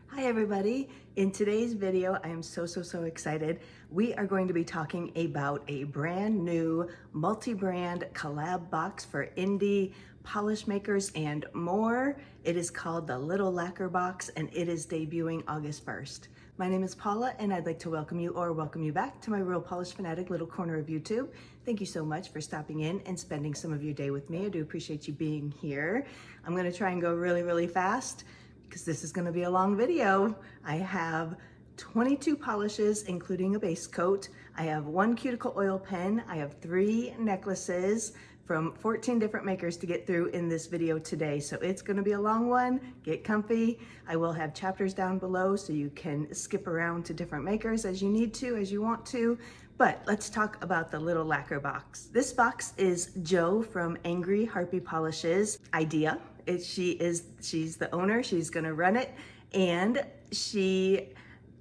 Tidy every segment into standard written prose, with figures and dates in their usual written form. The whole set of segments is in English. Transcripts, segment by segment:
Hi everybody. In today's video, I am so excited. We are going to be talking about a brand new multi-brand collab box for indie polish makers and more. It is called the Little Lacquer Box and it is debuting August 1st. My name is Paula and I'd like to welcome you back to my Real Polish Fanatic little corner of YouTube. Thank you so much for stopping in and spending some of your day with me. I do appreciate you being here. I'm gonna try and go really fast because this is going to be a long video. I have 22 polishes, including a base coat. I have 1 cuticle oil pen. I have 3 necklaces from 14 different makers to get through in this video today. So it's going to be a long one. Get comfy. I will have chapters down below so you can skip around to different makers as you need to, as you want to. But let's talk about the Little Lacquer Box. This box is Jo from Angry Harpy Polish's idea. She's the owner, she's gonna run it, and she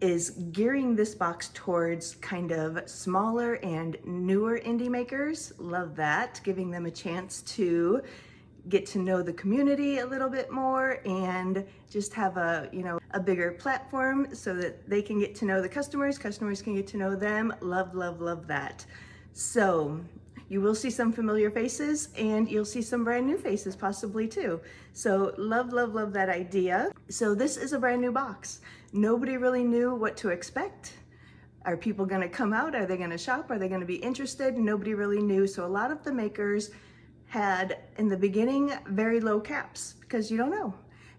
is gearing this box towards kind of smaller and newer indie makers. Love that, giving them a chance to get to know the community a little bit more and just have a bigger platform so that they can get to know the customers can get to know them. Love that. So you will see some familiar faces and you'll see some brand new faces possibly too. So love that idea. So this is a brand new box. Nobody really knew what to expect. Are people gonna come out? Are they gonna shop? Are they gonna be interested? Nobody really knew. So a lot of the makers had, in the beginning, very low caps because you don't know.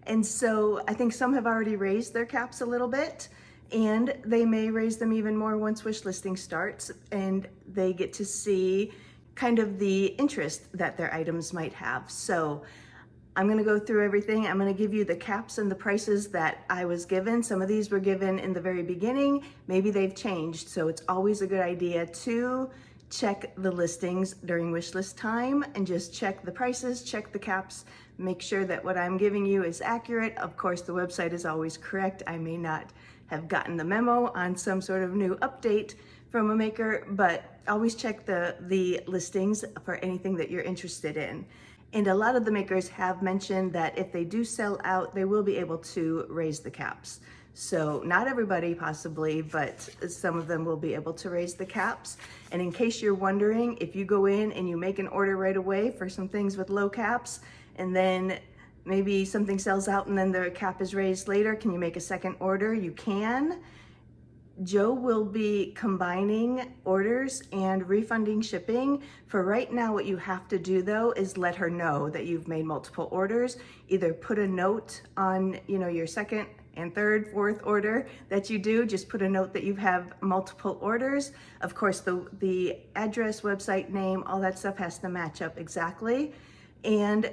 And so I think some have already raised their caps a little bit, and they may raise them even more once Wishlisting starts and they get to see kind of the interest that their items might have. So I'm gonna go through everything. I'm gonna give you the caps and the prices that I was given. Some of these were given in the very beginning. Maybe they've changed. So it's always a good idea to check the listings during wishlist time and just check the prices, check the caps, make sure that what I'm giving you is accurate. Of course, the website is always correct. I may not have gotten the memo on some sort of new update from a maker, but always check the listings for anything that you're interested in. And a lot of the makers have mentioned that if they do sell out, they will be able to raise the caps. So not everybody possibly, but some of them will be able to raise the caps. And in case you're wondering, if you go in and you make an order right away for some things with low caps, and then maybe something sells out and then the cap is raised later, can you make a second order? You can. Jo will be combining orders and refunding shipping. For right now, what you have to do though is let her know that you've made multiple orders. Either put a note on your second and third, fourth order that you do, just put a note that you have multiple orders. Of course, the address, website name, all that stuff has to match up exactly. And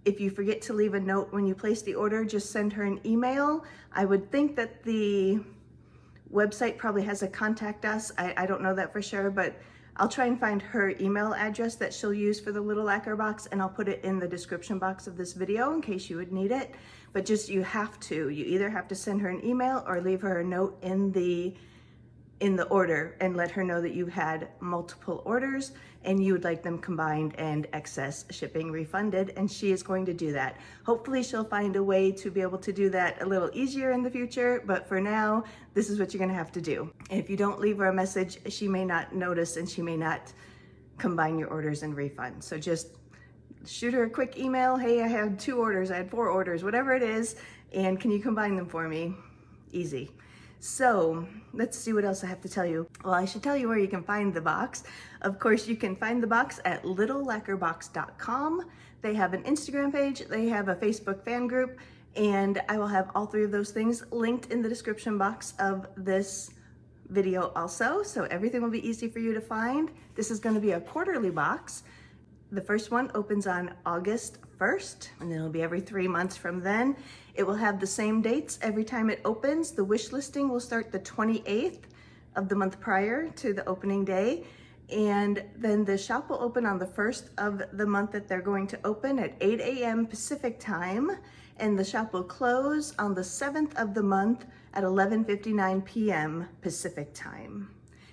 if you forget to leave a note when you place the order, just send her an email. I would think that the website probably has a contact us. I don't know that for sure, but I'll try and find her email address that she'll use for the Little Lacquer Box, and I'll put it in the description box of this video in case you would need it. But you either have to send her an email or leave her a note in the order and let her know that you've had multiple orders and you would like them combined and excess shipping refunded, and she is going to do that. Hopefully she'll find a way to be able to do that a little easier in the future, but for now, this is what you're gonna have to do. If you don't leave her a message, she may not notice and she may not combine your orders and refund. So just shoot her a quick email. Hey, I had 2 orders, I had 4 orders, whatever it is, and can you combine them for me? Easy. So let's see what else I have to tell you. Well, I should tell you where you can find the box. Of course, you can find the box at littlelacquerbox.com. They have an Instagram page, they have a Facebook fan group, and I will have all 3 of those things linked in the description box of this video also. So everything will be easy for you to find. This is going to be a quarterly box. The first one opens on August 1st, and then it'll be every 3 months from then. It will have the same dates every time it opens. The wish listing will start the 28th of the month prior to the opening day. And then the shop will open on the 1st of the month that they're going to open at 8 a.m. Pacific time. And the shop will close on the 7th of the month at 11:59 p.m. Pacific time.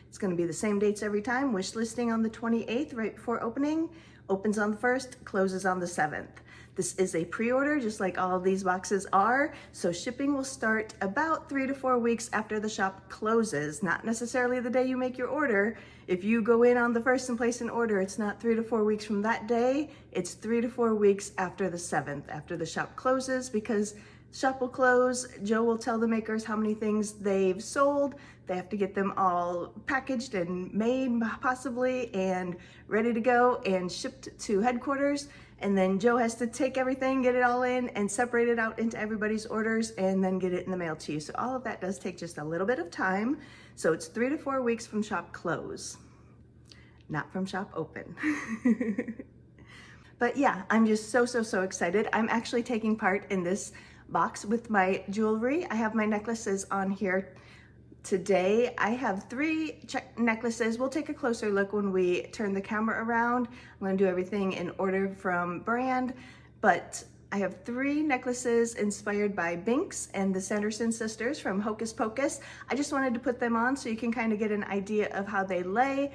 It's going to be the same dates every time. Wish listing on the 28th, right before opening. Opens on the 1st, closes on the 7th. This is a pre-order, just like all of these boxes are, so shipping will start about 3 to 4 weeks after the shop closes, not necessarily the day you make your order. If you go in on the 1st and place an order, it's not 3 to 4 weeks from that day, it's 3 to 4 weeks after the 7th, after the shop closes, because shop will close, Joe will tell the makers how many things they've sold. They have to get them all packaged and made possibly and ready to go and shipped to headquarters. And then Joe has to take everything, get it all in and separate it out into everybody's orders and then get it in the mail to you. So all of that does take just a little bit of time. So it's 3 to 4 weeks from shop close, not from shop open. But yeah, I'm just so excited. I'm actually taking part in this box with my jewelry. I have my necklaces on here today. I have 3 necklaces. We'll take a closer look when we turn the camera around. I'm going to do everything in order from brand, but I have 3 necklaces inspired by Binx and the Sanderson sisters from Hocus Pocus. I just wanted to put them on so you can kind of get an idea of how they lay.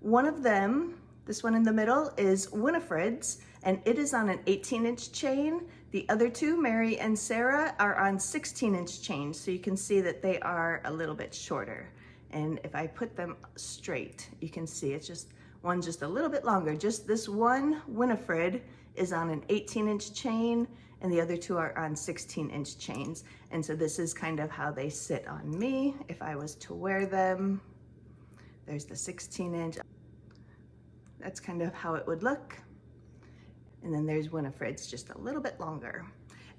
One of them, this one in the middle, is Winifred's, and it is on an 18-inch chain. The other 2, Mary and Sarah, are on 16-inch chains, so you can see that they are a little bit shorter. And if I put them straight, you can see it's just, one's just a little bit longer. Just this one, Winifred, is on an 18-inch chain, and the other 2 are on 16-inch chains. And so this is kind of how they sit on me if I was to wear them. There's the 16-inch. That's kind of how it would look. And then there's Winifred's, just a little bit longer.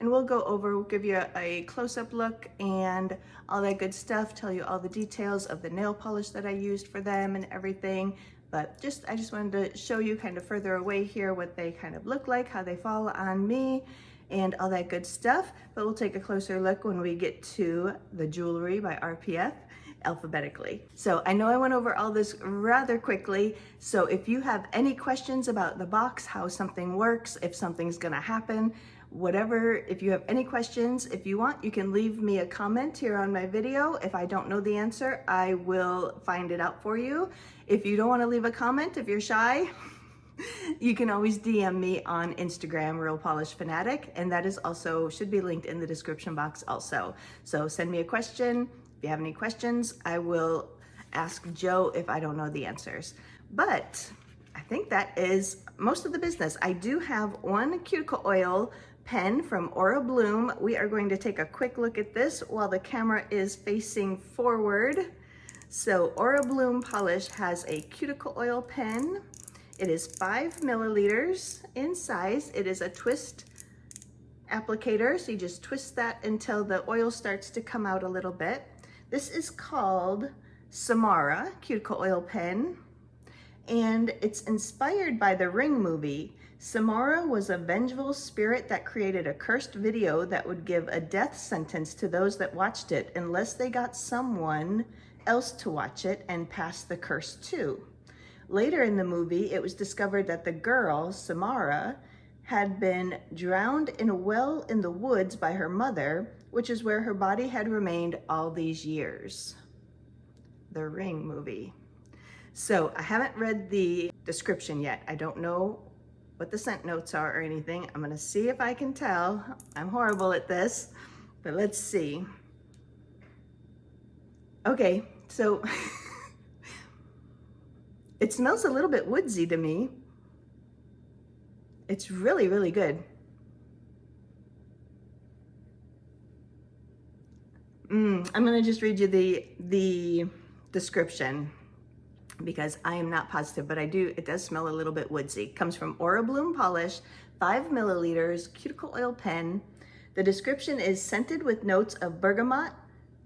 And we'll go over, we'll give you a close-up look and all that good stuff, tell you all the details of the nail polish that I used for them and everything. But I just wanted to show you kind of further away here what they kind of look like, how they fall on me, and all that good stuff. But we'll take a closer look when we get to the jewelry by RPF alphabetically. So I know I went over all this rather quickly, so if you have any questions about the box, how something works, if something's gonna happen, whatever, if you have any questions, if you want, you can leave me a comment here on my video. If I don't know the answer, I will find it out for you. If you don't want to leave a comment, if you're shy, you can always DM me on Instagram, Real Polish Fanatic, and that is also, should be linked in the description box also. So send me a question. If you have any questions, I will ask Joe if I don't know the answers. But I think that is most of the business. I do have one cuticle oil pen from Aura Bloom. We are going to take a quick look at this while the camera is facing forward. So Aura Bloom Polish has a cuticle oil pen. It is 5 milliliters in size. It is a twist applicator, so you just twist that until the oil starts to come out a little bit. This is called Samara Cuticle Oil Pen, and it's inspired by the Ring movie. Samara was a vengeful spirit that created a cursed video that would give a death sentence to those that watched it unless they got someone else to watch it and pass the curse too. Later in the movie, it was discovered that the girl, Samara, had been drowned in a well in the woods by her mother, which is where her body had remained all these years. The Ring movie. So I haven't read the description yet. I don't know what the scent notes are or anything. I'm gonna see if I can tell. I'm horrible at this, but let's see. Okay, so it smells a little bit woodsy to me. It's really, really good. I'm gonna just read you the description because I am not positive, but it does smell a little bit woodsy. Comes from Aura Bloom Polish, 5 milliliters, cuticle oil pen. The description is scented with notes of bergamot,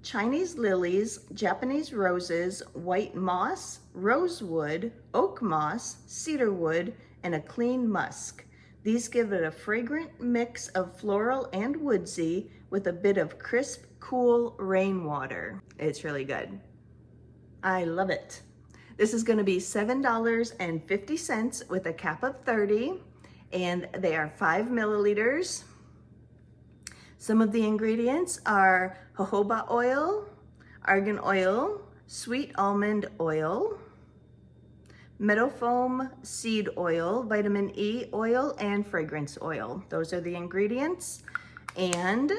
Chinese lilies, Japanese roses, white moss, rosewood, oak moss, cedar wood, and a clean musk. These give it a fragrant mix of floral and woodsy with a bit of crisp, cool rainwater. It's really good. I love it. This is going to be $7.50 with a cap of 30, and they are 5 milliliters. Some of the ingredients are jojoba oil, argan oil, sweet almond oil, meadow foam seed oil, vitamin E oil, and fragrance oil. Those are the ingredients. And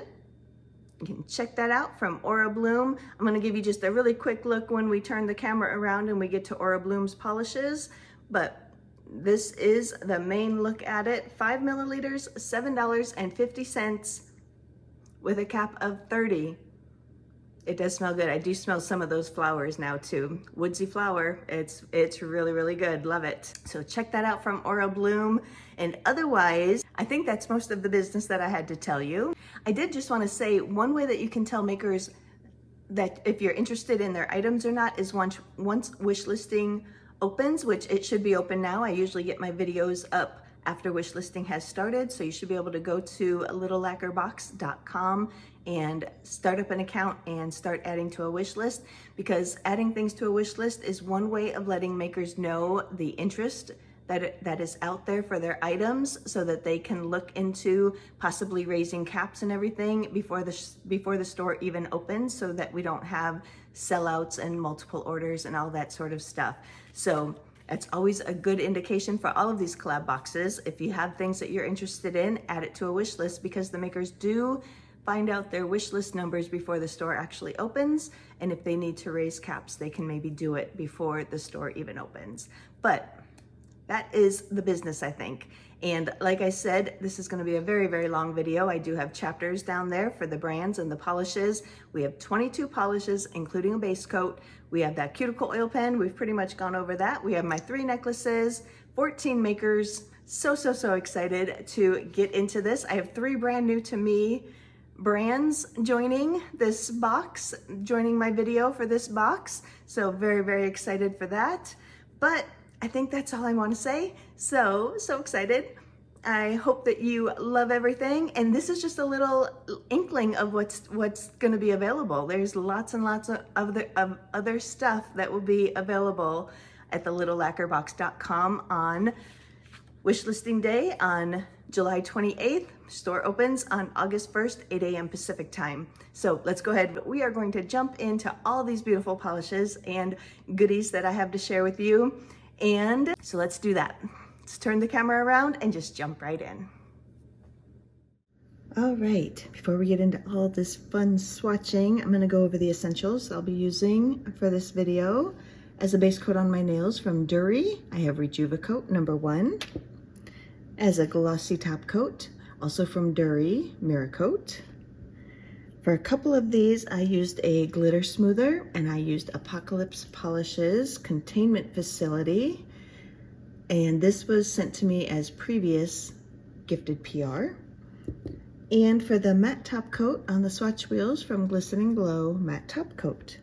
you can check that out from Aura Bloom. I'm gonna give you just a really quick look when we turn the camera around and we get to Aura Bloom's polishes, but this is the main look at it. 5 milliliters, $7.50 with a cap of 30. It does smell good. I do smell some of those flowers now too. Woodsy flower, it's really, really good. Love it. So check that out from Aura Bloom. And otherwise, I think that's most of the business that I had to tell you. I did just want to say one way that you can tell makers that if you're interested in their items or not is once Wishlisting opens, which it should be open now. I usually get my videos up after Wishlisting has started, so you should be able to go to littlelacquerbox.com and start up an account and start adding to a wish list, because adding things to a wish list is one way of letting makers know the interest that is out there for their items, so that they can look into possibly raising caps and everything before the store even opens, so that we don't have sellouts and multiple orders and all that sort of stuff. So that's always a good indication for all of these collab boxes. If you have things that you're interested in, add it to a wish list, because the makers do find out their wish list numbers before the store actually opens. And if they need to raise caps, they can maybe do it before the store even opens. But that is the business, I think. And like I said, this is going to be a very, very long video. I do have chapters down there for the brands and the polishes. We have 22 polishes, including a base coat. We have that Cuticle oil pen. We've pretty much gone over that. We have my 3 necklaces, 14 makers. So excited to get into this. I have 3 brand new to me brands joining this box, joining my video for this box. So very, very excited for that. But I think that's all I want to say. So excited. I hope that you love everything. And this is just a little inkling of what's going to be available. There's lots and lots of other stuff that will be available at the littlelacquerbox.com on Wishlisting Day on July 28th. Store opens on August 1st, 8 a.m. Pacific time. So let's go ahead. We are going to jump into all these beautiful polishes and goodies that I have to share with you. And so let's do that. Let's turn the camera around and just jump right in. All right, before we get into all this fun swatching, I'm gonna go over the essentials I'll be using for this video. As a base coat on my nails from Dury, I have Rejuvicoat number 1. As a glossy top coat, also from Dury, Mirror Coat. For a couple of these, I used a glitter smoother, and I used Apocalypse Polishes Containment Facility. And this was sent to me as previous gifted PR. And for the matte top coat on the Swatch wheels from Glistening Glow Matte Top Coat.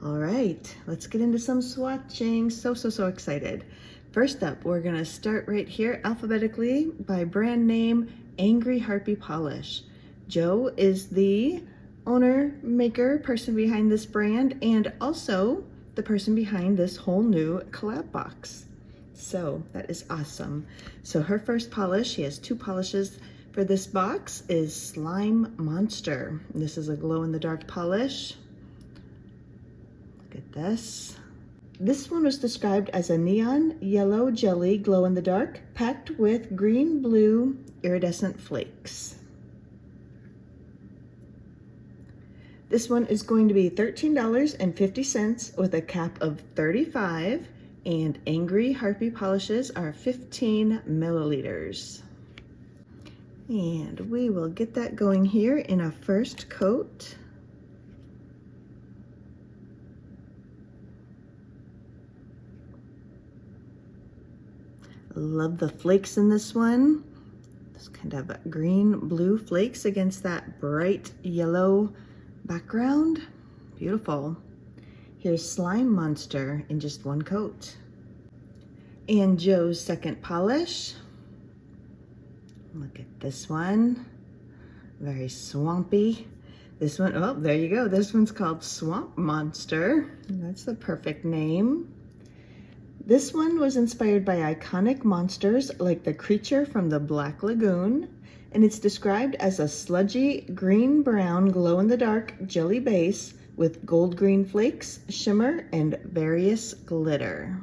All right, let's get into some swatching. So excited. First up, we're gonna start right here alphabetically by brand name Angry Harpy Polish. Joe is the owner, maker, person behind this brand, and also the person behind this whole new collab box. So that is awesome. So her first polish, she has 2 polishes for this box, is Slime Monster. This is a glow-in-the-dark polish. Look at this. This one was described as a neon yellow jelly glow-in-the-dark packed with green-blue iridescent flakes. This one is going to be $13.50 with a cap of 35, and Angry Harpy polishes are 15 milliliters. And we will get that going here in a first coat. Love the flakes in this one. This kind of green-blue flakes against that bright yellow background. Beautiful. Here's Slime Monster in just 1 coat. And Joe's second polish. Look at this one. Very swampy. This one, oh, there you go. This one's called Swamp Monster. That's the perfect name. This one was inspired by iconic monsters like the creature from the Black Lagoon, and it's described as a sludgy green-brown glow-in-the-dark jelly base with gold-green flakes, shimmer, and various glitter.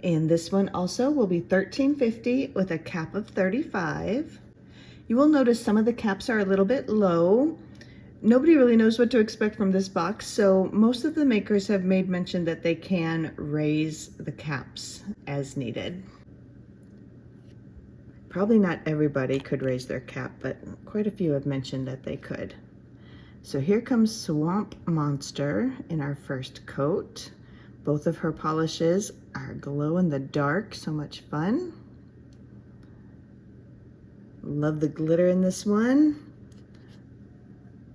And this one also will be $13.50 with a cap of 35. You will notice some of the caps are a little bit low. Nobody really knows what to expect from this box, so most of the makers have made mention that they can raise the caps as needed. Probably not everybody could raise their cap, but quite a few have mentioned that they could. So here comes Swamp Monster in our first coat. Both of her polishes are glow in the dark, so much fun. Love the glitter in this one.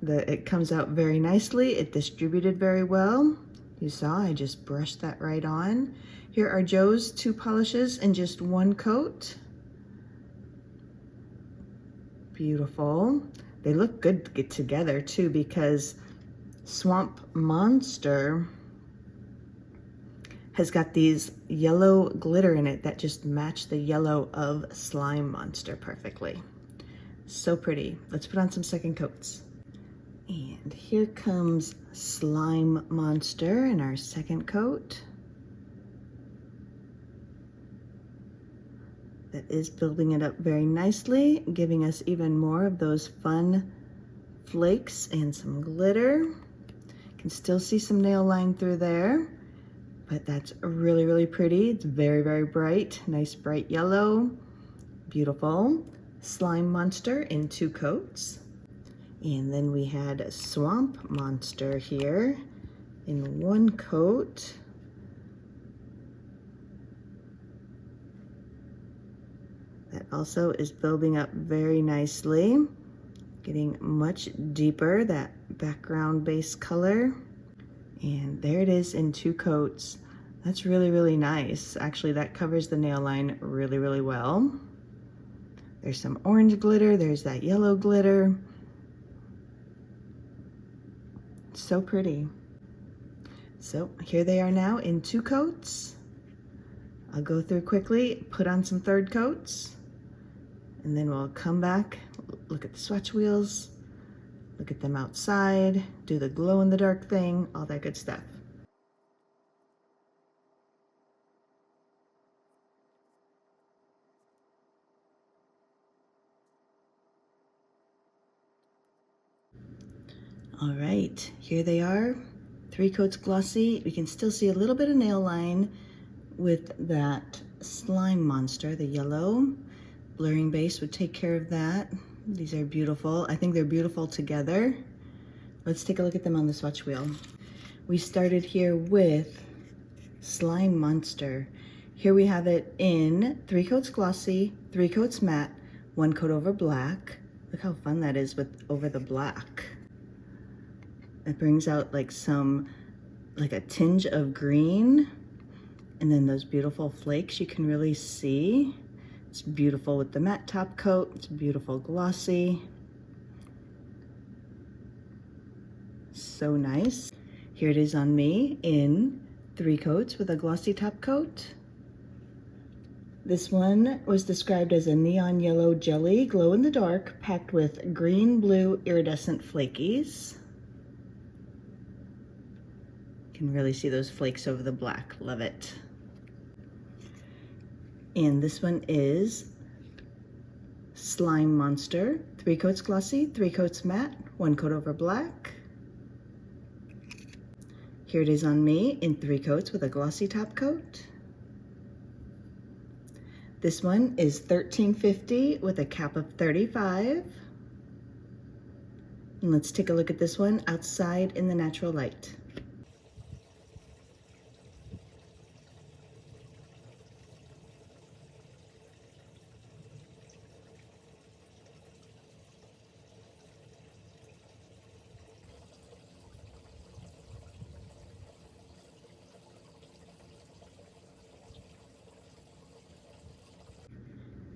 It comes out very nicely. It distributed very well. You saw, I just brushed that right on. Here are Joe's two polishes in just one coat. Beautiful. They look good to get together too, because Swamp Monster has got these yellow glitter in it that just match the yellow of Slime Monster perfectly. So pretty. Let's put on some second coats. And here comes Slime Monster in our second coat. That is building it up very nicely, giving us even more of those fun flakes and some glitter. You can still see some nail line through there, but that's really, really pretty. It's very, very bright, nice bright yellow, beautiful. Slime Monster in two coats. And then we had Swamp Monster here in one coat. That also is building up very nicely, getting much deeper, that background base color. And there it is in two coats. That's really, really nice. Actually, that covers the nail line really, really well. There's some orange glitter, there's that yellow glitter. So pretty. So here they are now in two coats. I'll go through quickly, put on some third coats, and then we'll come back, look at the swatch wheels, look at them outside, do the glow in the dark thing, all that good stuff. All right, here they are, 3 coats glossy. We can still see a little bit of nail line with that Slime Monster, the yellow. Blurring base would take care of that. These are beautiful. I think they're beautiful together. Let's take a look at them on the swatch wheel. We started here with Slime Monster. Here we have it in 3 coats glossy, 3 coats matte, 1 coat over black. Look how fun that is with over the black. It brings out like a tinge of green, and then those beautiful flakes you can really see. It's beautiful with the matte top coat. It's beautiful glossy. So nice. Here it is on me in 3 coats with a glossy top coat. This one was described as a neon yellow jelly, glow in the dark, packed with green, blue, iridescent flakies. You can really see those flakes over the black. Love it. And this one is Slime Monster, 3 coats glossy, 3 coats matte, 1 coat over black. Here it is on me in 3 coats with a glossy top coat. This one is $13.50 with a cap of 35. And let's take a look at this one outside in the natural light.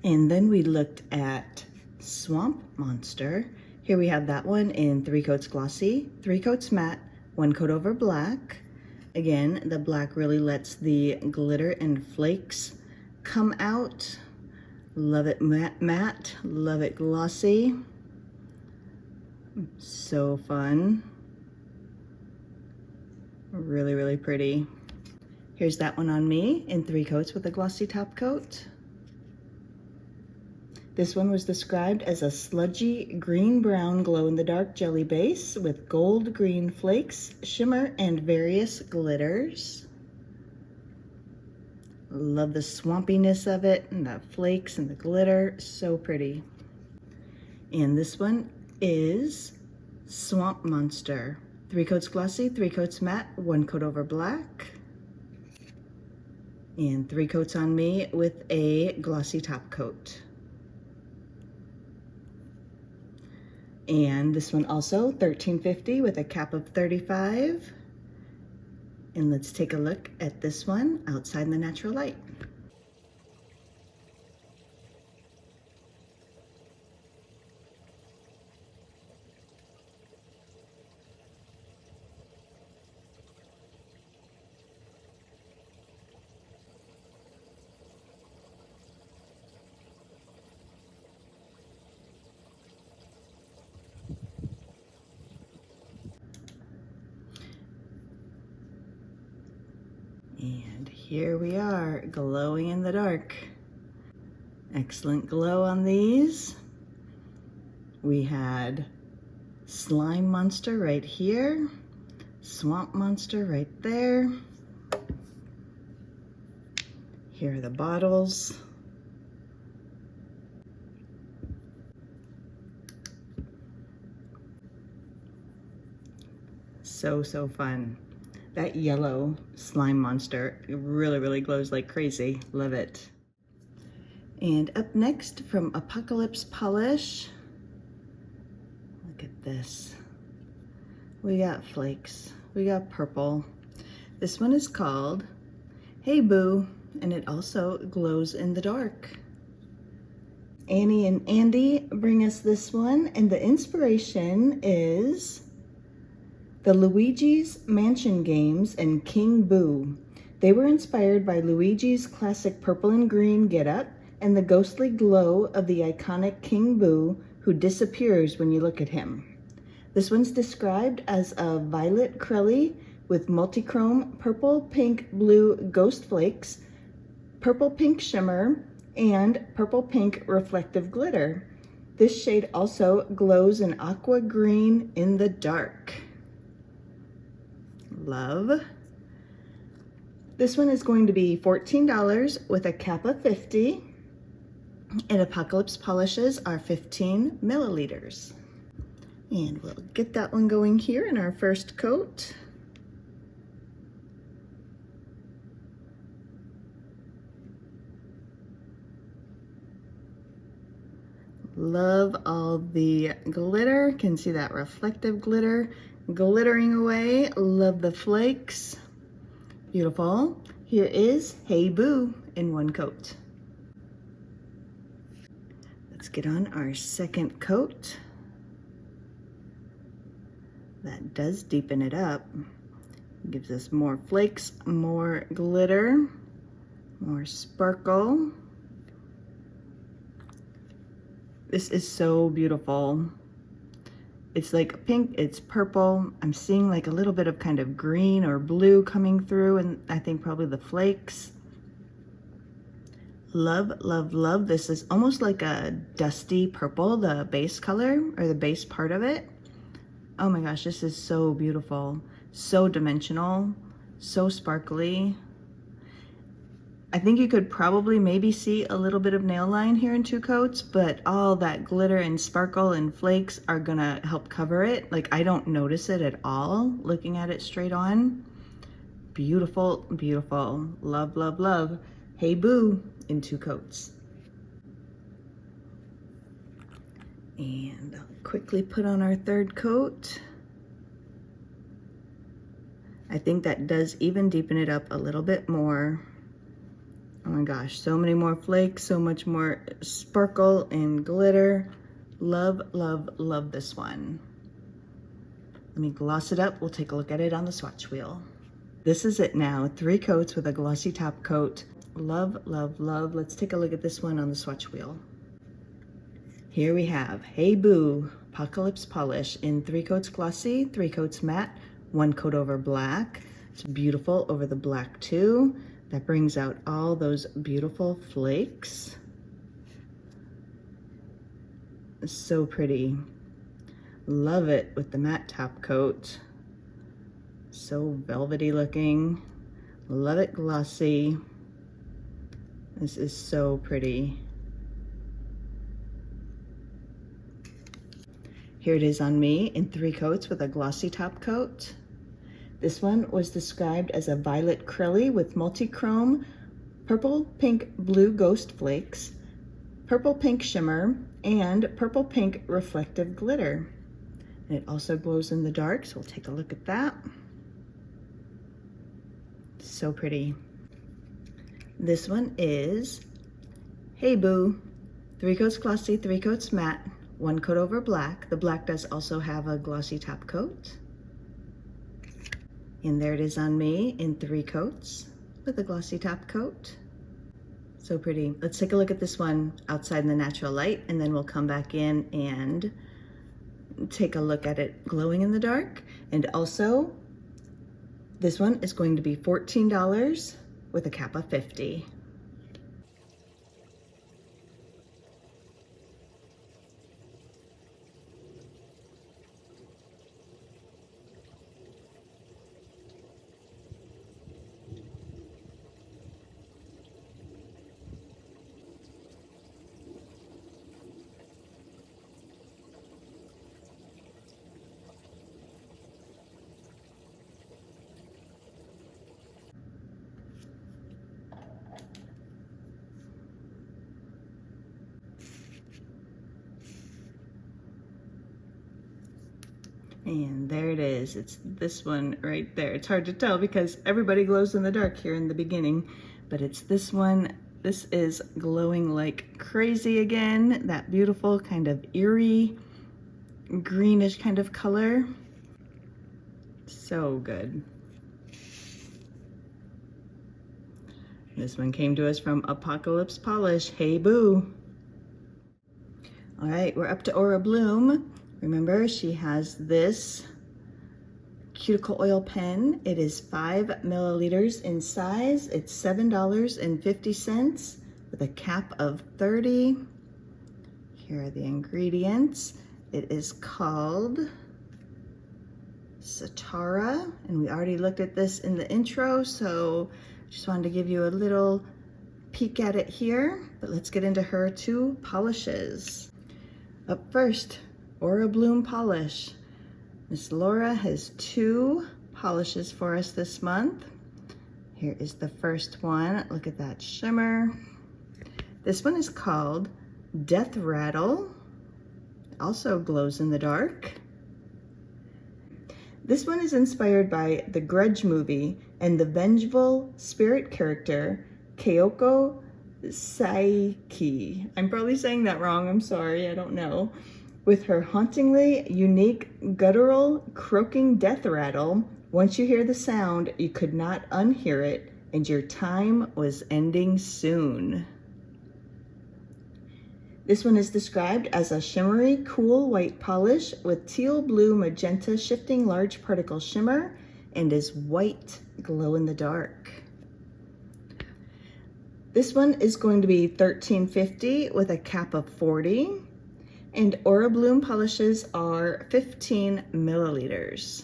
And then we looked at Swamp Monster. Here we have that one in 3 coats glossy, 3 coats matte, 1 coat over black. Again, the black really lets the glitter and flakes come out. Love it matte, love it glossy. So fun. Really, really pretty. Here's that one on me in 3 coats with a glossy top coat. This one was described as a sludgy green-brown glow-in-the-dark jelly base with gold green flakes, shimmer, and various glitters. Love the swampiness of it and the flakes and the glitter, so pretty. And this one is Swamp Monster. 3 coats glossy, 3 coats matte, 1 coat over black. And 3 coats on me with a glossy top coat. And this one also $13.50 with a cap of 35. And let's take a look at this one outside in the natural light. And here we are, glowing in the dark. Excellent glow on these. We had Slime Monster right here, Swamp Monster right there. Here are the bottles. So fun. That yellow slime monster really glows like crazy. Love it. And up next from Apocalypse Polish, look at this. We got flakes, we got purple. This one is called Hey Boo, and it also glows in the dark. Annie and Andy bring us this one, and the inspiration is the Luigi's Mansion games and King Boo. They were inspired by Luigi's classic purple and green getup and the ghostly glow of the iconic King Boo, who disappears when you look at him. This one's described as a violet crelly with multichrome purple, pink, blue ghost flakes, purple pink shimmer, and purple pink reflective glitter. This shade also glows in aqua green in the dark. Love. This one is going to be $14 with a cap of 50, and Apocalypse Polishes are 15 milliliters. And we'll get that one going here in our first coat. Love all the glitter. Can see that reflective glitter glittering away. Love the flakes. Beautiful. Here is Hey Boo in 1 coat. Let's get on our second coat. That does deepen it up. Gives us more flakes, more glitter, more sparkle. This is so beautiful. It's like pink, it's purple. I'm seeing like a little bit of kind of green or blue coming through, and I think probably the flakes. Love, love, love. This is almost like a dusty purple, the base color or the base part of it. Oh my gosh, this is so beautiful. So dimensional, so sparkly. I think you could probably maybe see a little bit of nail line here in 2 coats, but all that glitter and sparkle and flakes are gonna help cover it. Like, I don't notice it at all looking at it straight on. Beautiful, beautiful. Love, love, love. Hey Boo in 2 coats. And I'll quickly put on our 3rd coat. I think that does even deepen it up a little bit more. Oh my gosh, so many more flakes, so much more sparkle and glitter. Love, love, love this one. Let me gloss it up. We'll take a look at it on the swatch wheel. This is it now, 3 coats with a glossy top coat. Love, love, love. Let's take a look at this one on the swatch wheel. Here we have Hey Boo Apocalypse Polish in 3 coats glossy, 3 coats matte, 1 coat over black. It's beautiful over the black too. That brings out all those beautiful flakes. So pretty. Love it with the matte top coat. So velvety looking. Love it glossy. This is so pretty. Here it is on me in 3 coats with a glossy top coat. This one was described as a violet crilly with multi-chrome, purple, pink, blue ghost flakes, purple pink shimmer, and purple pink reflective glitter. And it also glows in the dark, so we'll take a look at that. So pretty. This one is Hey Boo. 3 coats glossy, 3 coats matte, 1 coat over black. The black does also have a glossy top coat. And there it is on me in 3 coats with a glossy top coat. So pretty. Let's take a look at this one outside in the natural light, and then we'll come back in and take a look at it glowing in the dark. And also, this one is going to be $14 with a cap of $50. And there it is. It's this one right there. It's hard to tell because everybody glows in the dark here in the beginning, but it's this one. This is glowing like crazy again. That beautiful kind of eerie greenish kind of color. So good. This one came to us from Apocalypse Polish. Hey Boo. All right, we're up to Aura Bloom. Remember, she has this cuticle oil pen. It is 5 milliliters in size. It's $7.50 with a cap of 30. Here are the ingredients. It is called Samara, and we already looked at this in the intro, so just wanted to give you a little peek at it here. But let's get into her 2 polishes. Up first, Aura Bloom polish. Miss Laura has 2 polishes for us this month. Here is the first one. Look at that shimmer. This one is called Death Rattle. It also glows in the dark. This one is inspired by the Grudge movie and the vengeful spirit character Kyoko Saiki. I'm probably saying that wrong, I'm sorry, I don't know. With her hauntingly unique guttural croaking death rattle, once you hear the sound, you could not unhear it, and your time was ending soon. This one is described as a shimmery, cool white polish with teal, blue, magenta shifting large particle shimmer and is white glow in the dark. This one is going to be $13.50 with a cap of 40. And Aura Bloom polishes are 15 milliliters.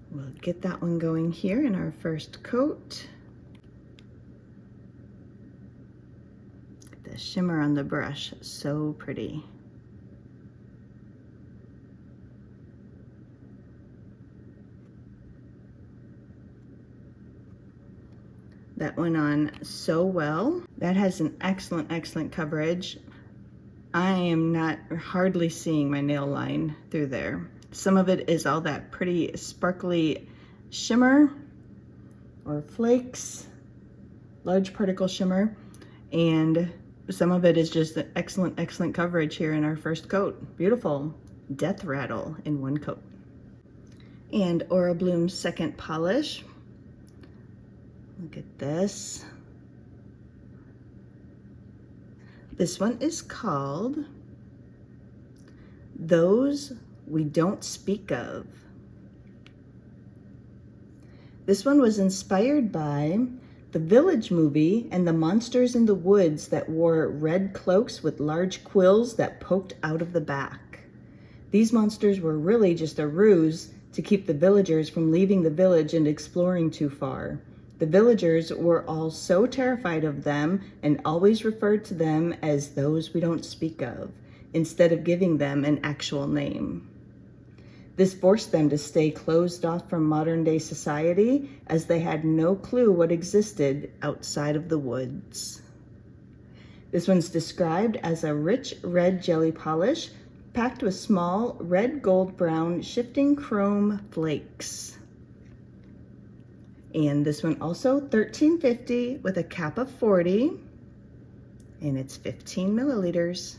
We'll get that one going here in our first coat. The shimmer on the brush, so pretty. That went on so well. That has an excellent, excellent coverage. I am not hardly seeing my nail line through there. Some of it is all that pretty sparkly shimmer or flakes, large particle shimmer, and some of it is just an excellent, excellent coverage here in our first coat. Beautiful Death Rattle in 1 coat. And Aura Bloom's second polish. Look at this. This one is called Those We Don't Speak Of. This one was inspired by the Village movie and the monsters in the woods that wore red cloaks with large quills that poked out of the back. These monsters were really just a ruse to keep the villagers from leaving the village and exploring too far. The villagers were all so terrified of them and always referred to them as those we don't speak of, instead of giving them an actual name. This forced them to stay closed off from modern day society as they had no clue what existed outside of the woods. This one's described as a rich red jelly polish packed with small red, gold, brown shifting chrome flakes. And this one also $13.50 with a cap of 40, and it's 15 milliliters.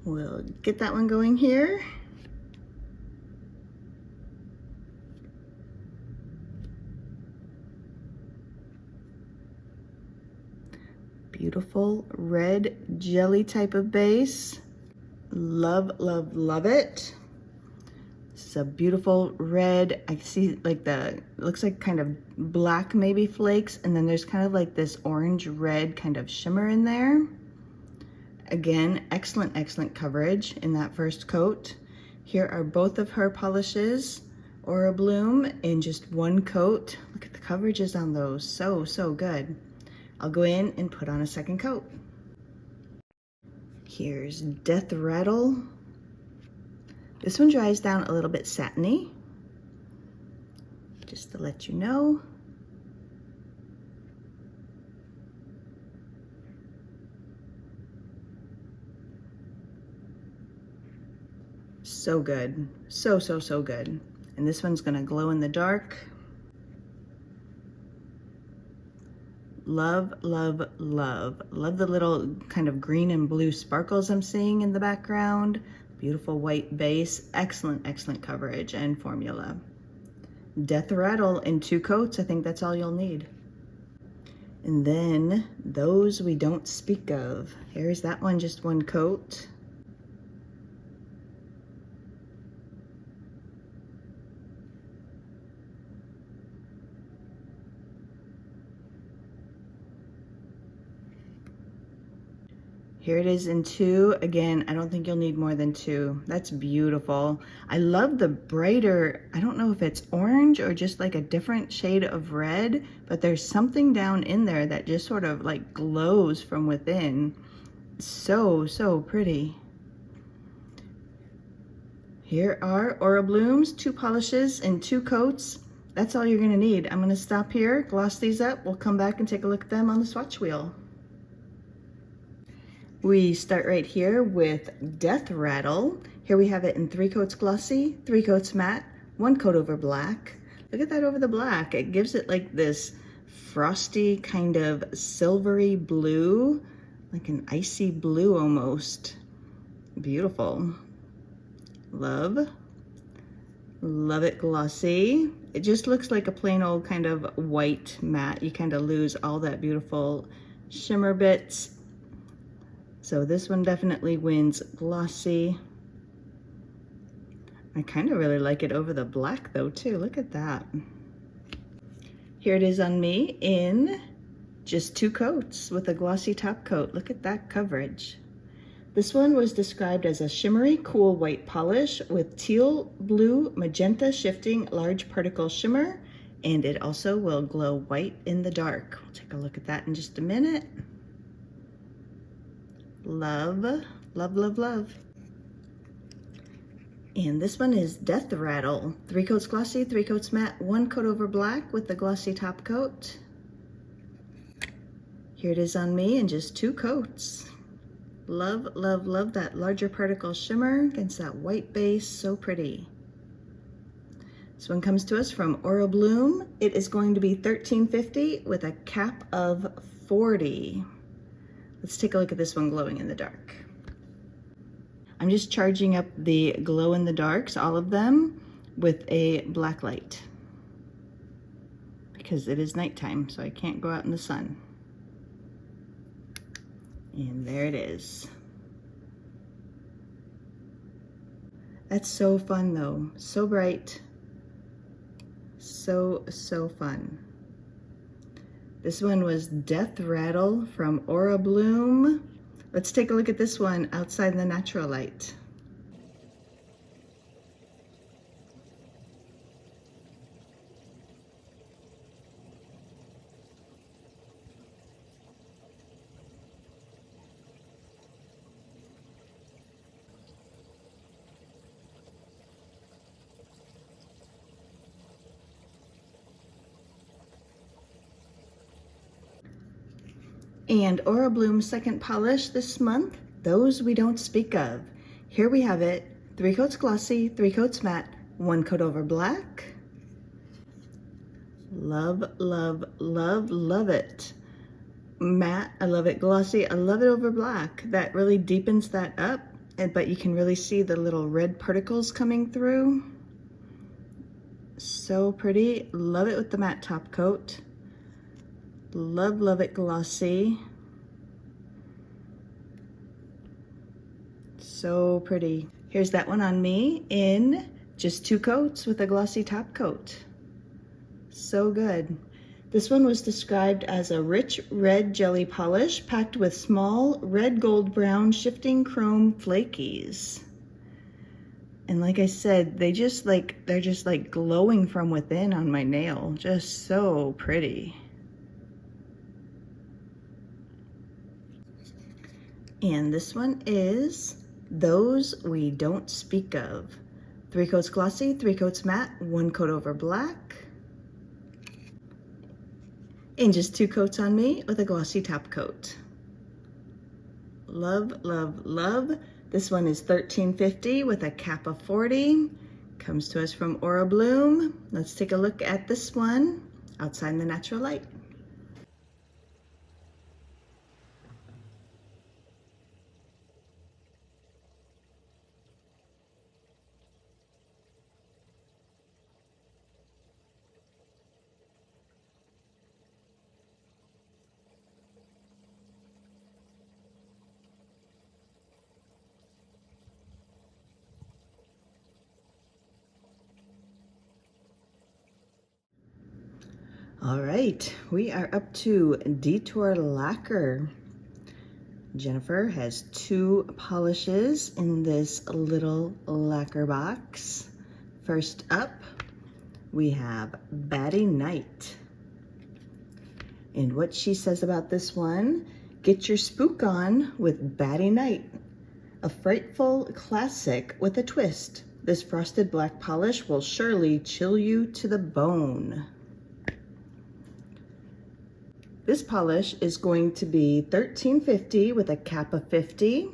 We'll get that one going here. Beautiful red jelly type of base. Love, love, love it. This is a beautiful red. I see like looks like kind of black maybe flakes, and then there's kind of like this orange red kind of shimmer in there. Again, excellent, excellent coverage in that first coat. Here are both of her polishes, Aura Bloom in just one coat. Look at the coverages on those, so, so good. I'll go in and put on a second coat. Here's Death Rattle. This one dries down a little bit satiny, just to let you know. So good, so, so, so good. And this one's gonna glow in the dark. Love, love, love. Love the little kind of green and blue sparkles I'm seeing in the background. Beautiful white base. Excellent, excellent coverage and formula. Death Rattle in 2 coats. I think that's all you'll need. And then those we don't speak of. Here's that one, just 1 coat. Here it is in 2. Again, I don't think you'll need more than 2. That's beautiful. I love the brighter, I don't know if it's orange or just like a different shade of red, but there's something down in there that just sort of like glows from within. So, so pretty. Here are Aura Blooms, 2 polishes and 2 coats. That's all you're gonna need. I'm gonna stop here, gloss these up. We'll come back and take a look at them on the swatch wheel. We start right here with Death Rattle. Here we have it in 3 coats glossy, 3 coats matte, 1 coat over black. Look at that over the black. It gives it like this frosty kind of silvery blue, like an icy blue almost. Beautiful. Love. Love it glossy. It just looks like a plain old kind of white matte. You kind of lose all that beautiful shimmer bits. So this one definitely wins glossy. I kind of really like it over the black though too. Look at that. Here it is on me in just 2 coats with a glossy top coat. Look at that coverage. This one was described as a shimmery cool white polish with teal, blue, magenta shifting large particle shimmer, and it also will glow white in the dark. We'll take a look at that in just a minute. Love, love, love, love. And this one is Death Rattle. 3 coats glossy, 3 coats matte, 1 coat over black with the glossy top coat. Here it is on me in just 2 coats. Love, love, love that larger particle shimmer against that white base, so pretty. This one comes to us from Aura Bloom. It is going to be $13.50 with a cap of 40. Let's take a look at this one glowing in the dark. I'm just charging up the glow in the darks, all of them, with a black light because it is nighttime, so I can't go out in the sun. And there it is. That's so fun though, so bright, So fun. This one was Death Rattle from Aura Bloom. Let's take a look at this one outside in the natural light. And Aura Bloom's second polish this month, Those We Don't Speak Of. Here we have it, 3 coats glossy, 3 coats matte, 1 coat over black. Love, love, love, love it. Matte, I love it. Glossy, I love it over black. That really deepens that up, but you can really see the little red particles coming through. So pretty. Love it with the matte top coat. Love, love it glossy. So pretty. Here's that one on me in just 2 coats with a glossy top coat. So good. This one was described as a rich red jelly polish packed with small red, gold, brown shifting chrome flakies. And like I said, they're just like glowing from within on my nail. Just so pretty. And this one is Those We Don't Speak Of. 3 coats glossy, 3 coats matte, 1 coat over black. And just 2 coats on me with a glossy top coat. Love, love, love. This one is $13.50 with a cap of 40. Comes to us from Aura Bloom. Let's take a look at this one outside in the natural light. All right, we are up to Detour Lacquer. Jennifer has 2 polishes in this little lacquer box. First up, we have Batty Night. And what she says about this one, get your spook on with Batty Night. A frightful classic with a twist. This frosted black polish will surely chill you to the bone. This polish is going to be $13.50 with a cap of 50,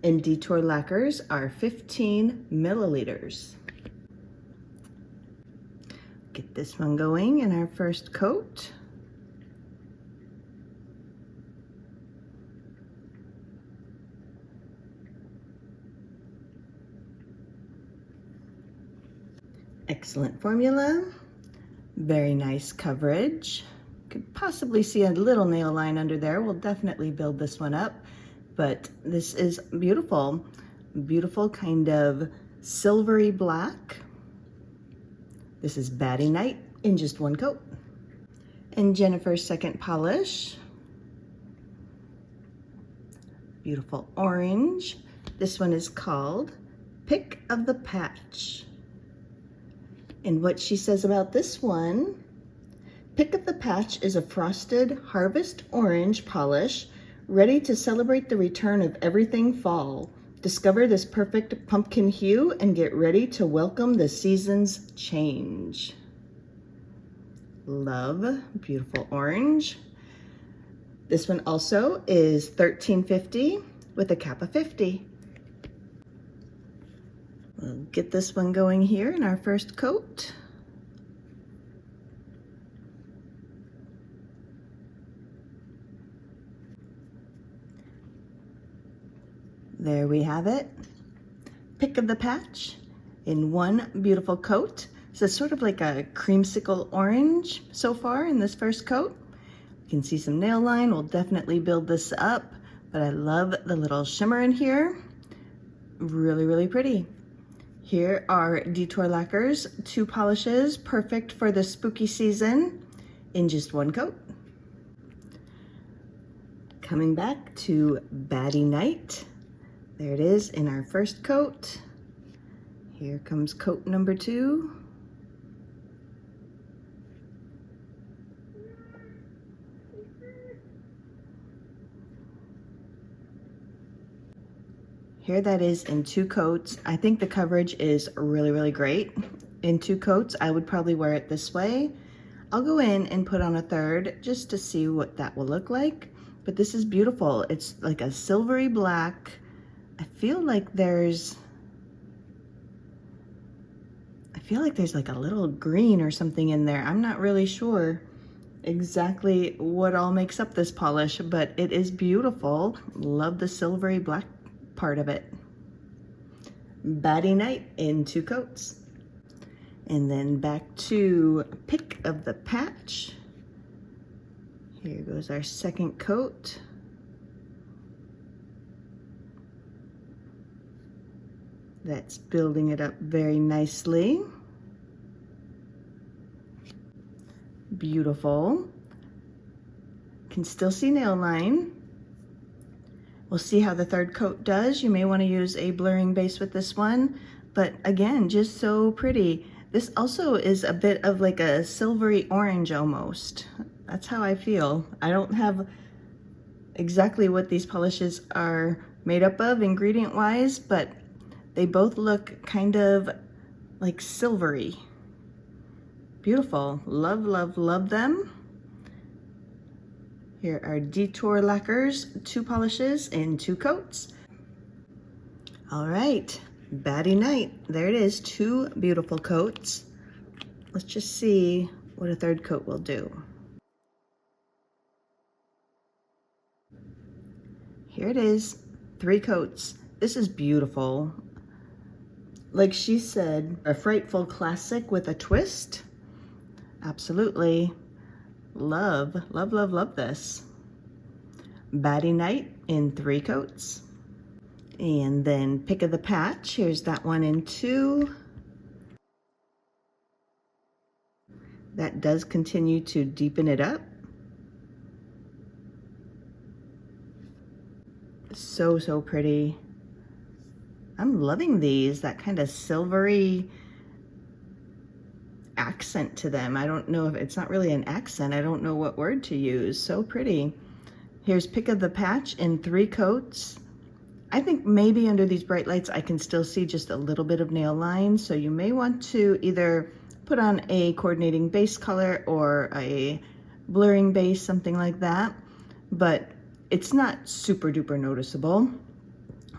and Detour lacquers are 15 milliliters. Get this one going in our first coat. Excellent formula, very nice coverage. Could possibly see a little nail line under there. We'll definitely build this one up, but this is beautiful. Beautiful kind of silvery black. This is Batty Night in just 1 coat. And Jennifer's second polish. Beautiful orange. This one is called Pick of the Patch. And what she says about this one, Pick of the Patch is a frosted harvest orange polish ready to celebrate the return of everything fall. Discover this perfect pumpkin hue and get ready to welcome the season's change. Love, beautiful orange. This one also is $13.50 with a cap of 50. We'll get this one going here in our first coat. There we have it. Pick of the Patch in 1 beautiful coat. So it's sort of like a creamsicle orange so far in this first coat. You can see some nail line. We'll definitely build this up, but I love the little shimmer in here. Really, really pretty. Here are Detour Lacquer's 2 polishes, perfect for the spooky season in just 1 coat. Coming back to Batty Night. There it is in our first coat. Here comes coat number 2. Here that is in 2 coats. I think the coverage is really, really great. In 2 coats, I would probably wear it this way. I'll go in and put on a third just to see what that will look like. But this is beautiful. It's like a silvery black. I feel like there's like a little green or something in there. I'm not really sure exactly what all makes up this polish, but it is beautiful. Love the silvery black part of it. Batty Night in 2 coats. And then back to Pick of the Patch. Here goes our second coat. That's building it up very nicely. Beautiful. Can still see nail line. We'll see how the third coat does. You may want to use a blurring base with this one, but again, just so pretty. This also is a bit of like a silvery orange almost. That's how I feel. I don't have exactly what these polishes are made up of ingredient wise, but they both look kind of like silvery. Beautiful. Love, love, love them. Here are Detour Lacquer's 2 polishes in 2 coats. All right, Batty Night. There it is, 2 beautiful coats. Let's just see what a third coat will do. Here it is, 3 coats. This is beautiful. Like she said, a frightful classic with a twist. Absolutely. Love, love, love, love this. Batty Night in 3 coats. And then Pick of the Patch. Here's that one in 2. That does continue to deepen it up. So, so pretty. I'm loving these, that kind of silvery accent to them. I don't know if it's not really an accent. I don't know what word to use. So pretty. Here's Pick of the Patch in 3 coats. I think maybe under these bright lights I can still see just a little bit of nail line, so you may want to either put on a coordinating base color or a blurring base, something like that, but it's not super duper noticeable.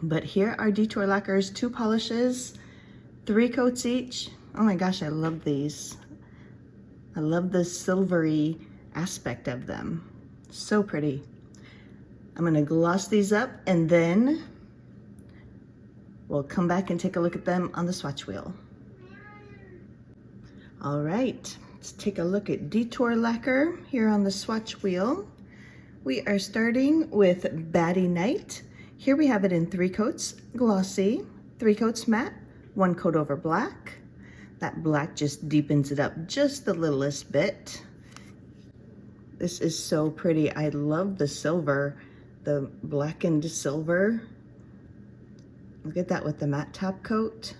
But here are Detour Lacquer's 2 polishes, 3 coats each. Oh my gosh, I love these. I love the silvery aspect of them. So pretty. I'm gonna gloss these up and then we'll come back and take a look at them on the swatch wheel. All right, let's take a look at Detour Lacquer here on the swatch wheel. We are starting with Batty Night. Here we have it in 3 coats glossy, 3 coats matte, 1 coat over black. That black just deepens it up just the littlest bit. This is so pretty. I love the silver, the blackened silver. Look at that with the matte top coat.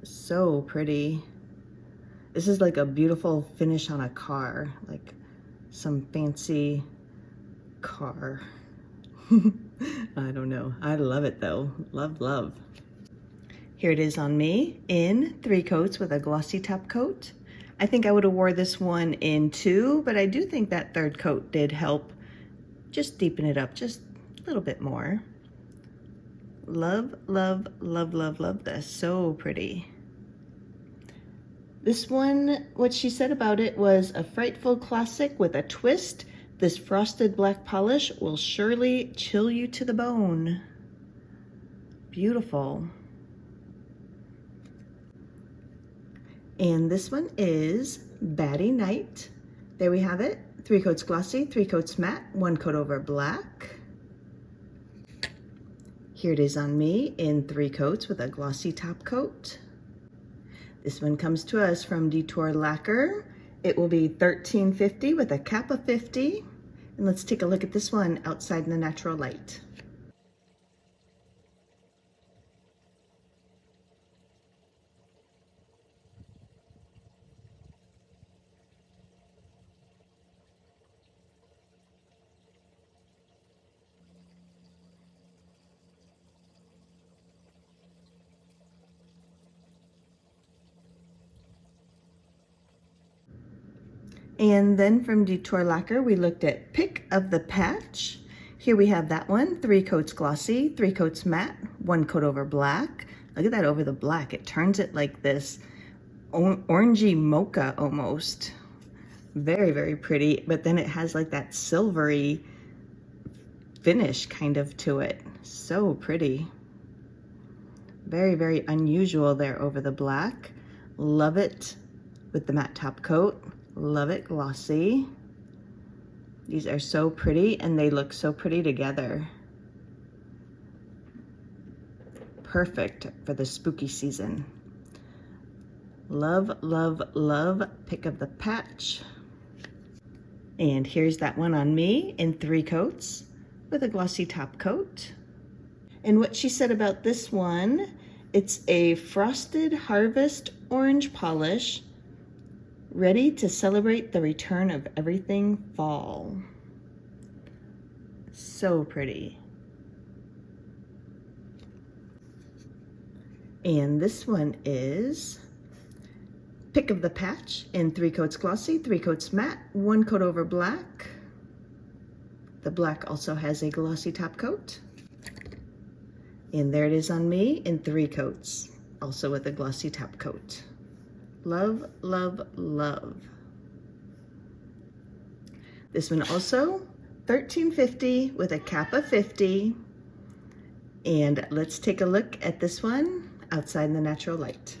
So pretty. This is like a beautiful finish on a car, like some fancy car. I don't know. I love it though. Love, love. Here it is on me in 3 coats with a glossy top coat. I think I would have wore this one in 2, but I do think that 3rd coat did help just deepen it up just a little bit more. Love, love, love, love, love this. So pretty. This one, what she said about it was a frightful classic with a twist. This frosted black polish will surely chill you to the bone. Beautiful. And this one is Batty Night. There we have it. 3 coats glossy, 3 coats matte, 1 coat over black. Here it is on me in 3 coats with a glossy top coat. This one comes to us from Detour Lacquer. It will be $13.50 with a cap of 50. And let's take a look at this one outside in the natural light. And then from Detour Lacquer, we looked at Pick of the Patch. Here we have that one, 3 coats glossy, 3 coats matte, 1 coat over black. Look at that over the black. It turns it like this orangey mocha almost. Very, very pretty, but then it has like that silvery finish kind of to it. So pretty. Very, very unusual there over the black. Love it with the matte top coat. Love it glossy. These are so pretty and they look so pretty together. Perfect for the spooky season. Love, love, love Pick of the Patch. And here's that one on me in 3 coats with a glossy top coat. And what she said about this one, it's a frosted harvest orange polish, ready to celebrate the return of everything fall. So pretty. And this one is Pick of the Patch in 3 coats glossy, 3 coats matte, 1 coat over black. The black also has a glossy top coat. And there it is on me in 3 coats, also with a glossy top coat. Love, love, love. This one also $13.50 with a cap of 50. And let's take a look at this one outside in the natural light.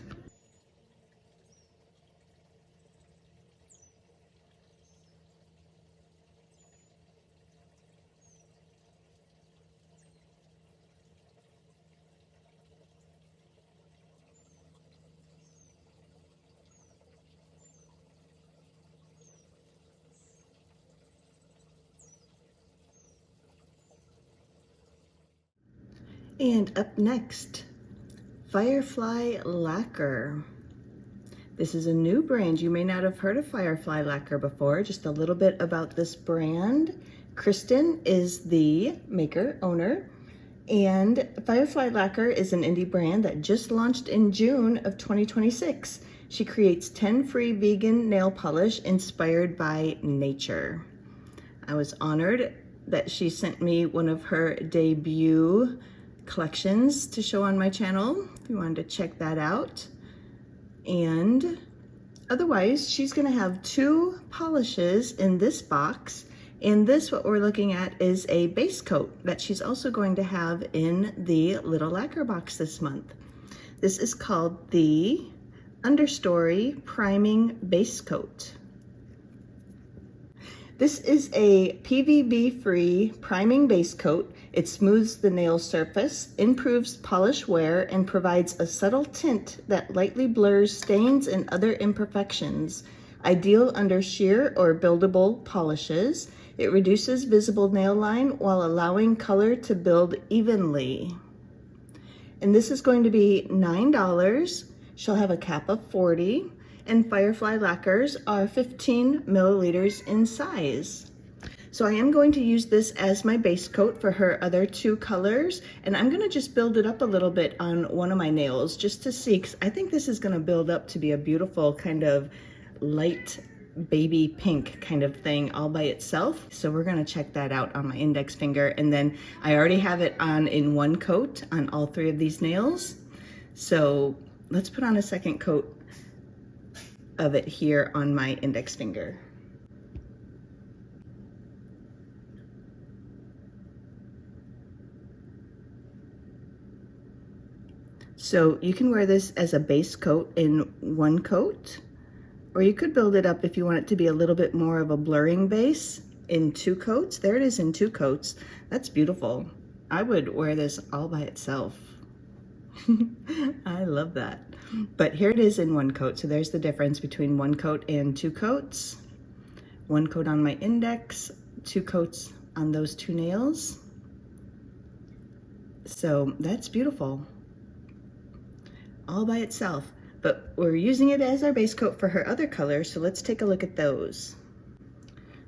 And up next, Firefly Lacquer. This is a new brand. You may not have heard of Firefly Lacquer before. Just a little bit about this brand. Kristen is the maker, owner, and Firefly Lacquer is an indie brand that just launched in June of 2026. She creates 10 free vegan nail polish inspired by nature. I was honored that she sent me one of her debut collections to show on my channel if you wanted to check that out. And otherwise, she's going to have 2 polishes in this box, and this, what we're looking at, is a base coat that she's also going to have in the little lacquer box this month. This is called the Understory Priming Base Coat. This is a PVB-free priming base coat. It smooths the nail surface, improves polish wear, and provides a subtle tint that lightly blurs stains and other imperfections. Ideal under sheer or buildable polishes. It reduces visible nail line while allowing color to build evenly. And this is going to be $9. She'll have a cap of 40. And Firefly lacquers are 15 milliliters in size. So I am going to use this as my base coat for her other 2 colors, and I'm gonna just build it up a little bit on one of my nails just to see, because I think this is gonna build up to be a beautiful kind of light baby pink kind of thing all by itself. So we're gonna check that out on my index finger, and then I already have it on in 1 coat on all 3 of these nails. So let's put on a second coat of it here on my index finger. So you can wear this as a base coat in 1 coat, or you could build it up if you want it to be a little bit more of a blurring base in 2 coats. There it is in 2 coats. That's beautiful. I would wear this all by itself. I love that. But here it is in one coat. So there's the difference between one coat and two coats. One coat on my index, two coats on those two nails. So that's beautiful. All by itself. But we're using it as our base coat for her other colors, so let's take a look at those.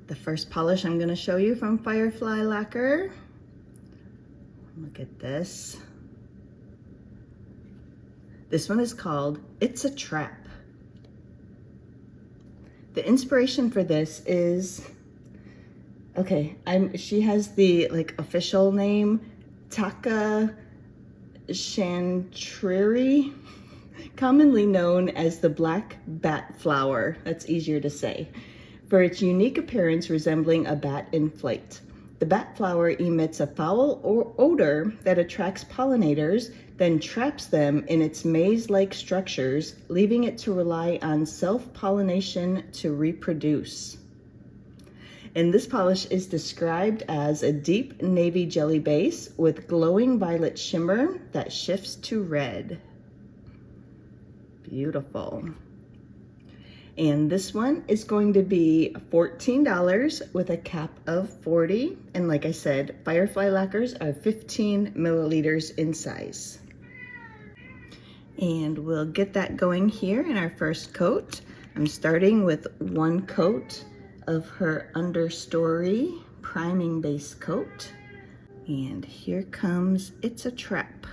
The first polish I'm going to show you from Firefly Lacquer. Look at this. This one is called It's a Trap. The inspiration for this is, okay, she has the like official name, Taka Chantriri, commonly known as the black bat flower. That's easier to say. For its unique appearance resembling a bat in flight. The bat flower emits a foul odor that attracts pollinators, then traps them in its maze-like structures, leaving it to rely on self-pollination to reproduce. And this polish is described as a deep navy jelly base with glowing violet shimmer that shifts to red. Beautiful. And this one is going to be $14 with a cap of 40. And like I said, Firefly lacquers are 15 milliliters in size. And we'll get that going here in our first coat. I'm starting with one coat of her Understory priming base coat. And here comes It's a Trap.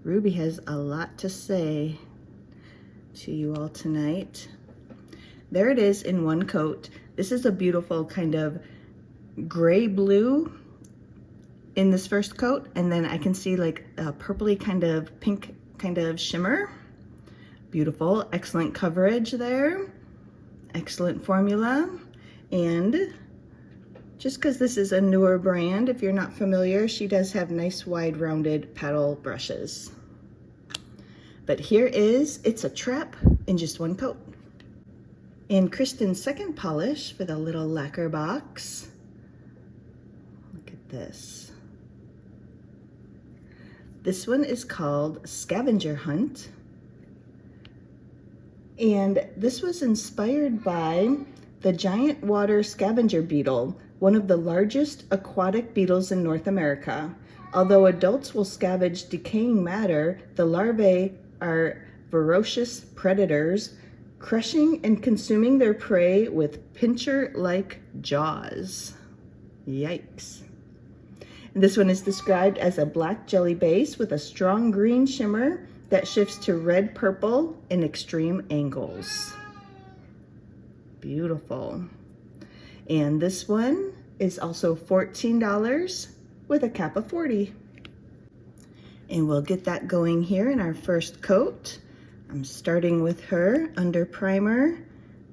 Ruby has a lot to say to you all tonight. There it is in one coat. This is a beautiful kind of gray blue in this first coat, and then I can see like a purpley kind of pink kind of shimmer. Beautiful, excellent coverage there. Excellent formula. And just because this is a newer brand, if you're not familiar, she does have nice wide rounded paddle brushes. But here is It's a Trap in just one coat. And Kristen's second polish for the little lacquer box. Look at this. This one is called Scavenger Hunt. And this was inspired by the giant water scavenger beetle, one of the largest aquatic beetles in North America. Although adults will scavenge decaying matter, the larvae are ferocious predators, crushing and consuming their prey with pincher-like jaws. Yikes. And this one is described as a black jelly base with a strong green shimmer that shifts to red-purple in extreme angles. Beautiful. And this one is also $14 with a cap of 40. And we'll get that going here in our first coat. I'm starting with her under primer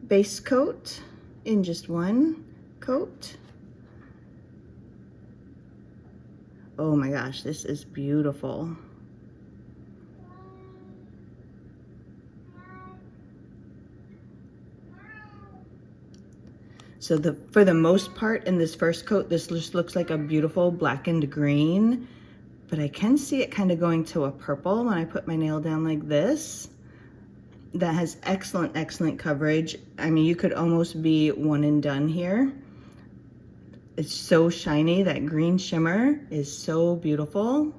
base coat in just one coat. Oh my gosh, this is beautiful. So for the most part in this first coat, this just looks like a beautiful blackened green, but I can see it kind of going to a purple when I put my nail down like this. That has excellent, excellent coverage. I mean, you could almost be one and done here. It's so shiny. That green shimmer is so beautiful.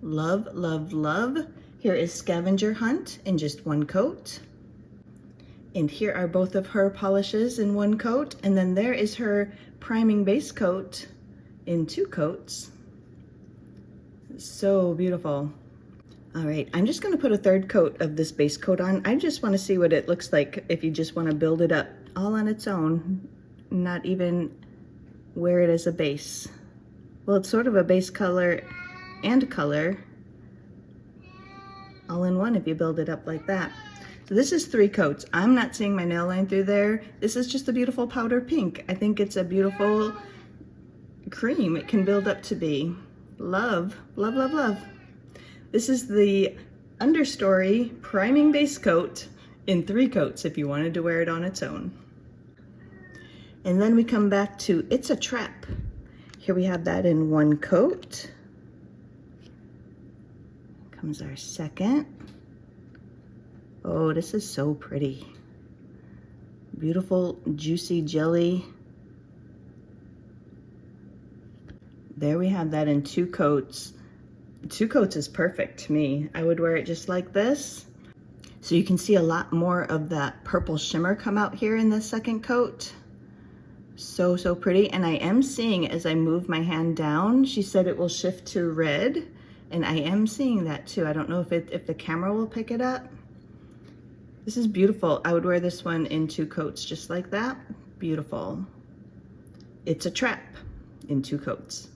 Love, love, love. Here is Scavenger Hunt in just one coat. And here are both of her polishes in one coat. And then there is her priming base coat in two coats. So beautiful. All right, I'm just gonna put a third coat of this base coat on. I just wanna see what it looks like if you just wanna build it up all on its own, not even wear it as a base. Well, it's sort of a base color and color all in one if you build it up like that. So this is 3 coats. I'm not seeing my nail line through there. This is just a beautiful powder pink. I think it's a beautiful cream it can build up to be. Love, love, love, love. This is the Understory priming base coat in 3 coats if you wanted to wear it on its own. And then we come back to It's a Trap. Here we have that in 1 coat. Comes our second. Oh, this is so pretty. Beautiful, juicy jelly. There we have that in 2 coats. 2 coats is perfect to me. I would wear it just like this. So you can see a lot more of that purple shimmer come out here in the second coat. So, so pretty. And I am seeing as I move my hand down, she said it will shift to red. And I am seeing that too. I don't know if the camera will pick it up. This is beautiful. I would wear this one in 2 coats just like that. Beautiful. It's a Trap in 2 coats.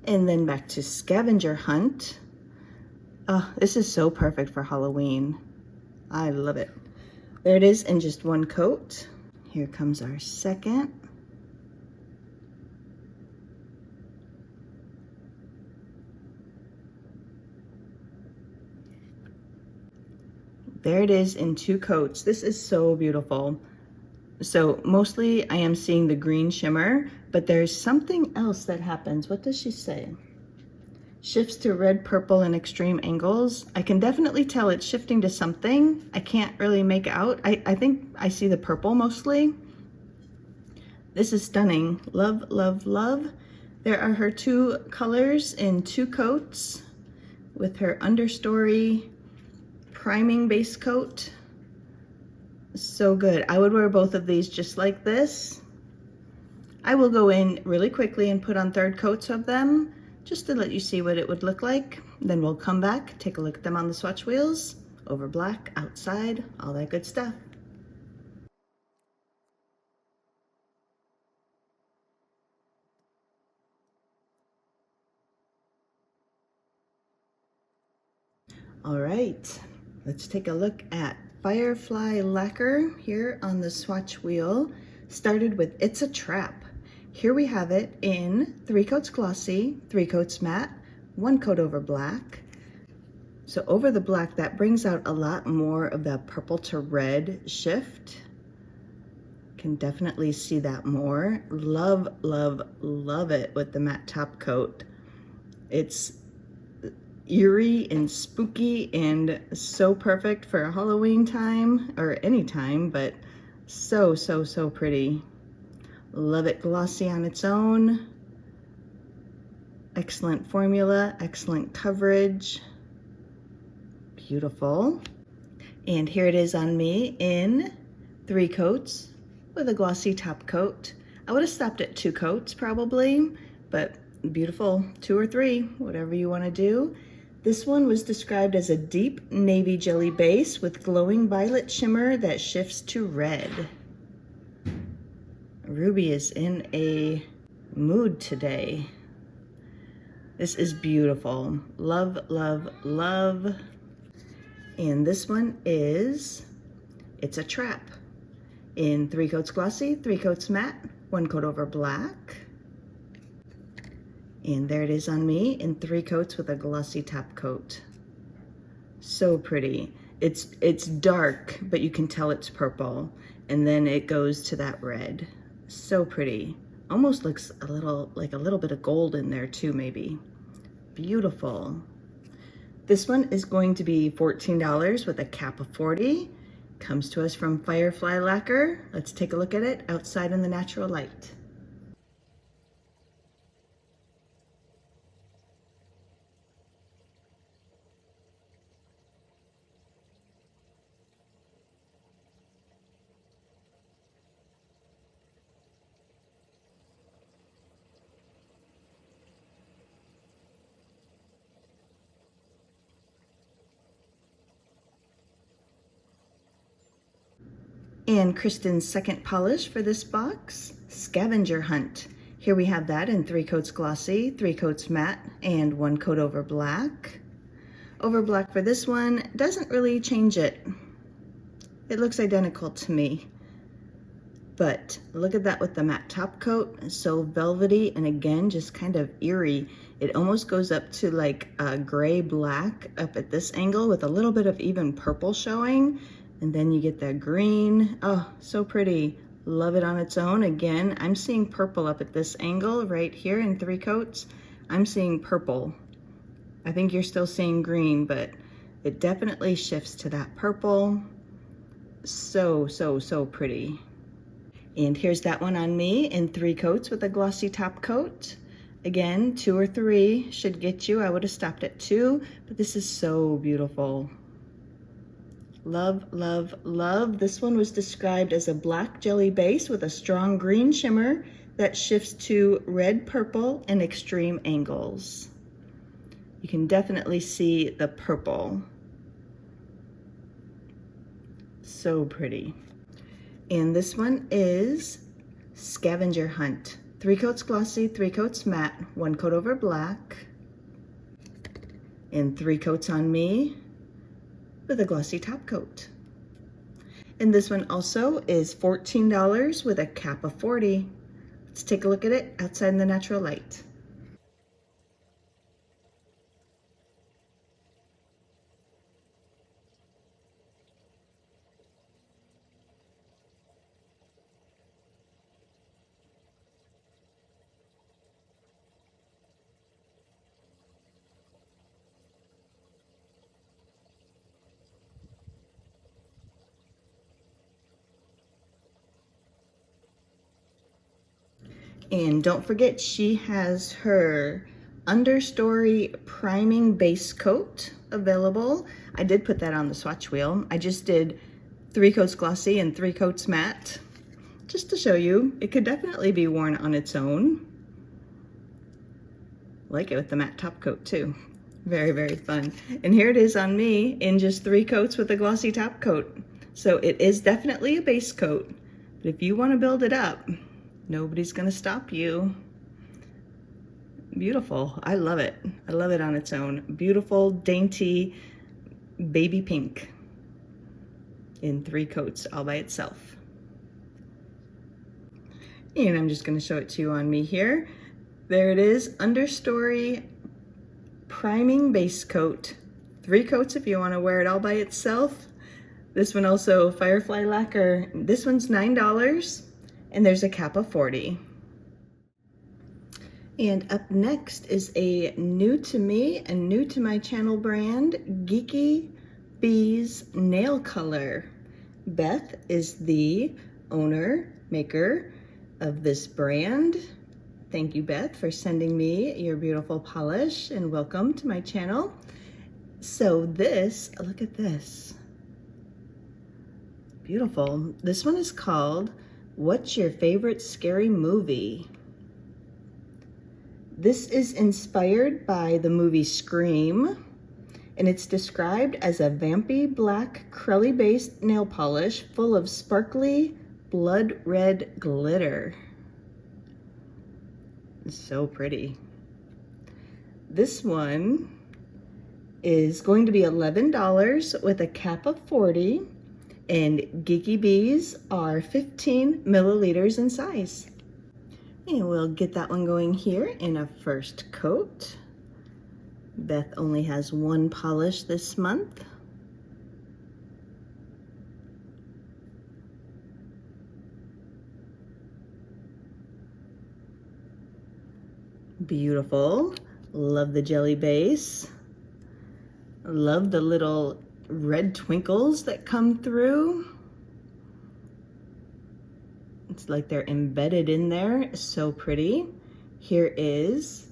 And then back to Scavenger Hunt. Oh, this is so perfect for Halloween. I love it. There it is in just 1 coat. Here comes our second. There it is in 2 coats. This is so beautiful. So mostly I am seeing the green shimmer, but there's something else that happens. What does she say? Shifts to red, purple, and extreme angles. I can definitely tell it's shifting to something. I can't really make out. I think I see the purple mostly. This is stunning. Love, love, love. There are her 2 colors in 2 coats with her Understory priming base coat. So good. I would wear both of these just like this. I will go in really quickly and put on 3rd coats of them just to let you see what it would look like. Then we'll come back, take a look at them on the swatch wheels, over black, outside, all that good stuff. All right, let's take a look at Firefly Lacquer here on the swatch wheel. Started with It's a Trap. Here we have it in 3 coats glossy, 3 coats matte, 1 coat over black. So over the black, that brings out a lot more of that purple to red shift. Can definitely see that more. Love, love, love it with the matte top coat. It's eerie and spooky and so perfect for Halloween time or any time, but so, so, so pretty. Love it glossy on its own. Excellent formula, excellent coverage. Beautiful. And here it is on me in 3 coats with a glossy top coat. I would have stopped at 2 coats probably, but beautiful 2 or 3, whatever you want to do. This one was described as a deep navy jelly base with glowing violet shimmer that shifts to red. Ruby is in a mood today. This is beautiful. Love, love, love. And this one is It's a Trap in 3 coats glossy, 3 coats matte, 1 coat over black. And there it is on me in 3 coats with a glossy top coat. So pretty. It's dark, but you can tell it's purple. And then it goes to that red. So pretty. Almost looks a little bit of gold in there too, maybe. Beautiful. This one is going to be $14 with a cap of 40. Comes to us from Firefly Lacquer. Let's take a look at it outside in the natural light. And Kristen's second polish for this box, Scavenger Hunt. Here we have that in 3 coats glossy, 3 coats matte, and 1 coat over black. Over black for this one doesn't really change it. It looks identical to me. But look at that with the matte top coat, so velvety and again, just kind of eerie. It almost goes up to like a gray black up at this angle with a little bit of even purple showing. And then you get the green. Oh, so pretty. Love it on its own. Again, I'm seeing purple up at this angle right here in 3 coats. I'm seeing purple. I think you're still seeing green, but it definitely shifts to that purple. So, so, so pretty. And here's that one on me in 3 coats with a glossy top coat. Again, 2 or 3 should get you. I would have stopped at 2, but this is so beautiful. Love, love, love. This one was described as a black jelly base with a strong green shimmer that shifts to red, purple, and extreme angles. You can definitely see the purple. So pretty. And this one is Scavenger Hunt. 3 coats glossy, 3 coats matte, 1 coat over black, and 3 coats on me with a glossy top coat. And this one also is $14 with a cap of 40. Let's take a look at it outside in the natural light. And don't forget, she has her Understory priming base coat available. I did put that on the swatch wheel. I just did 3 coats glossy and 3 coats matte, just to show you. It could definitely be worn on its own. Like it with the matte top coat too. Very, very fun. And here it is on me in just 3 coats with a glossy top coat. So it is definitely a base coat, but if you want to build it up, nobody's gonna stop you. Beautiful. I love it. I love it on its own. Beautiful, dainty, baby pink in 3 coats all by itself. And I'm just gonna show it to you on me here. There it is, Understory priming base coat. 3 coats if you wanna wear it all by itself. This one also, Firefly Lacquer. This one's $9. And there's a cap of 40. And up next is a new to me and new to my channel brand, Geeky Bees Nail Color. Beth is the owner, maker of this brand. Thank you, Beth, for sending me your beautiful polish, and welcome to my channel. So this, look at this. Beautiful. This one is called What's Your Favorite Scary Movie? This is inspired by the movie Scream, and it's described as a vampy black Crelly-based nail polish full of sparkly blood red glitter. It's so pretty. This one is going to be $11 with a cap of 40. And Geeky Bees are 15 milliliters in size. And we'll get that one going here in a first coat. Beth only has 1 polish this month. Beautiful. Love the jelly base. Love the little red twinkles that come through. It's like they're embedded in there. So pretty. Here is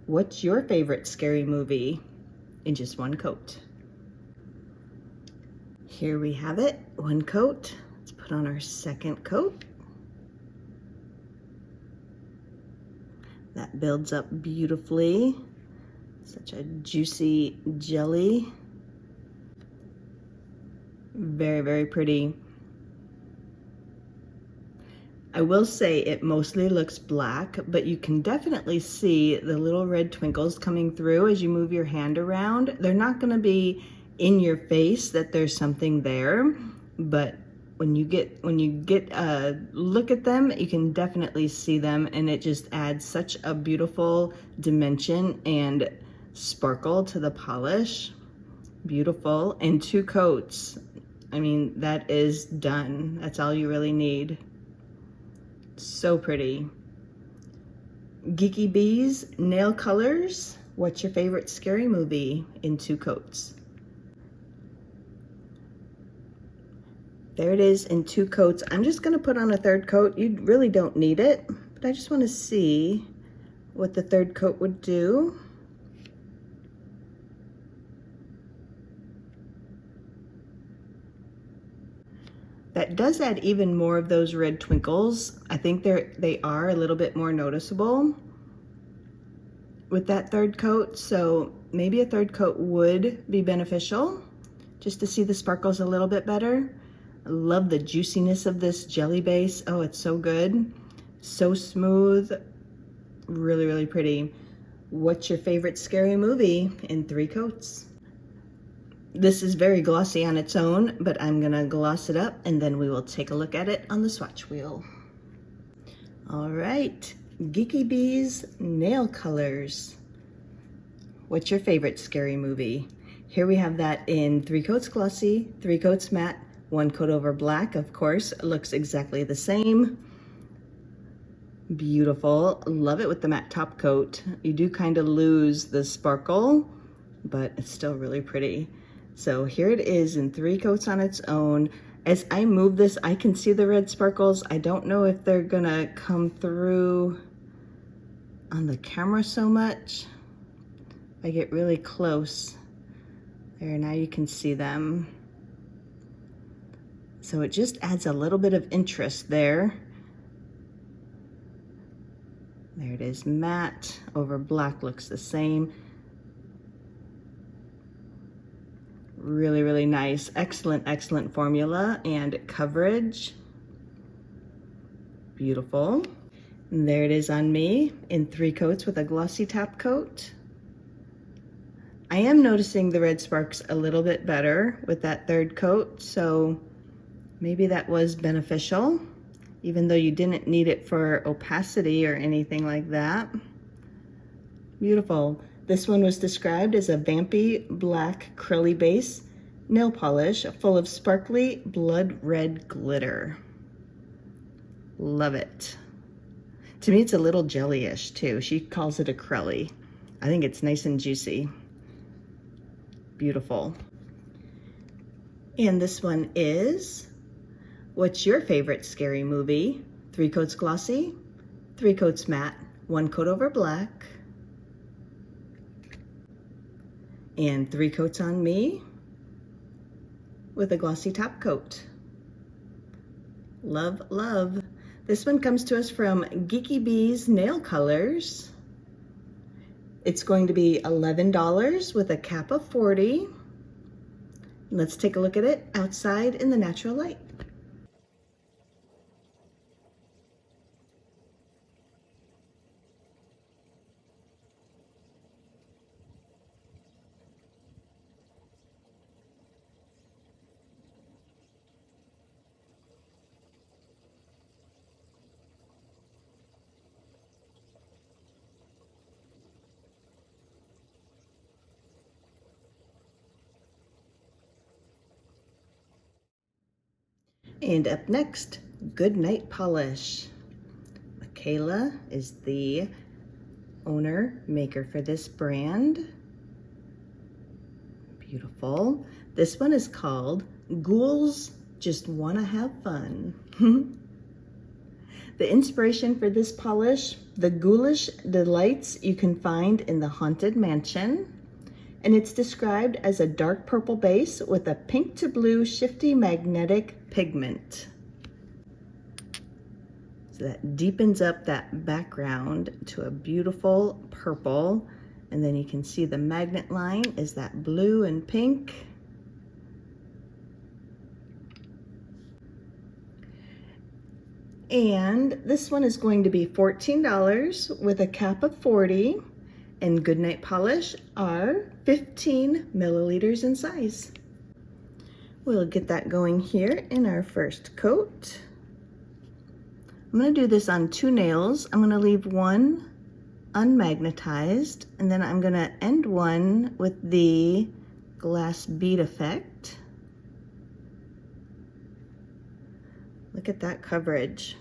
What's Your Favorite Scary Movie in just 1 coat. Here we have it, 1 coat. Let's put on our second coat. That builds up beautifully. Such a juicy jelly. Very, very pretty. I will say it mostly looks black, but you can definitely see the little red twinkles coming through as you move your hand around. They're not going to be in your face that there's something there, but when you get a look at them, you can definitely see them, and it just adds such a beautiful dimension and sparkle to the polish. Beautiful. And 2 coats. I mean, that is done. That's all you really need. So pretty. Geeky Bees Nail Colors. What's your favorite scary movie in 2 coats? There it is in 2 coats. I'm just gonna put on a 3rd coat. You really don't need it, but I just wanna see what the 3rd coat would do. That does add even more of those red twinkles. I think they are a little bit more noticeable with that 3rd coat, so maybe a 3rd coat would be beneficial just to see the sparkles a little bit better. I love the juiciness of this jelly base. Oh, it's so good. So smooth. Really, really pretty. What's your favorite scary movie in 3 coats? This is very glossy on its own, but I'm gonna gloss it up and then we will take a look at it on the swatch wheel. All right, Geeky Bees Nail Colors. What's your favorite scary movie? Here we have that in 3 coats glossy, 3 coats matte, 1 coat over black, of course. It looks exactly the same. Beautiful. Love it with the matte top coat. You do kind of lose the sparkle, but it's still really pretty. So here it is in 3 coats on its own. As I move this, I can see the red sparkles. I don't know if they're gonna come through on the camera so much. If I get really close, there, now you can see them. So it just adds a little bit of interest there. There it is, matte over black looks the same. Really, really nice. Excellent, excellent formula and coverage. Beautiful. And there it is on me in 3 coats with a glossy top coat. I am noticing the red sparks a little bit better with that 3rd coat, so maybe that was beneficial, even though you didn't need it for opacity or anything like that. Beautiful. This one was described as a vampy black curly base nail polish full of sparkly blood red glitter. Love it. To me, it's a little jelly-ish too. She calls it a crelly. I think it's nice and juicy. Beautiful. And this one is, what's your favorite scary movie? 3 coats glossy, 3 coats matte, 1 coat over black, and 3 coats on me with a glossy top coat. Love, love. This one comes to us from Geeky Bees Nail Colors. It's going to be $11 with a cap of 40. Let's take a look at it outside in the natural light. And up next, Good Night Polish. Michaela is the owner, maker for this brand. Beautiful. This one is called Ghouls Just Wanna Have Fun. The inspiration for this polish, the ghoulish delights you can find in the Haunted Mansion. And it's described as a dark purple base with a pink to blue shifty magnetic pigment. So that deepens up that background to a beautiful purple. And then you can see the magnet line is that blue and pink. And this one is going to be $14 with a cap of 40. And Goodnight Polish are 15 milliliters in size. We'll get that going here in our first coat. I'm gonna do this on 2 nails. I'm gonna leave one unmagnetized, and then I'm gonna end one with the glass bead effect. Look at that coverage.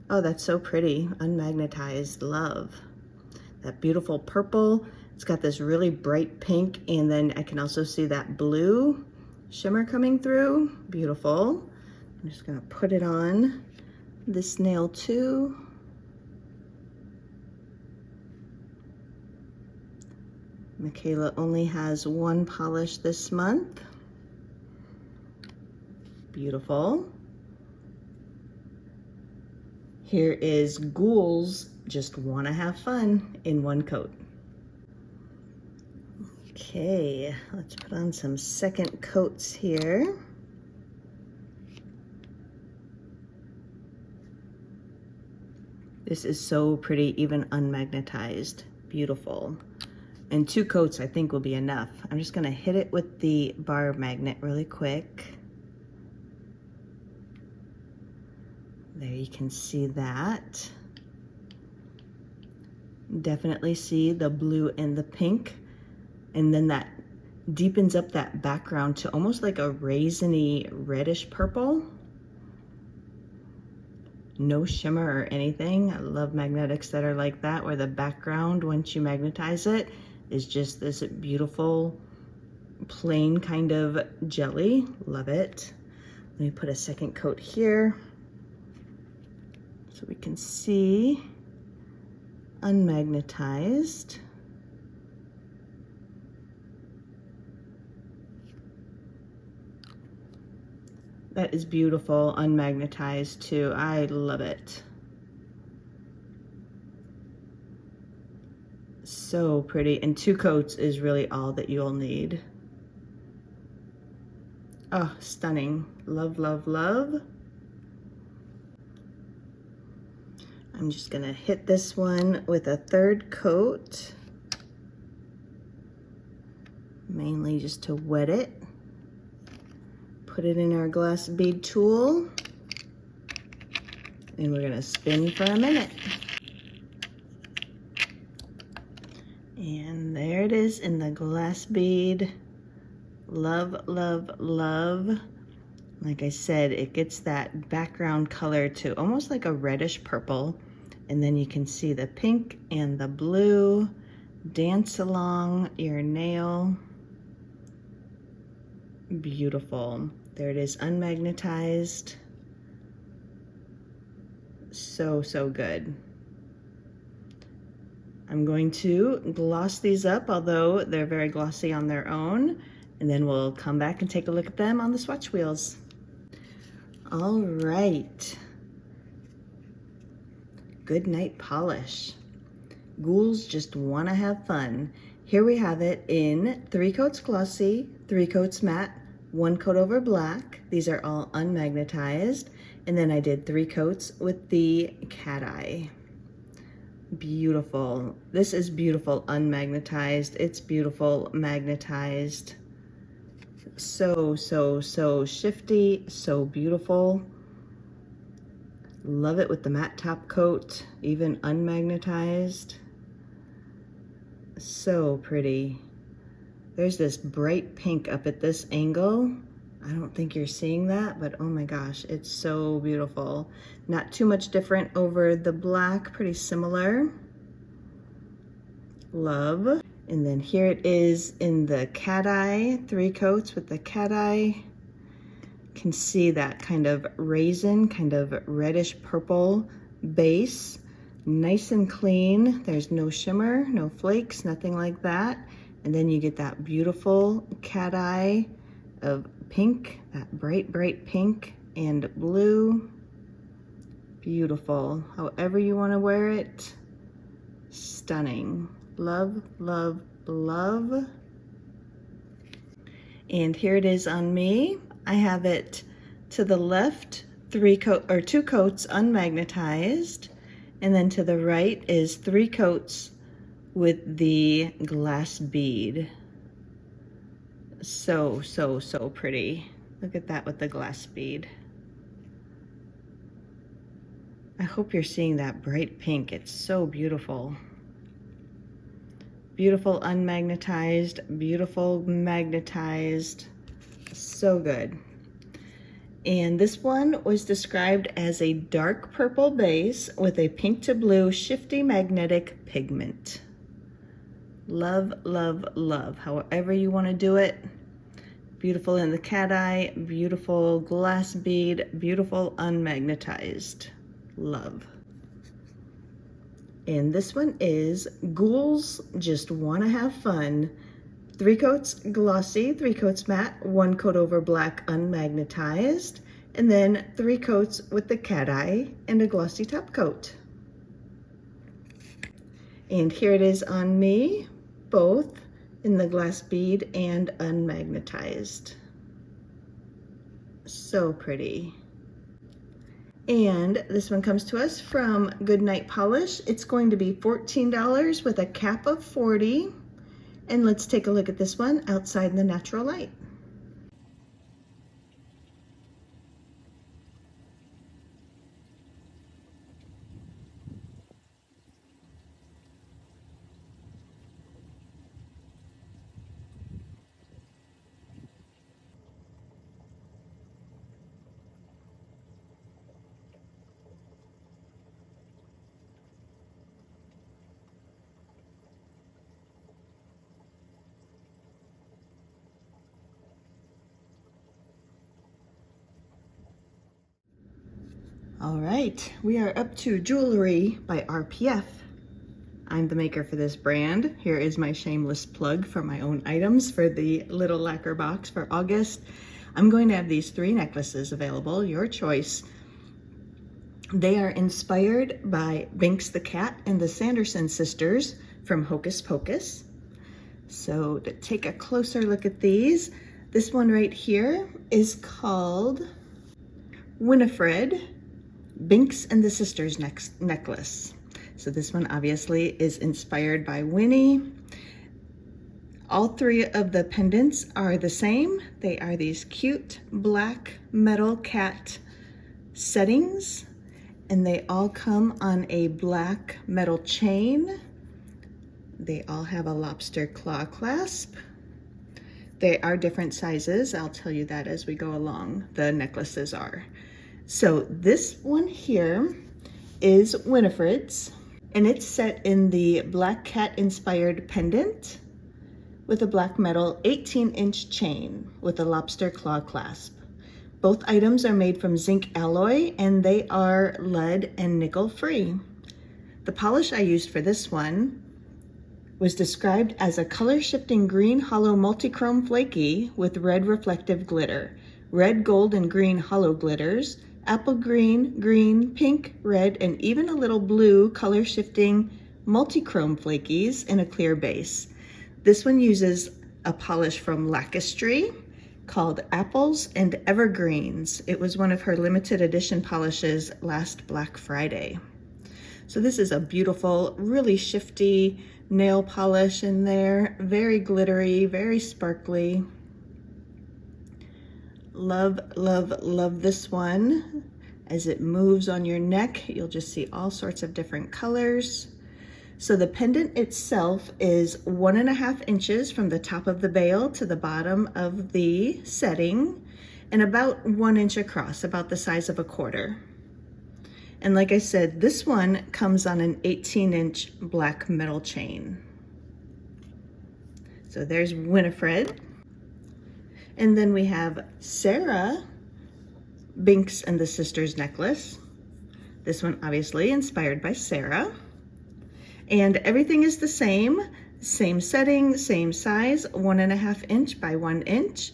Oh, that's so pretty. Unmagnetized, love. That beautiful purple. It's got this really bright pink, and then I can also see that blue shimmer coming through. Beautiful. I'm just gonna put it on this nail too. Michaela only has one polish this month. Beautiful. Here is Ghouls, just wanna have fun in one coat. Okay, let's put on some second coats here. This is so pretty, even unmagnetized. Beautiful. And 2 coats I think will be enough. I'm just gonna hit it with the bar magnet really quick. There, you can see that. Definitely see the blue and the pink. And then that deepens up that background to almost like a raisiny reddish purple. No shimmer or anything. I love magnetics that are like that, where the background, once you magnetize it, is just this beautiful, plain kind of jelly. Love it. Let me put a second coat here so we can see unmagnetized. That is beautiful, unmagnetized too. I love it. So pretty, and 2 coats is really all that you'll need. Oh, stunning. Love, love, love. I'm just gonna hit this one with a 3rd coat, mainly just to wet it. Put it in our glass bead tool, and we're gonna spin for a minute. And there it is in the glass bead. Love, love, love. Like I said, it gets that background color to almost like a reddish purple, and then you can see the pink and the blue dance along your nail. Beautiful. There it is, unmagnetized. So, so good. I'm going to gloss these up, although they're very glossy on their own, and then we'll come back and take a look at them on the swatch wheels. All right. Good night polish. Ghouls just wanna have fun. Here we have it in 3 coats glossy, 3 coats matte, 1 coat over black. These are all unmagnetized. And then I did 3 coats with the cat eye. Beautiful. This is beautiful unmagnetized. It's beautiful magnetized. So, so, so shifty, so beautiful. Love it with the matte top coat, even unmagnetized. So pretty. There's this bright pink up at this angle. I don't think you're seeing that, but oh my gosh, it's so beautiful. Not too much different over the black, pretty similar. Love. And then here it is in the cat eye, 3 coats with the cat eye. Can see that kind of raisin, kind of reddish purple base. Nice and clean. There's no shimmer, no flakes, nothing like that. And then you get that beautiful cat eye of pink, that bright, bright pink and blue. Beautiful. However you want to wear it, stunning. Love, love, love. And here it is on me. I have it to the left, 2 coats unmagnetized, and then to the right is 3 coats with the glass bead. So, so, so pretty. Look at that with the glass bead. I hope you're seeing that bright pink. It's so beautiful. Beautiful unmagnetized, beautiful magnetized. So good. And this one was described as a dark purple base with a pink to blue shifty magnetic pigment. Love, love, love, however you want to do it. Beautiful in the cat eye, beautiful glass bead, beautiful unmagnetized. Love. And this one is Ghouls Just Wanna Have Fun. 3 coats glossy, 3 coats matte, 1 coat over black unmagnetized, and then 3 coats with the cat eye and a glossy top coat. And here it is on me, both in the glass bead and unmagnetized. So pretty. And this one comes to us from Goodnight Polish. It's going to be $14 with a cap of 40. And let's take a look at this one outside in the natural light. All right, we are up to Jewelry by RPF. I'm the maker for this brand. Here is my shameless plug for my own items for the little lacquer box for August. I'm going to have these 3 necklaces available, your choice. They are inspired by Binx the cat and the Sanderson sisters from Hocus Pocus. So to take a closer look at these, this one right here is called Winifred, Binx and the Sisters necklace. So this one obviously is inspired by Winnie. All 3 of the pendants are the same. They are these cute black metal cat settings, and they all come on a black metal chain. They all have a lobster claw clasp. They are different sizes. I'll tell you that as we go along. The necklaces are. So this one here is Winifred's, and it's set in the black cat inspired pendant with a black metal 18-inch chain with a lobster claw clasp. Both items are made from zinc alloy and they are lead and nickel free. The polish I used for this one was described as a color shifting green hollow multichrome flaky with red reflective glitter, red, gold, and green hollow glitters, apple green, green, pink, red, and even a little blue color shifting multichrome flakies in a clear base. This one uses a polish from Lacquistry called Apples and Evergreens. It was one of her limited edition polishes last Black Friday. So this is a beautiful, really shifty nail polish in there, very glittery, very sparkly. Love, love, love this one. As it moves on your neck, you'll just see all sorts of different colors. So the pendant itself is 1.5 inches from the top of the bail to the bottom of the setting, and about 1 inch across, about the size of a quarter. And like I said, this one comes on an 18-inch black metal chain. So there's Winifred. And then we have Sarah, Binx and the Sisters necklace. This one obviously inspired by Sarah. And everything is the same setting, same size, 1.5 inch by 1 inch.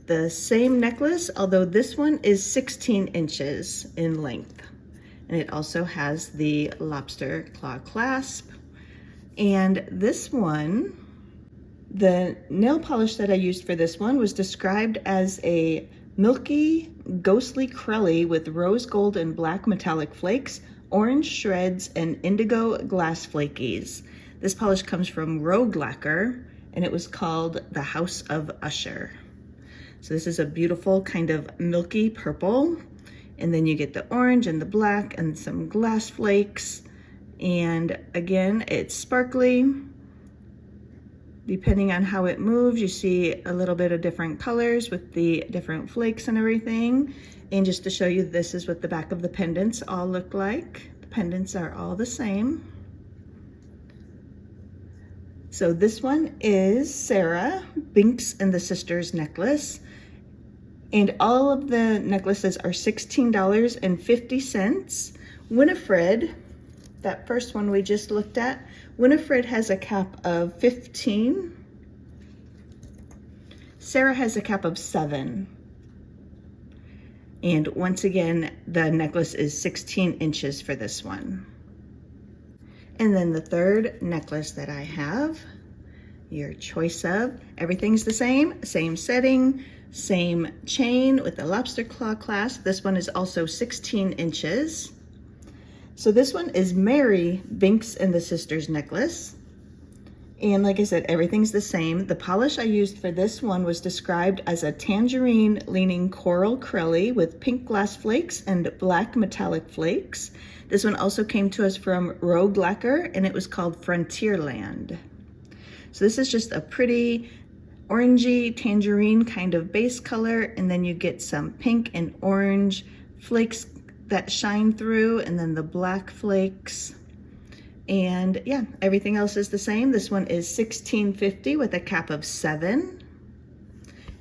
The same necklace, although this one is 16 inches in length. And it also has the lobster claw clasp. And this one, the nail polish that I used for this one was described as a milky, ghostly crelly with rose gold and black metallic flakes, orange shreds, and indigo glass flakies. This polish comes from Rogue Lacquer, and it was called the House of Usher. So this is a beautiful kind of milky purple, and then you get the orange and the black and some glass flakes, and again, it's sparkly. Depending on how it moves, you see a little bit of different colors with the different flakes and everything. And just to show you, this is what the back of the pendants all look like. The pendants are all the same. So this one is Sarah, Binx and the Sisters necklace. And all of the necklaces are $16.50. Winifred, that first one we just looked at, Winifred has a cap of 15. Sarah has a cap of 7. And once again, the necklace is 16 inches for this one. And then the third necklace that I have, your choice of, everything's the same setting, same chain with the lobster claw clasp. This one is also 16 inches. So this one is Mary, Binx and the Sisters necklace. And like I said, everything's the same. The polish I used for this one was described as a tangerine leaning coral crelly with pink glass flakes and black metallic flakes. This one also came to us from Rogue Lacquer and it was called Frontierland. So this is just a pretty orangey tangerine kind of base color, and then you get some pink and orange flakes that shine through, and then the black flakes. And yeah, everything else is the same. This one is $16.50 with a cap of 7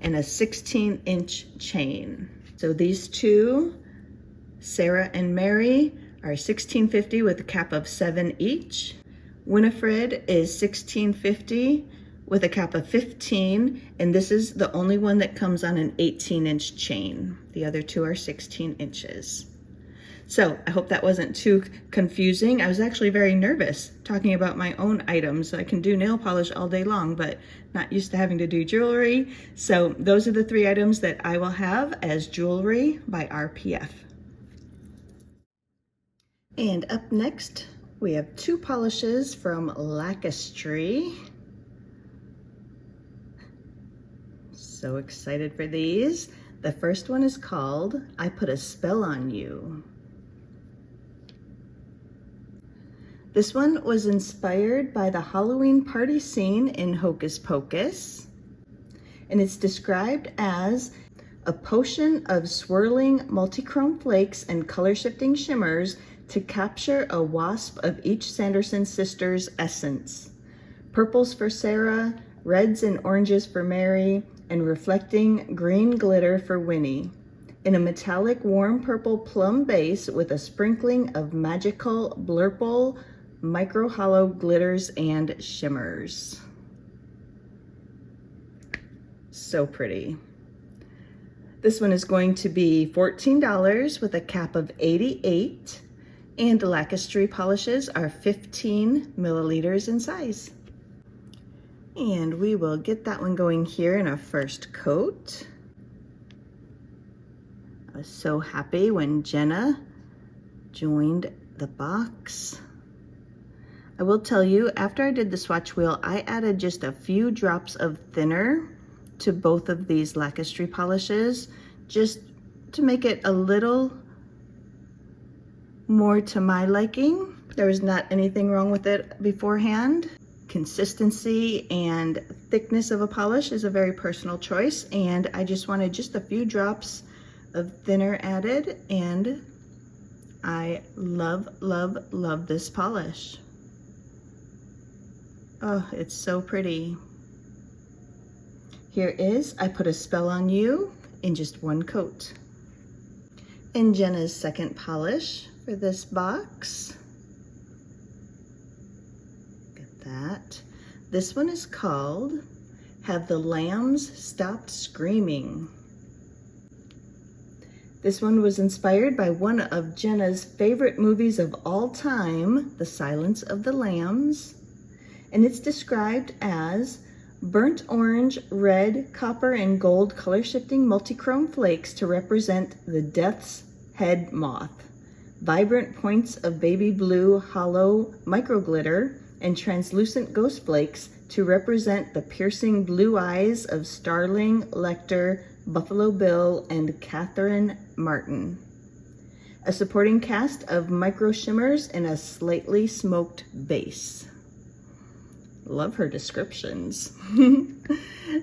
and a 16-inch chain. So these two, Sarah and Mary, are $16.50 with a cap of 7 each. Winifred is $16.50 with a cap of 15, and this is the only one that comes on an 18-inch chain. The other two are 16 inches. So I hope that wasn't too confusing. I was actually very nervous talking about my own items. I can do nail polish all day long, but not used to having to do jewelry. So those are the 3 items that I will have as jewelry by RPF. And up next, we have 2 polishes from Lacquistry. So excited for these. The first one is called I Put a Spell on You. This one was inspired by the Halloween party scene in Hocus Pocus, and it's described as a potion of swirling multichrome flakes and color-shifting shimmers to capture a wasp of each Sanderson sister's essence. Purples for Sarah, reds and oranges for Mary, and reflecting green glitter for Winnie, in a metallic warm purple plum base with a sprinkling of magical blurple micro hollow glitters and shimmers. So pretty. This one is going to be $14 with a cap of 88, and the Lacquistry polishes are 15 milliliters in size. And we will get that one going here in our first coat. I was so happy when Jenna joined the box. I will tell you, after I did the swatch wheel, I added just a few drops of thinner to both of these Lacquistry polishes, just to make it a little more to my liking. There was not anything wrong with it beforehand. Consistency and thickness of a polish is a very personal choice, and I just wanted just a few drops of thinner added, and I love, love, love this polish. Oh, it's so pretty. Here is I Put a Spell on You in just 1 coat. And Jenna's second polish for this box. Look at that. This one is called Have the Lambs Stopped Screaming? This one was inspired by one of Jenna's favorite movies of all time, The Silence of the Lambs. And it's described as burnt orange, red, copper, and gold color-shifting multichrome flakes to represent the death's head moth, vibrant points of baby blue hollow microglitter, and translucent ghost flakes to represent the piercing blue eyes of Starling, Lecter, Buffalo Bill, and Catherine Martin. A supporting cast of micro shimmers in a slightly smoked base. Love her descriptions.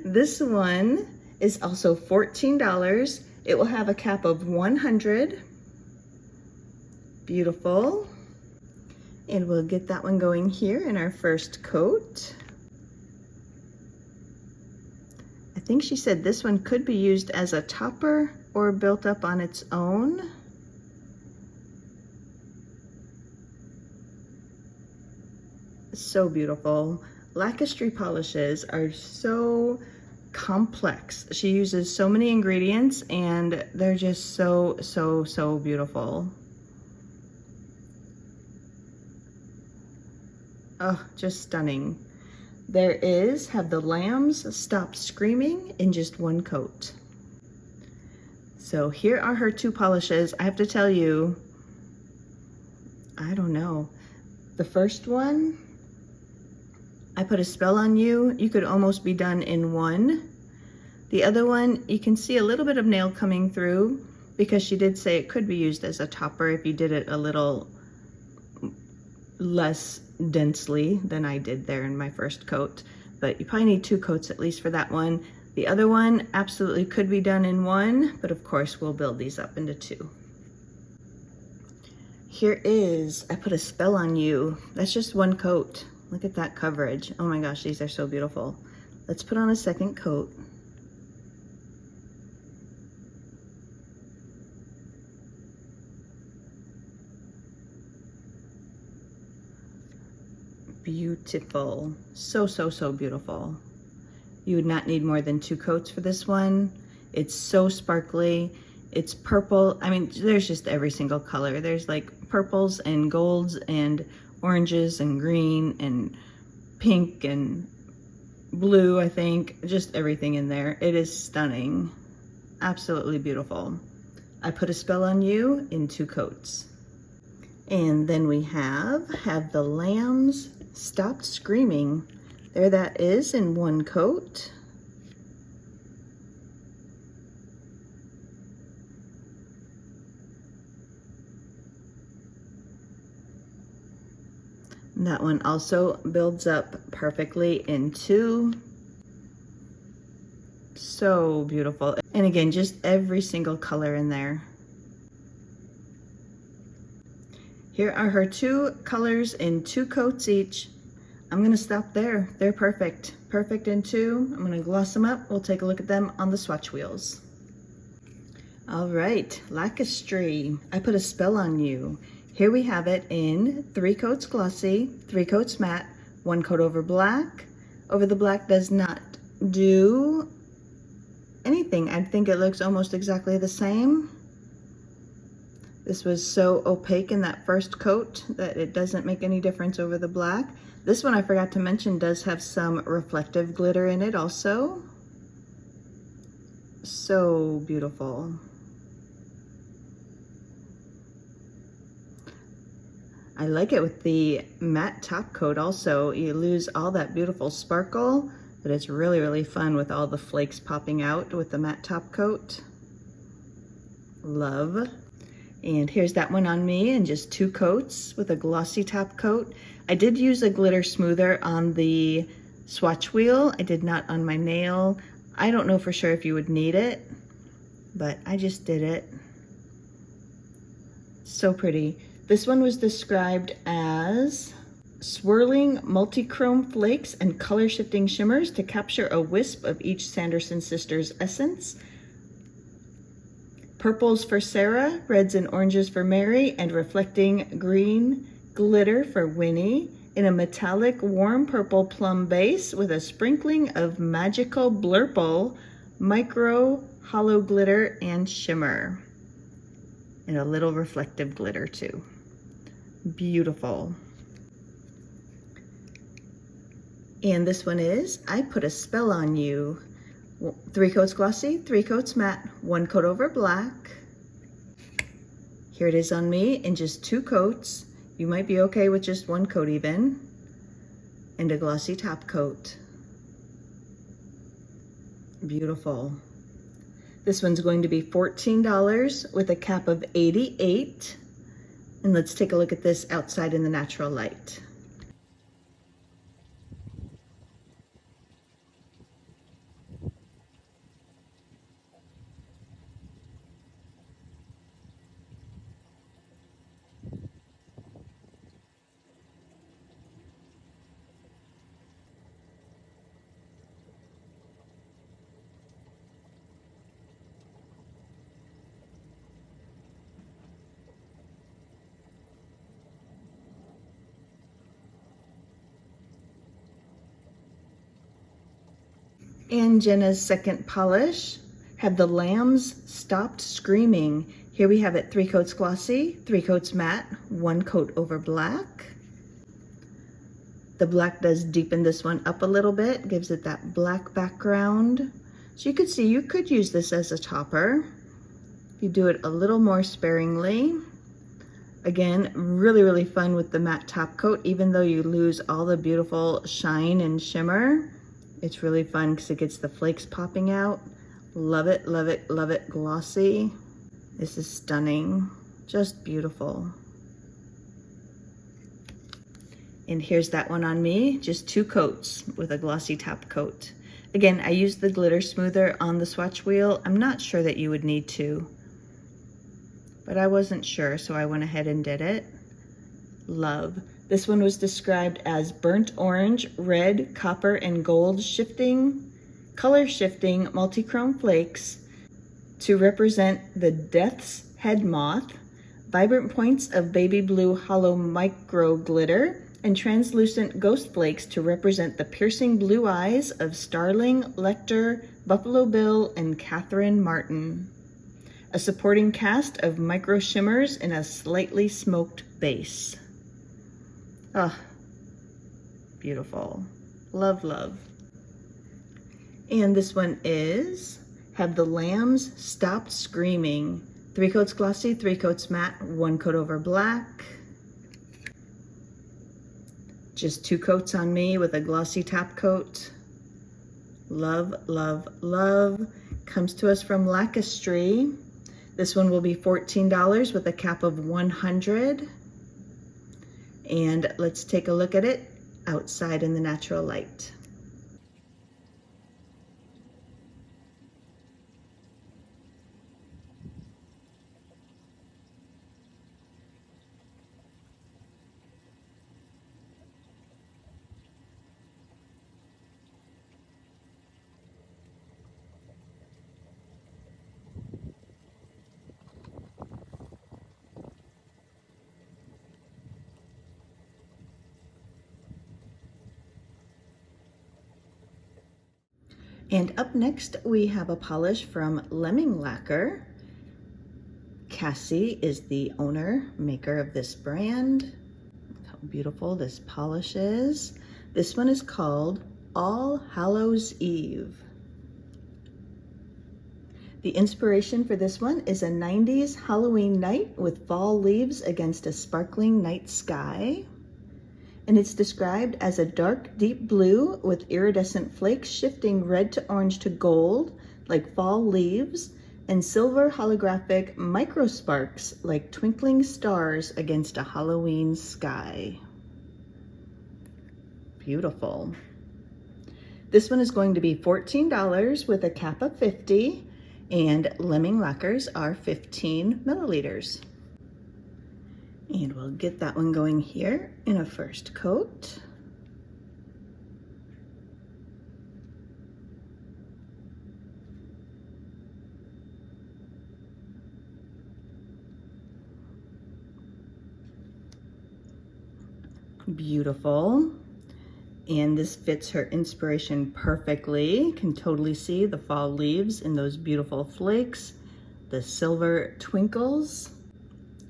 This one is also $14. It will have a cap of 100. Beautiful. And we'll get that one going here in our first coat. I think she said this one could be used as a topper or built up on its own. So beautiful. Lacquistry polishes are so complex. She uses so many ingredients and they're just so beautiful. Oh, just stunning. There is Have the Lambs Stop Screaming in just one coat. So here are her two polishes. I have to tell you, I don't know. The first one, I Put a Spell on You. You could almost be done in one. The other one, you can see a little bit of nail coming through because she did say it could be used as a topper if you did it a little less densely than I did there in my first coat. But you probably need two coats at least for that one. The other one absolutely could be done in one, but of course we'll build these up into two. Here is I Put a Spell on You. That's just one coat. Look at that coverage. Oh my gosh, these are so beautiful. Let's put on a second coat. Beautiful. So beautiful. You would not need more than two coats for this one. It's so sparkly. It's purple. I mean, there's just every single color. There's like purples and golds and oranges and green and pink and blue, I think. Just everything in there. It is stunning. Absolutely beautiful. I Put a Spell on You in two coats. And then we have the Lambs Stopped Screaming. There that is in one coat. And that one also builds up perfectly in two. So beautiful. And again, just every single color in there. Here are her two colors in two coats each. I'm gonna stop there. They're perfect. Perfect in two. I'm gonna gloss them up. We'll take a look at them on the swatch wheels. All right, Lacquistry, I Put a Spell on You. Here we have it in 3 coats glossy, 3 coats matte, 1 coat over black. Over the black does not do anything. I think it looks almost exactly the same. This was so opaque in that first coat that it doesn't make any difference over the black. This one I forgot to mention does have some reflective glitter in it also. So beautiful. I like it with the matte top coat also. You lose all that beautiful sparkle, but it's really fun with all the flakes popping out with the matte top coat. Love. And here's that one on me in just 2 coats with a glossy top coat. I did use a glitter smoother on the swatch wheel. I did not on my nail. I don't know for sure if you would need it, but I just did it. So pretty. This one was described as swirling multi-chrome flakes and color shifting shimmers to capture a wisp of each Sanderson Sisters essence. Purples for Sarah, reds and oranges for Mary, and reflecting green glitter for Winnie in a metallic warm purple plum base with a sprinkling of magical blurple, micro hollow glitter and shimmer. And a little reflective glitter too. Beautiful. And this one is I Put a Spell on You. 3 coats glossy, 3 coats matte, 1 coat over black. Here it is on me in just 2 coats. You might be okay with just 1 coat even. And a glossy top coat. Beautiful. This one's going to be $14 with a cap of 88. And let's take a look at this outside in the natural light. And Jenna's second polish, Have the Lambs Stopped Screaming. Here we have it 3 coats glossy, 3 coats matte, 1 coat over black. The black does deepen this one up a little bit, gives it that black background. So you could see you could use this as a topper. You do it a little more sparingly. Again, really, really fun with the matte top coat, even though you lose all the beautiful shine and shimmer. It's really fun because it gets the flakes popping out. Love it, love it, love it. Glossy. This is stunning, just beautiful. And here's that one on me, just 2 coats with a glossy top coat. Again, I used the glitter smoother on the swatch wheel. I'm not sure that you would need to, but I wasn't sure, so I went ahead and did it. Love. This one was described as burnt orange, red, copper, and gold color shifting multi-chrome flakes to represent the Death's Head Moth, vibrant points of baby blue hollow micro glitter, and translucent ghost flakes to represent the piercing blue eyes of Starling, Lecter, Buffalo Bill, and Catherine Martin. A supporting cast of micro shimmers in a slightly smoked base. Ah, beautiful. Love, love. And this one is Have the Lambs Stopped Screaming. 3 coats glossy, 3 coats matte, 1 coat over black. Just 2 coats on me with a glossy top coat. Love, love, love. Comes to us from Lacquistry. This one will be $14 with a cap of 100. And let's take a look at it outside in the natural light. And up next, we have a polish from Lemming Lacquer. Cassie is the owner, maker of this brand. Look how beautiful this polish is. This one is called All Hallows Eve. The inspiration for this one is a 90s Halloween night with fall leaves against a sparkling night sky. And it's described as a dark, deep blue with iridescent flakes shifting red to orange to gold, like fall leaves, and silver holographic micro sparks like twinkling stars against a Halloween sky. Beautiful. This one is going to be $14 with a cap of 50, and Lemming lacquers are 15 milliliters. And we'll get that one going here in a first coat. Beautiful. And this fits her inspiration perfectly. Can totally see the fall leaves in those beautiful flakes, the silver twinkles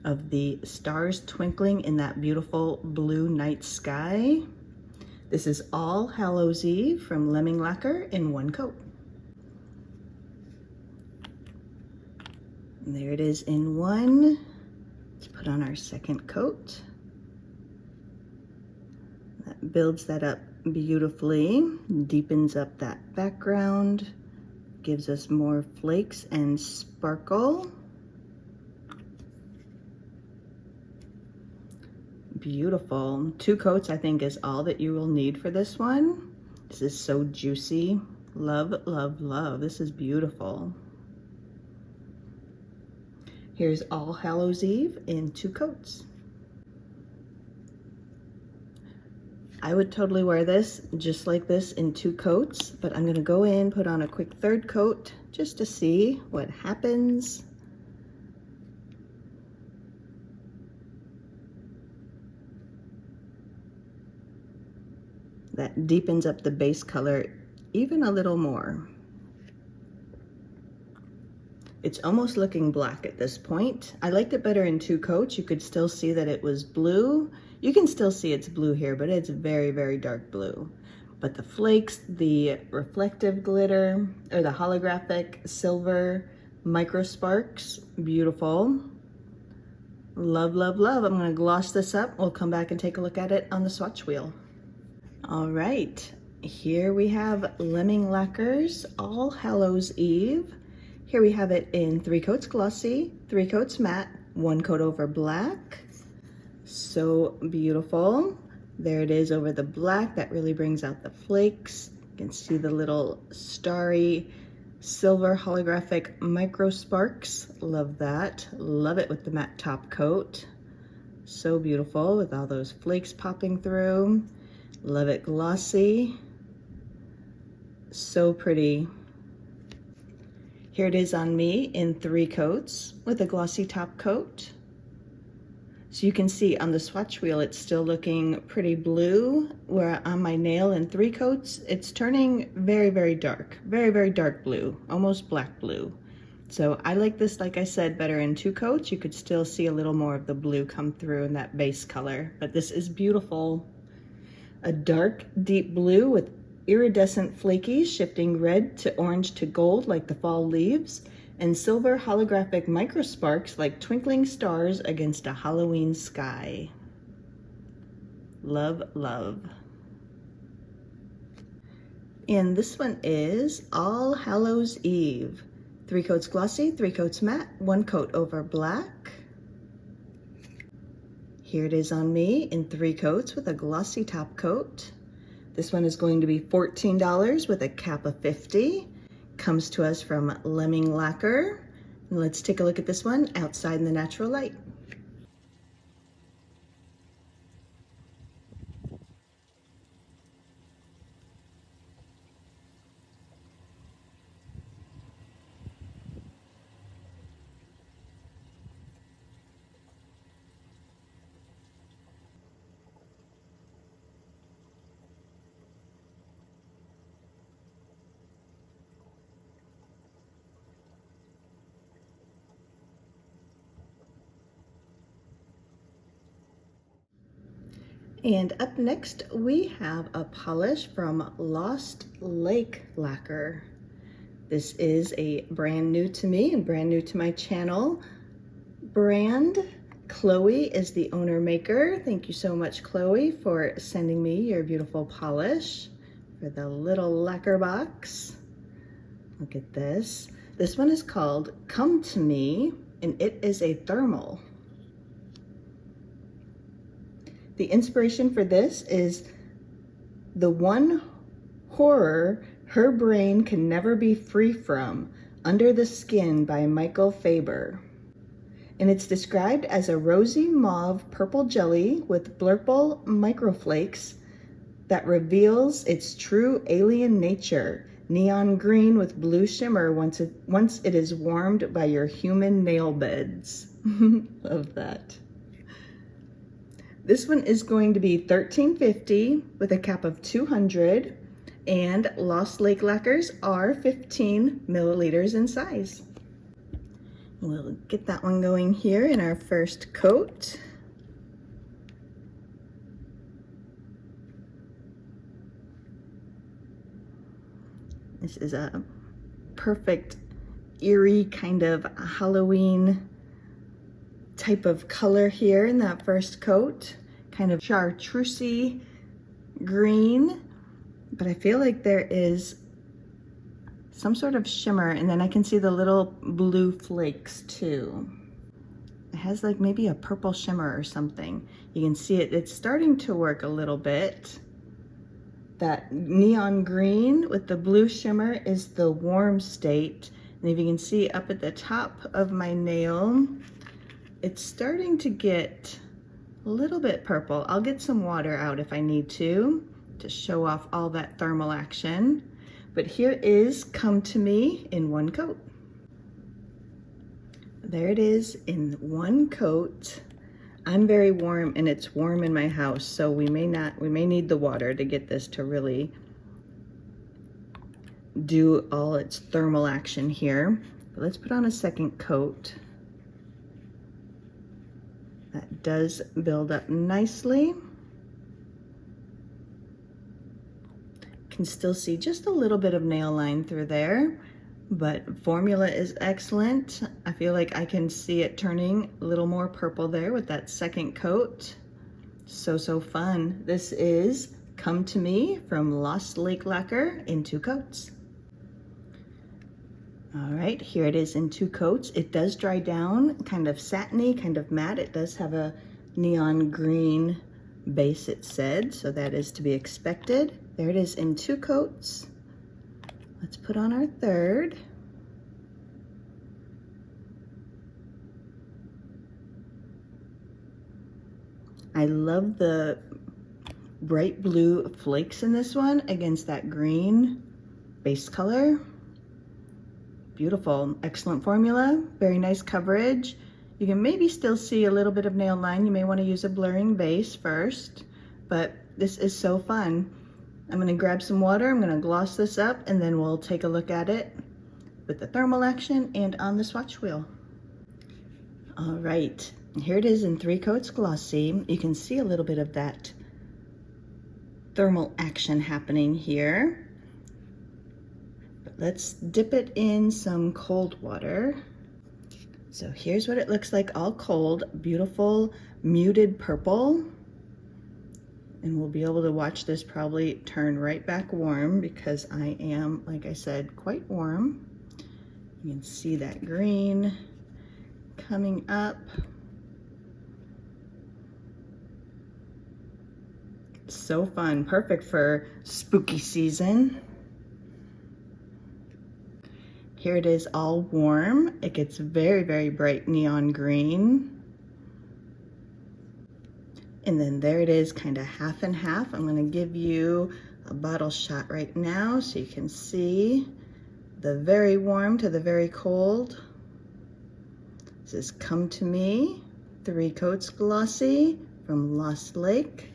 of the stars twinkling in that beautiful blue night sky. This is All Hallows Eve from Lemming Lacquer in 1 coat. And there it is in 1. Let's put on our second coat. That builds that up beautifully, deepens up that background, gives us more flakes and sparkle. Beautiful. 2 coats, I think, is all that you will need for this one. This is so juicy. Love, love, love. This is beautiful. Here's All Hallows Eve in 2 coats. I would totally wear this just like this in 2 coats, but I'm gonna go in, put on a quick 3rd coat just to see what happens. That deepens up the base color even a little more. It's almost looking black at this point. I liked it better in 2 coats. You could still see that it was blue. You can still see it's blue here, but it's very, very dark blue. But the flakes, the reflective glitter, or the holographic silver micro sparks, beautiful. Love, love, love. I'm gonna gloss this up. We'll come back and take a look at it on the swatch wheel. All right, here we have Lemming Lacquers, All Hallows Eve. Here we have it in 3 coats glossy, 3 coats matte, 1 coat over black. So beautiful. There it is over the black. That really brings out the flakes. You can see the little starry silver holographic micro sparks. Love that. Love it with the matte top coat. So beautiful with all those flakes popping through. Love it glossy. So pretty. Here it is on me in 3 coats with a glossy top coat. So you can see on the swatch wheel, it's still looking pretty blue, where on my nail in 3 coats, it's turning very, very dark, very, very dark blue, almost black blue. So I like this, like I said, better in 2 coats. You could still see a little more of the blue come through in that base color, but this is beautiful. A dark, deep blue with iridescent flakies shifting red to orange to gold like the fall leaves, and silver holographic microsparks like twinkling stars against a Halloween sky. Love, love. And this one is All Hallows Eve. 3 coats glossy, 3 coats matte, 1 coat over black. Here it is on me in 3 coats with a glossy top coat. This one is going to be $14 with a cap of 50. Comes to us from Lemming Lacquer. And let's take a look at this one outside in the natural light. And up next, we have a polish from Lost Lake Lacquer. This is a brand new to me and brand new to my channel brand. Chloe is the owner maker. Thank you so much, Chloe, for sending me your beautiful polish for the little lacquer box. Look at this. This one is called Come to Me, and it is a thermal. The inspiration for this is the one horror her brain can never be free from, Under the Skin by Michael Faber. And it's described as a rosy mauve purple jelly with blurple microflakes that reveals its true alien nature, neon green with blue shimmer once it is warmed by your human nail beds. Love that. This one is going to be $13.50 with a cap of 200, and Lost Lake Lacquers are 15 milliliters in size. We'll get that one going here in our first coat. This is a perfect, eerie kind of Halloween type of color here in that first coat, kind of chartreusey green, but I feel like there is some sort of shimmer, and then I can see the little blue flakes too. It has like maybe a purple shimmer or something. You can see it, it's starting to work a little bit. That neon green with the blue shimmer is the warm state, and if you can see up at the top of my nail, it's starting to get a little bit purple. I'll get some water out if I need to show off all that thermal action. But here is Come to Me in 1 coat. There it is in 1 coat. I'm very warm and it's warm in my house, so we may need the water to get this to really do all its thermal action here. But let's put on a second coat. That does build up nicely. Can still see just a little bit of nail line through there, but formula is excellent. I feel like I can see it turning a little more purple there with that second coat. So fun. This is Come to Me from Lost Lake Lacquer in 2 coats. All right, here it is in 2 coats. It does dry down, kind of satiny, kind of matte. It does have a neon green base, it said, so that is to be expected. There it is in 2 coats. Let's put on our third. I love the bright blue flakes in this one against that green base color. Beautiful, excellent formula, very nice coverage. You can maybe still see a little bit of nail line. You may want to use a blurring base first, but this is so fun. I'm gonna grab some water, I'm gonna gloss this up, and then we'll take a look at it with the thermal action and on the swatch wheel. All right, here it is in 3 coats glossy. You can see a little bit of that thermal action happening here. But let's dip it in some cold water. So here's what it looks like all cold, beautiful muted purple. And we'll be able to watch this probably turn right back warm because I am, like I said, quite warm. You can see that green coming up. So fun, perfect for spooky season. Here it is all warm. It gets very bright neon green. And then there it is, kind of half and half. I'm gonna give you a bottle shot right now so you can see the very warm to the very cold. This is Come to Me, 3 coats glossy from Lost Lake.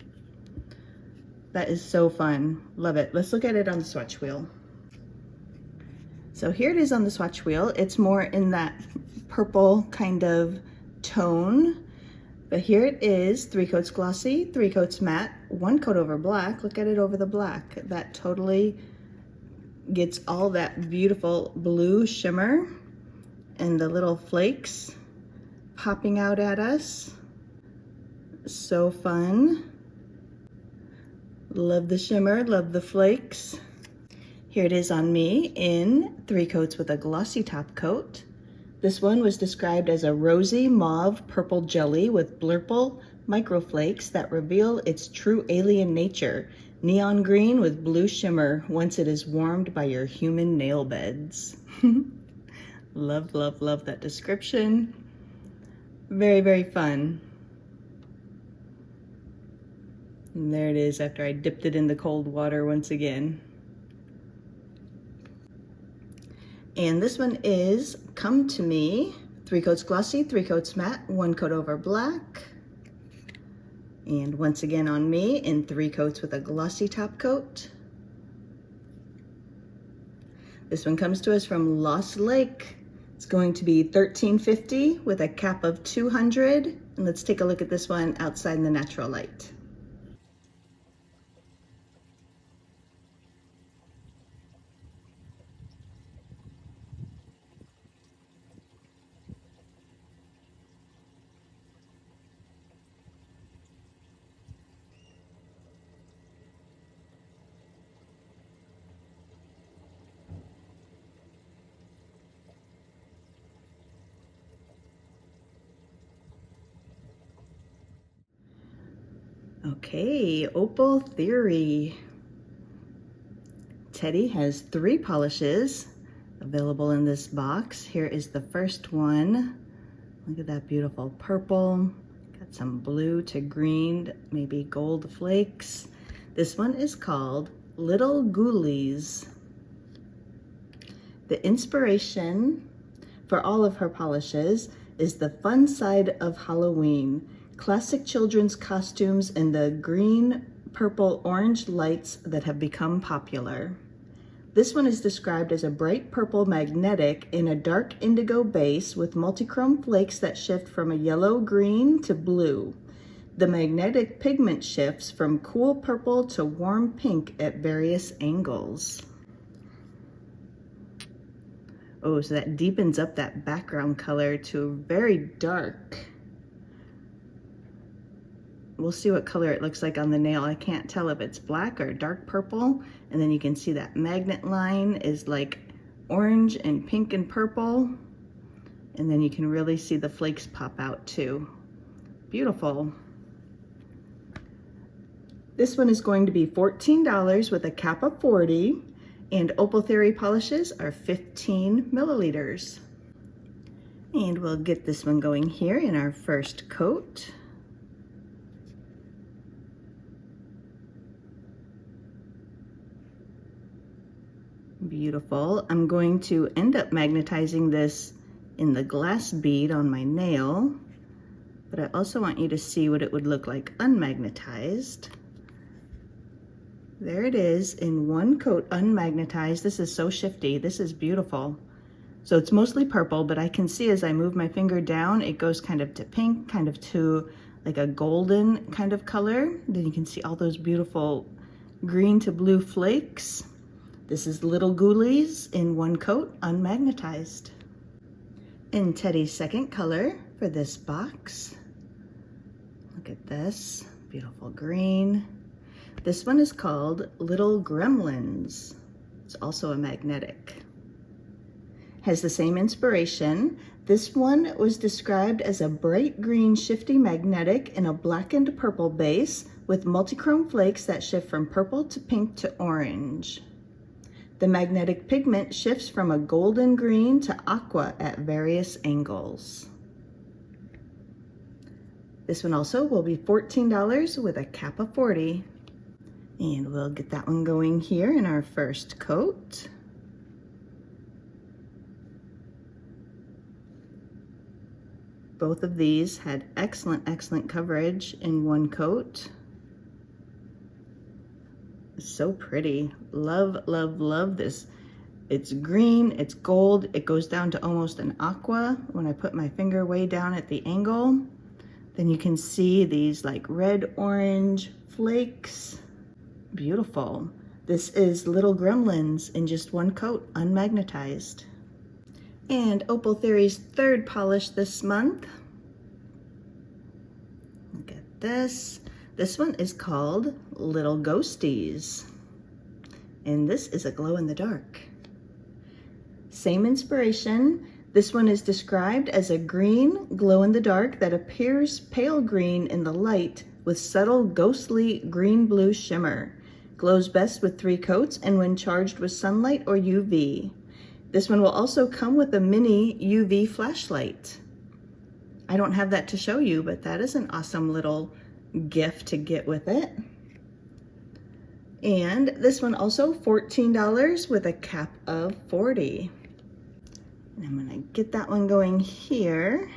That is so fun, love it. Let's look at it on the swatch wheel. So here it is on the swatch wheel. It's more in that purple kind of tone. But here it is, 3 coats glossy, 3 coats matte, 1 coat over black. Look at it over the black. That totally gets all that beautiful blue shimmer and the little flakes popping out at us. So fun. Love the shimmer, love the flakes. Here it is on me in 3 coats with a glossy top coat. This one was described as a rosy mauve purple jelly with blurple microflakes that reveal its true alien nature. Neon green with blue shimmer once it is warmed by your human nail beds. Love that description. Very fun. And there it is after I dipped it in the cold water once again. And this one is Come to Me, 3 coats glossy, 3 coats matte, 1 coat over black. And once again on me in 3 coats with a glossy top coat. This one comes to us from Lost Lake. It's going to be $13.50 with a cap of 200. And let's take a look at this one outside in the natural light. Okay, Opal Theory. Teddy has 3 polishes available in this box. Here is the first one. Look at that beautiful purple. Got some blue to green, maybe gold flakes. This one is called Little Ghoulies. The inspiration for all of her polishes is the fun side of Halloween. Classic children's costumes and the green, purple, orange lights that have become popular. This one is described as a bright purple magnetic in a dark indigo base with multichrome flakes that shift from a yellow, green to blue. The magnetic pigment shifts from cool purple to warm pink at various angles. Oh, so that deepens up that background color to very dark. We'll see what color it looks like on the nail. I can't tell if it's black or dark purple. And then you can see that magnet line is like orange and pink and purple. And then you can really see the flakes pop out too. Beautiful. This one is going to be $14 with a cap of 40, and Opal Theory polishes are 15 milliliters. And we'll get this one going here in our first coat. Beautiful. I'm going to end up magnetizing this in the glass bead on my nail, but I also want you to see what it would look like unmagnetized. There it is in one coat unmagnetized. This is so shifty. This is beautiful. So it's mostly purple, but I can see as I move my finger down, it goes kind of to pink, kind of to like a golden kind of color. Then you can see all those beautiful green to blue flakes. This is Little Ghoulies in one coat unmagnetized. And Teddy's second color for this box. Look at this, beautiful green. This one is called Little Gremlins. It's also a magnetic. Has the same inspiration. This one was described as a bright green shifty magnetic in a blackened purple base with multichrome flakes that shift from purple to pink to orange. The magnetic pigment shifts from a golden green to aqua at various angles. This one also will be $14 with a cap of 40. And we'll get that one going here in our first coat. Both of these had excellent, excellent coverage in one coat. So pretty. Love, love, love this. It's green, it's gold, it goes down to almost an aqua. When I put my finger way down at the angle, then you can see these like red, orange flakes. Beautiful. This is Little Gremlins in just one coat, unmagnetized. And Opal Theory's third polish this month. Look at this. This one is called Little Ghosties. And this is a glow in the dark. Same inspiration. This one is described as a green glow in the dark that appears pale green in the light with subtle ghostly green-blue shimmer. Glows best with 3 coats and when charged with sunlight or UV. This one will also come with a mini UV flashlight. I don't have that to show you, but that is an awesome little gift to get with it. And this one also $14 with a cap of 40. And I'm gonna get that one going here.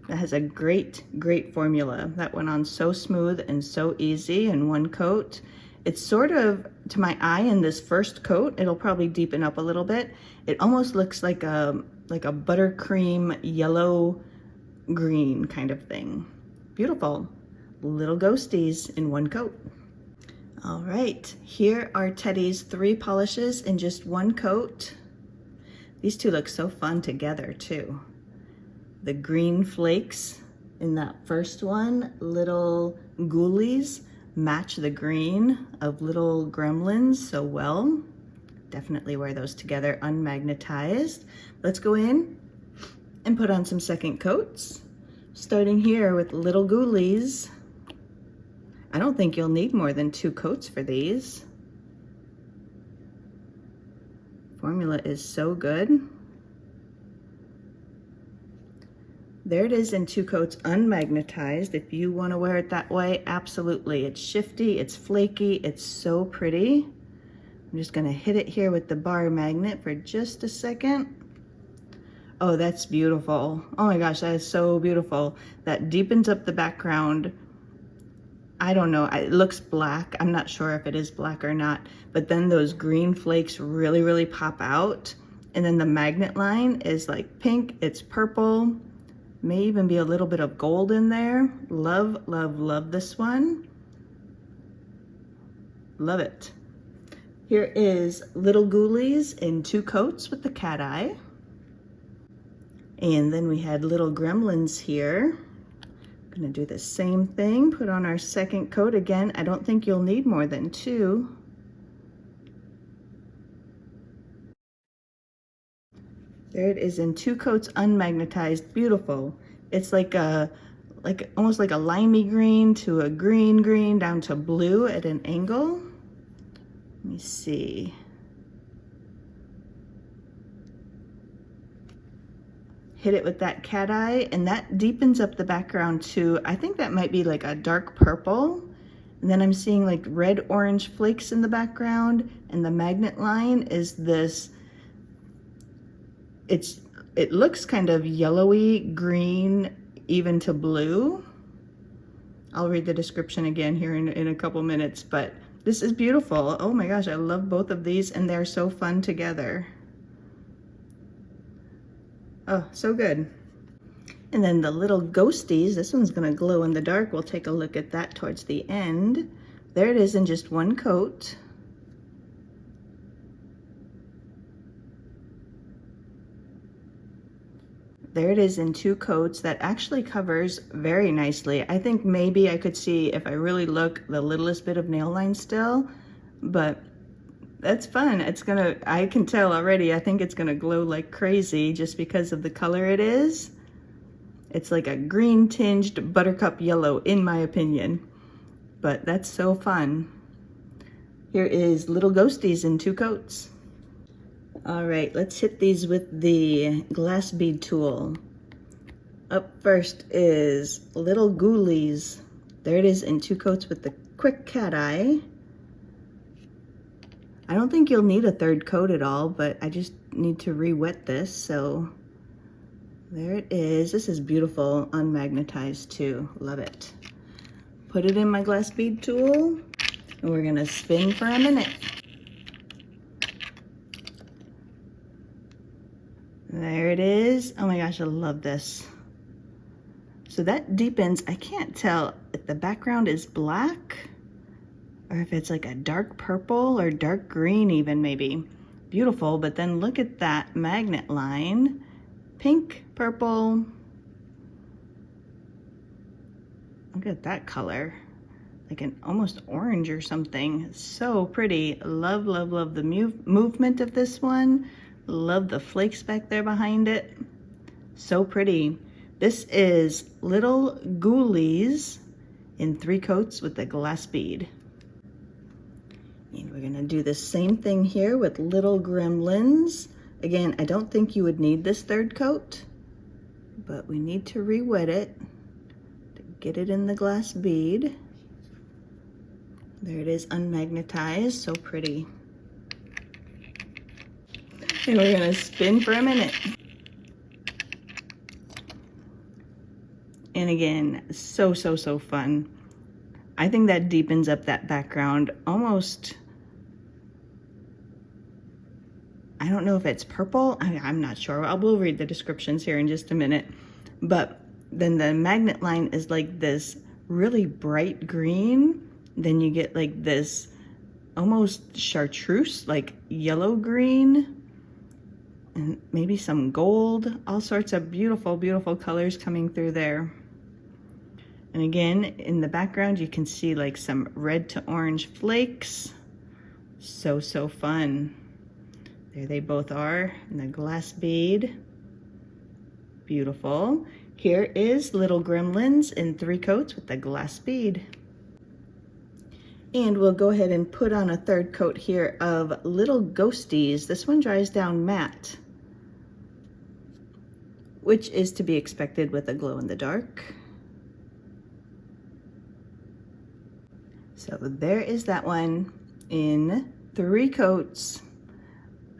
That has a great, great formula. That went on so smooth and so easy in one coat. It's sort of, to my eye in this first coat, it'll probably deepen up a little bit. It almost looks like a buttercream yellow green kind of thing. Beautiful. Little Ghosties in one coat. All right, here are Teddy's 3 polishes in just one coat. These two look so fun together too. The green flakes in that first one, Little Ghoulies, match the green of Little Gremlins so well. Definitely wear those together unmagnetized. Let's go in and put on some second coats. Starting here with Little Ghoulies. I don't think you'll need more than 2 coats for these. Formula is so good. There it is in 2 coats unmagnetized. If you want to wear it that way, absolutely. It's shifty, it's flaky, it's so pretty. I'm just going to hit it here with the bar magnet for just a second. Oh, that's beautiful. Oh my gosh, that is so beautiful. That deepens up the background I don't know, it looks black. I'm not sure if it is black or not, but then those green flakes really, really pop out. And then the magnet line is like pink, it's purple, may even be a little bit of gold in there. Love, love, love this one. Love it. Here is Little Ghoulies in 2 coats with the cat eye. And then we had Little Gremlins here. I'm gonna do the same thing, put on our second coat. Again, I don't think you'll need more than 2. There it is in 2 coats, unmagnetized, beautiful. It's like almost like a limey green to a green down to blue at an angle. Let me see. Hit it with that cat eye, and that deepens up the background too. I think that might be like a dark purple. And then I'm seeing like red orange flakes in the background, and the magnet line is this, it looks kind of yellowy green even to blue. I'll read the description again here in a couple minutes, but this is beautiful. Oh my gosh, I love both of these, and they're so fun together. Oh, so good. And then the little Ghosties, this one's gonna glow in the dark. We'll take a look at that towards the end. There it is in just 1 coat. There it is in 2 coats. That actually covers very nicely. I think maybe I could see, if I really look, the littlest bit of nail line still, but that's fun. It's gonna, I can tell already, I think it's gonna glow like crazy just because of the color it is. It's like a green tinged buttercup yellow in my opinion, but that's so fun. Here is Little Ghosties in 2 coats. All right, let's hit these with the glass bead tool. Up first is Little Ghoulies. There it is in 2 coats with the quick cat eye. I don't think you'll need a 3rd coat at all, but I just need to re-wet this, so there it is. This is beautiful, unmagnetized too. Love it. Put it in my glass bead tool, and we're gonna spin for a minute. There it is. Oh my gosh, I love this. So that deepens. I can't tell if the background is black or if it's like a dark purple or dark green even maybe. Beautiful, but then look at that magnet line. Pink, purple. Look at that color. Like an almost orange or something. So pretty. Love, love, love the movement of this one. Love the flakes back there behind it. So pretty. This is Little Ghoulies in 3 coats with the glass bead. And we're gonna do the same thing here with Little Gremlins. Again, I don't think you would need this 3rd coat, but we need to re-wet it to get it in the glass bead. There it is, unmagnetized, so pretty. And we're gonna spin for a minute. And again, so, so, so fun. I think that deepens up that background almost. I don't know if it's purple. I'm not sure. We'll read the descriptions here in just a minute. But then the magnet line is like this really bright green. Then you get like this almost chartreuse, like yellow green. And maybe some gold. All sorts of beautiful, beautiful colors coming through there. And again, in the background, you can see like some red to orange flakes. So, so fun. There they both are in the glass bead. Beautiful. Here is Little Gremlins in 3 coats with the glass bead. And we'll go ahead and put on a 3rd coat here of Little Ghosties. This one dries down matte, which is to be expected with a glow in the dark. So there is that one in 3 coats.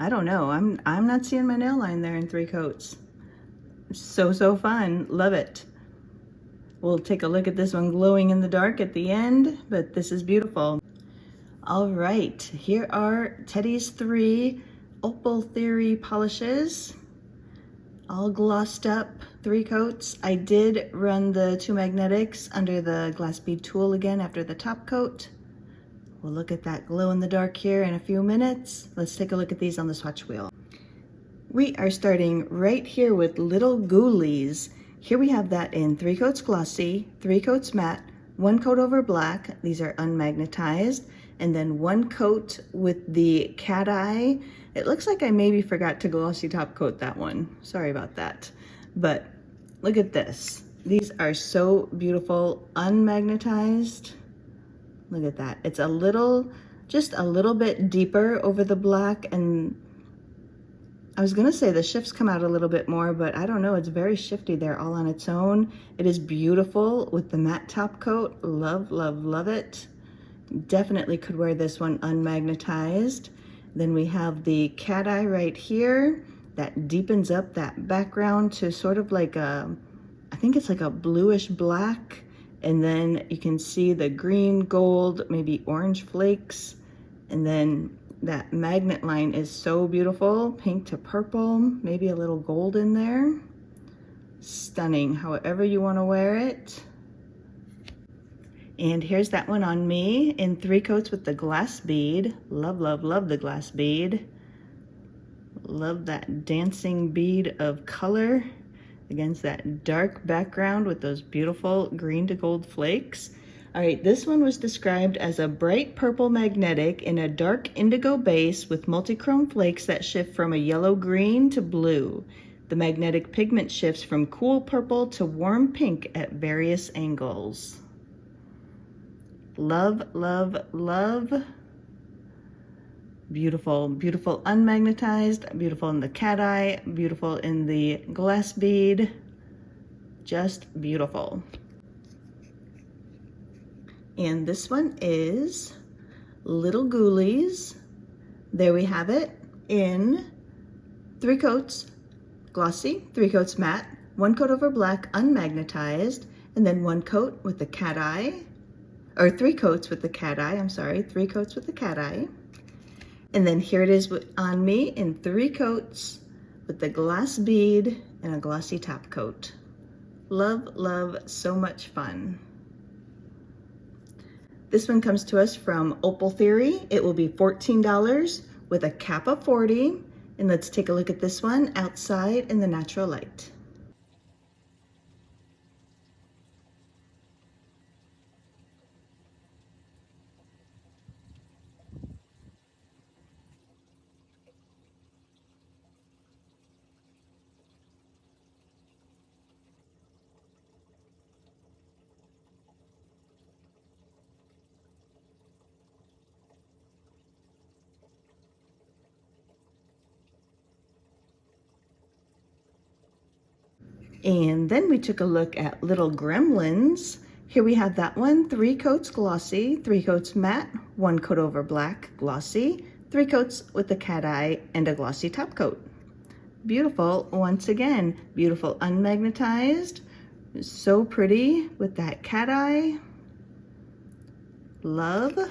I don't know, I'm not seeing my nail line there in 3 coats. So, so fun, love it. We'll take a look at this one glowing in the dark at the end, but this is beautiful. All right, here are Teddy's 3 Opal Theory polishes, all glossed up, 3 coats. I did run the 2 magnetics under the glass bead tool again after the top coat. We'll look at that glow in the dark here in a few minutes. Let's take a look at these on the swatch wheel. We are starting right here with Little Ghoulies. Here we have that in 3 coats glossy, 3 coats matte, 1 coat over black, these are unmagnetized, and then 1 coat with the cat eye. It looks like I maybe forgot to glossy top coat that one. Sorry about that. But look at this. These are so beautiful, unmagnetized. Look at that. It's a little, just a little bit deeper over the black, and I was gonna say the shifts come out a little bit more, but I don't know, it's very shifty there all on its own. It is beautiful with the matte top coat. Love, love, love it. Definitely could wear this one unmagnetized. Then we have the cat eye right here that deepens up that background to sort of like a, I think it's like a bluish black. And then you can see the green, gold, maybe orange flakes. And then that magnet line is so beautiful, pink to purple, maybe a little gold in there. Stunning, however you want to wear it. And here's that one on me in 3 coats with the glass bead. Love, love, love the glass bead. Love that dancing bead of color against that dark background with those beautiful green to gold flakes. All right, this one was described as a bright purple magnetic in a dark indigo base with multi-chrome flakes that shift from a yellow-green to blue. The magnetic pigment shifts from cool purple to warm pink at various angles. Love, love, love. Beautiful, beautiful unmagnetized, beautiful in the cat eye, beautiful in the glass bead. Just beautiful. And this one is Little Ghoulies. There we have it in 3 coats glossy, 3 coats matte, 1 coat over black unmagnetized, and then 1 coat with the cat eye, or 3 coats with the cat eye, I'm sorry, 3 coats with the cat eye. And then here it is on me in 3 coats with the glass bead and a glossy top coat. Love, love, so much fun. This one comes to us from Opal Theory. It will be $14 with a cap of 40. And let's take a look at this one outside in the natural light. And then we took a look at Little Gremlins. Here we have that one, 3 coats glossy, 3 coats matte, 1 coat over black glossy, 3 coats with the cat eye and a glossy top coat. Beautiful, once again, beautiful unmagnetized, so pretty with that cat eye. Love.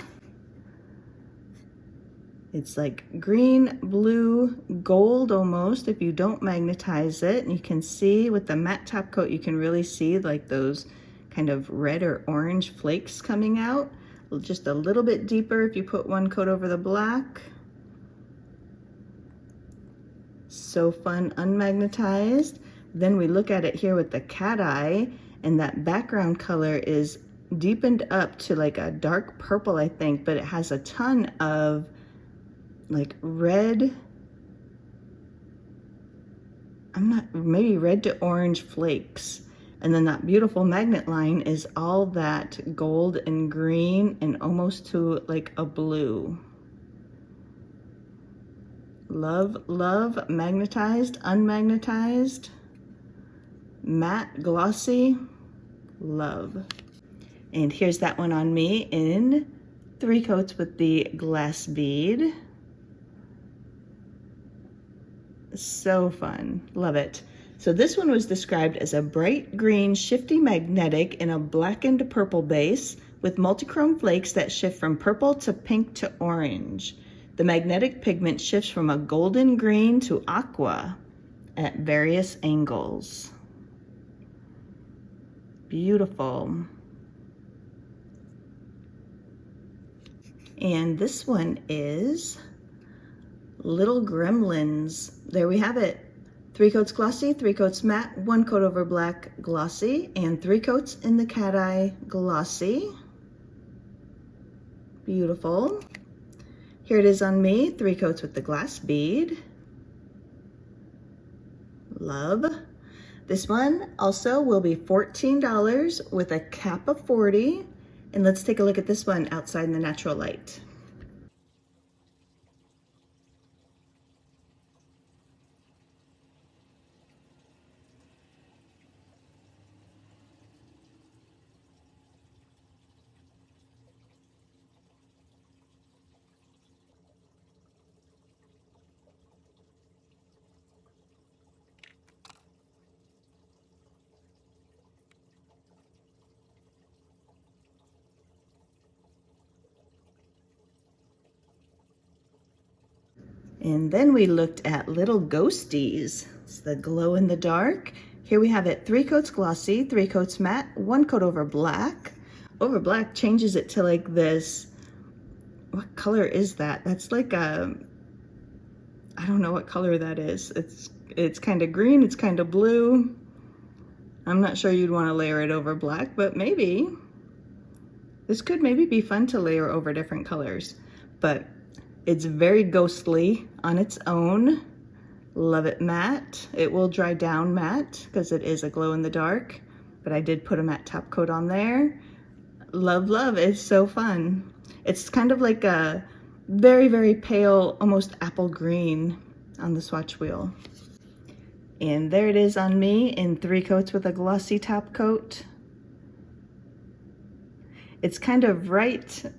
It's like green, blue, gold almost if you don't magnetize it. And you can see with the matte top coat, you can really see like those kind of red or orange flakes coming out. Just a little bit deeper if you put 1 coat over the black. So fun, unmagnetized. Then we look at it here with the cat eye, and that background color is deepened up to like a dark purple, I think, but it has a ton of like red, maybe red to orange flakes. And then that beautiful magnet line is all that gold and green and almost to like a blue. Love, love, magnetized, unmagnetized, matte, glossy, love. And here's that one on me in 3 coats with the glass bead. So fun, love it. So this one was described as a bright green shifty magnetic in a blackened purple base with multichrome flakes that shift from purple to pink to orange. The magnetic pigment shifts from a golden green to aqua at various angles. Beautiful. And this one is Little Gremlins. There we have it. 3 coats glossy, 3 coats matte, 1 coat over black glossy, and 3 coats in the cat eye glossy. Beautiful. Here it is on me, 3 coats with the glass bead. Love. This one also will be $14 with a cap of 40. And let's take a look at this one outside in the natural light. And then we looked at Little Ghosties. It's the glow in the dark. Here we have it, 3 coats glossy, 3 coats matte, 1 coat over black. Over black changes it to like this, what color is that? That's like a, I don't know what color that is. It's kind of green, it's kind of blue. I'm not sure you'd want to layer it over black, but maybe. This could maybe be fun to layer over different colors, but it's very ghostly on its own. Love it matte. It will dry down matte because it is a glow in the dark, but I did put a matte top coat on there. Love, love, it's so fun. It's kind of like a very, very pale, almost apple green on the swatch wheel. And there it is on me in 3 coats with a glossy top coat. It's kind of right,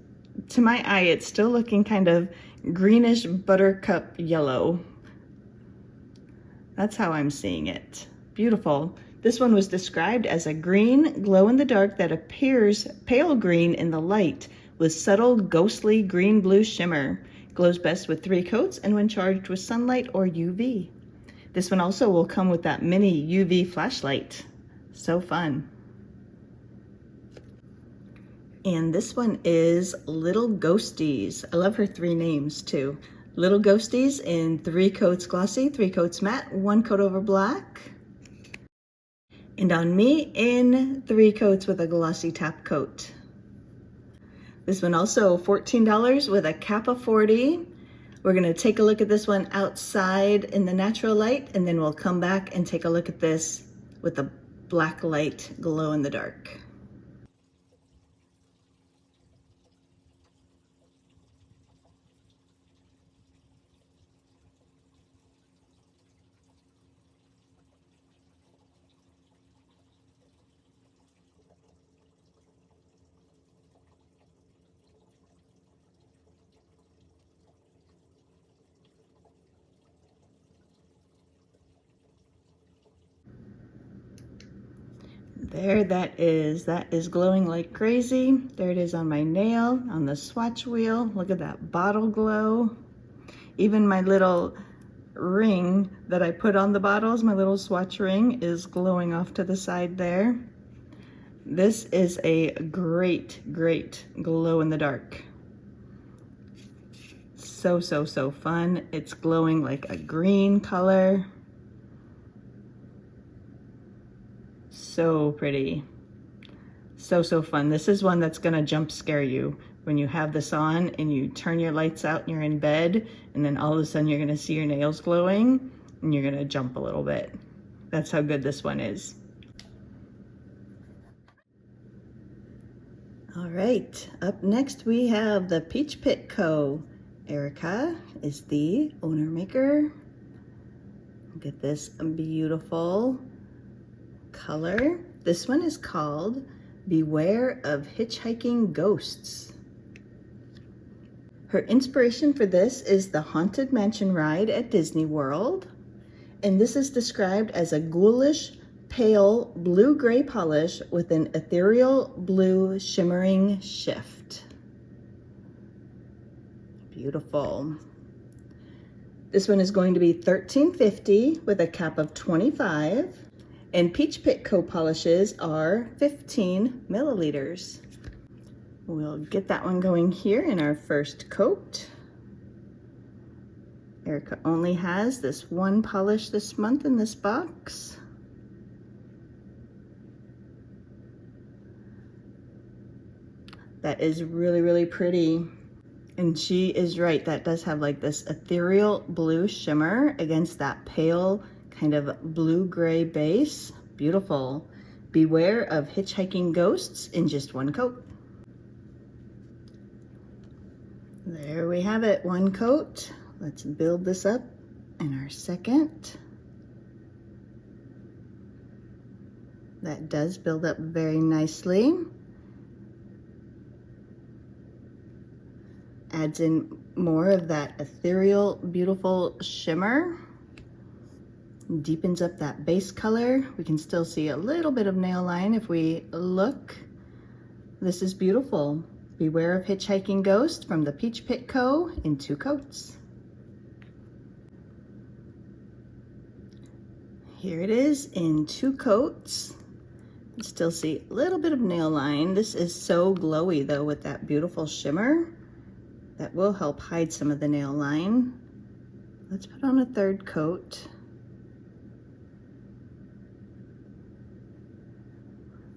to my eye, it's still looking kind of greenish buttercup yellow. That's how I'm seeing it. Beautiful. This one was described as a green glow in the dark that appears pale green in the light with subtle ghostly green-blue shimmer. Glows best with 3 coats and when charged with sunlight or UV. This one also will come with that mini UV flashlight. So fun. And this one is Little Ghosties. I love her 3 names too. Little Ghosties in 3 coats glossy, 3 coats matte, 1 coat over black. And on me in 3 coats with a glossy top coat. This one also $14 with a cap of 40. We're gonna take a look at this one outside in the natural light, and then we'll come back and take a look at this with the black light glow in the dark. There that is glowing like crazy. There it is on my nail, on the swatch wheel. Look at that bottle glow. Even my little ring that I put on the bottles, my little swatch ring, is glowing off to the side there. This is a great, great glow in the dark. So, so, so fun. It's glowing like a green color. So pretty. So, so fun. This is one that's gonna jump scare you when you have this on and you turn your lights out and you're in bed, and then all of a sudden you're gonna see your nails glowing and you're gonna jump a little bit. That's how good this one is. All right, up next we have the Peach Pit Co. Erica is the owner maker. Look at this beautiful color. This one is called Beware of Hitchhiking Ghosts. Her inspiration for this is the Haunted Mansion ride at Disney World. And this is described as a ghoulish, pale blue-gray polish with an ethereal blue shimmering shift. Beautiful. This one is going to be $13.50 with a cap of 25. And Peach Pit co-polishes are 15 milliliters. We'll get that one going here in our first coat. Erica only has this one polish this month in this box. That is really, really pretty. And she is right, that does have like this ethereal blue shimmer against that pale kind of blue-gray base. Beautiful. Beware of hitchhiking ghosts in just one coat. There we have it, one coat. Let's build this up in our second. That does build up very nicely. Adds in more of that ethereal, beautiful shimmer. Deepens up that base color. We can still see a little bit of nail line if we look. This is beautiful. Beware of Hitchhiking Ghost from the Peach Pit Co. in 2 coats. Here it is in 2 coats. You still see a little bit of nail line. This is so glowy though with that beautiful shimmer. That will help hide some of the nail line. Let's put on a 3rd coat.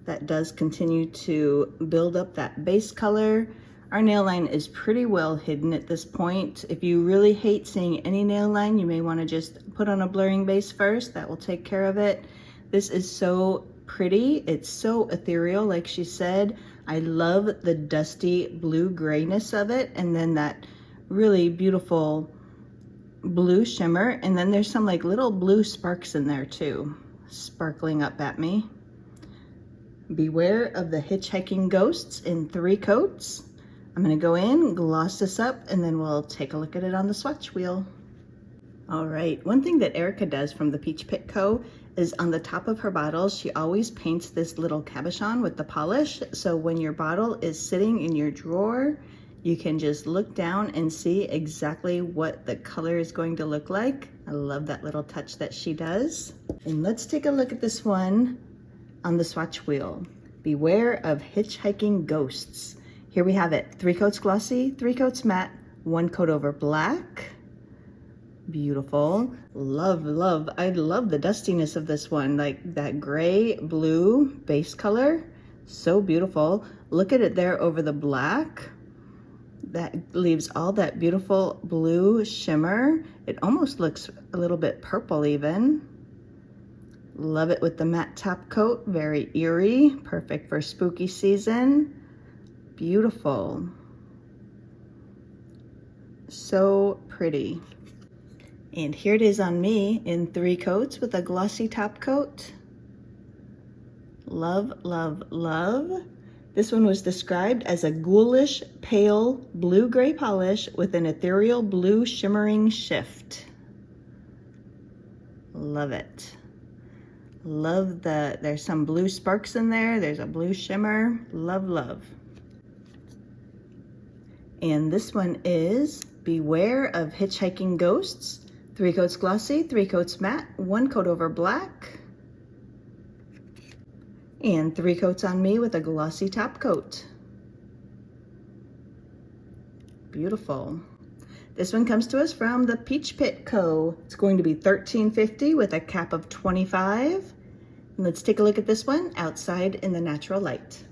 That does continue to build up that base color. Our nail line is pretty well hidden at this point. If you really hate seeing any nail line, you may want to just put on a blurring base first. That will take care of it. This is so pretty. It's so ethereal, like she said. I love the dusty blue grayness of it, and then that really beautiful blue shimmer. And then there's some like little blue sparks in there too, sparkling up at me. Beware of the Hitchhiking Ghosts in 3 coats. I'm gonna go in, gloss this up, and then we'll take a look at it on the swatch wheel. All right, one thing that Erica does from the Peach Pit Co. is on the top of her bottles, she always paints this little cabochon with the polish. So when your bottle is sitting in your drawer, you can just look down and see exactly what the color is going to look like. I love that little touch that she does. And let's take a look at this one on the swatch wheel. Beware of Hitchhiking Ghosts. Here we have it, 3 coats glossy, 3 coats matte, 1 coat over black. Beautiful. Love, love, I love the dustiness of this one, like that gray blue base color. So beautiful. Look at it there over the black. That leaves all that beautiful blue shimmer. It almost looks a little bit purple even. Love it with the matte top coat, very eerie, perfect for spooky season. Beautiful. So pretty. And here it is on me in 3 coats with a glossy top coat. Love, love, love. This one was described as a ghoulish, pale, blue-gray polish with an ethereal blue shimmering shift. Love it. Love there's some blue sparks in there. There's a blue shimmer. Love, love. And this one is Beware of Hitchhiking Ghosts. 3 coats glossy, 3 coats matte, 1 coat over black. And 3 coats on me with a glossy top coat. Beautiful. This one comes to us from the Peach Pit Co. It's going to be $13.50 with a cap of 25. And let's take a look at this one outside in the natural light.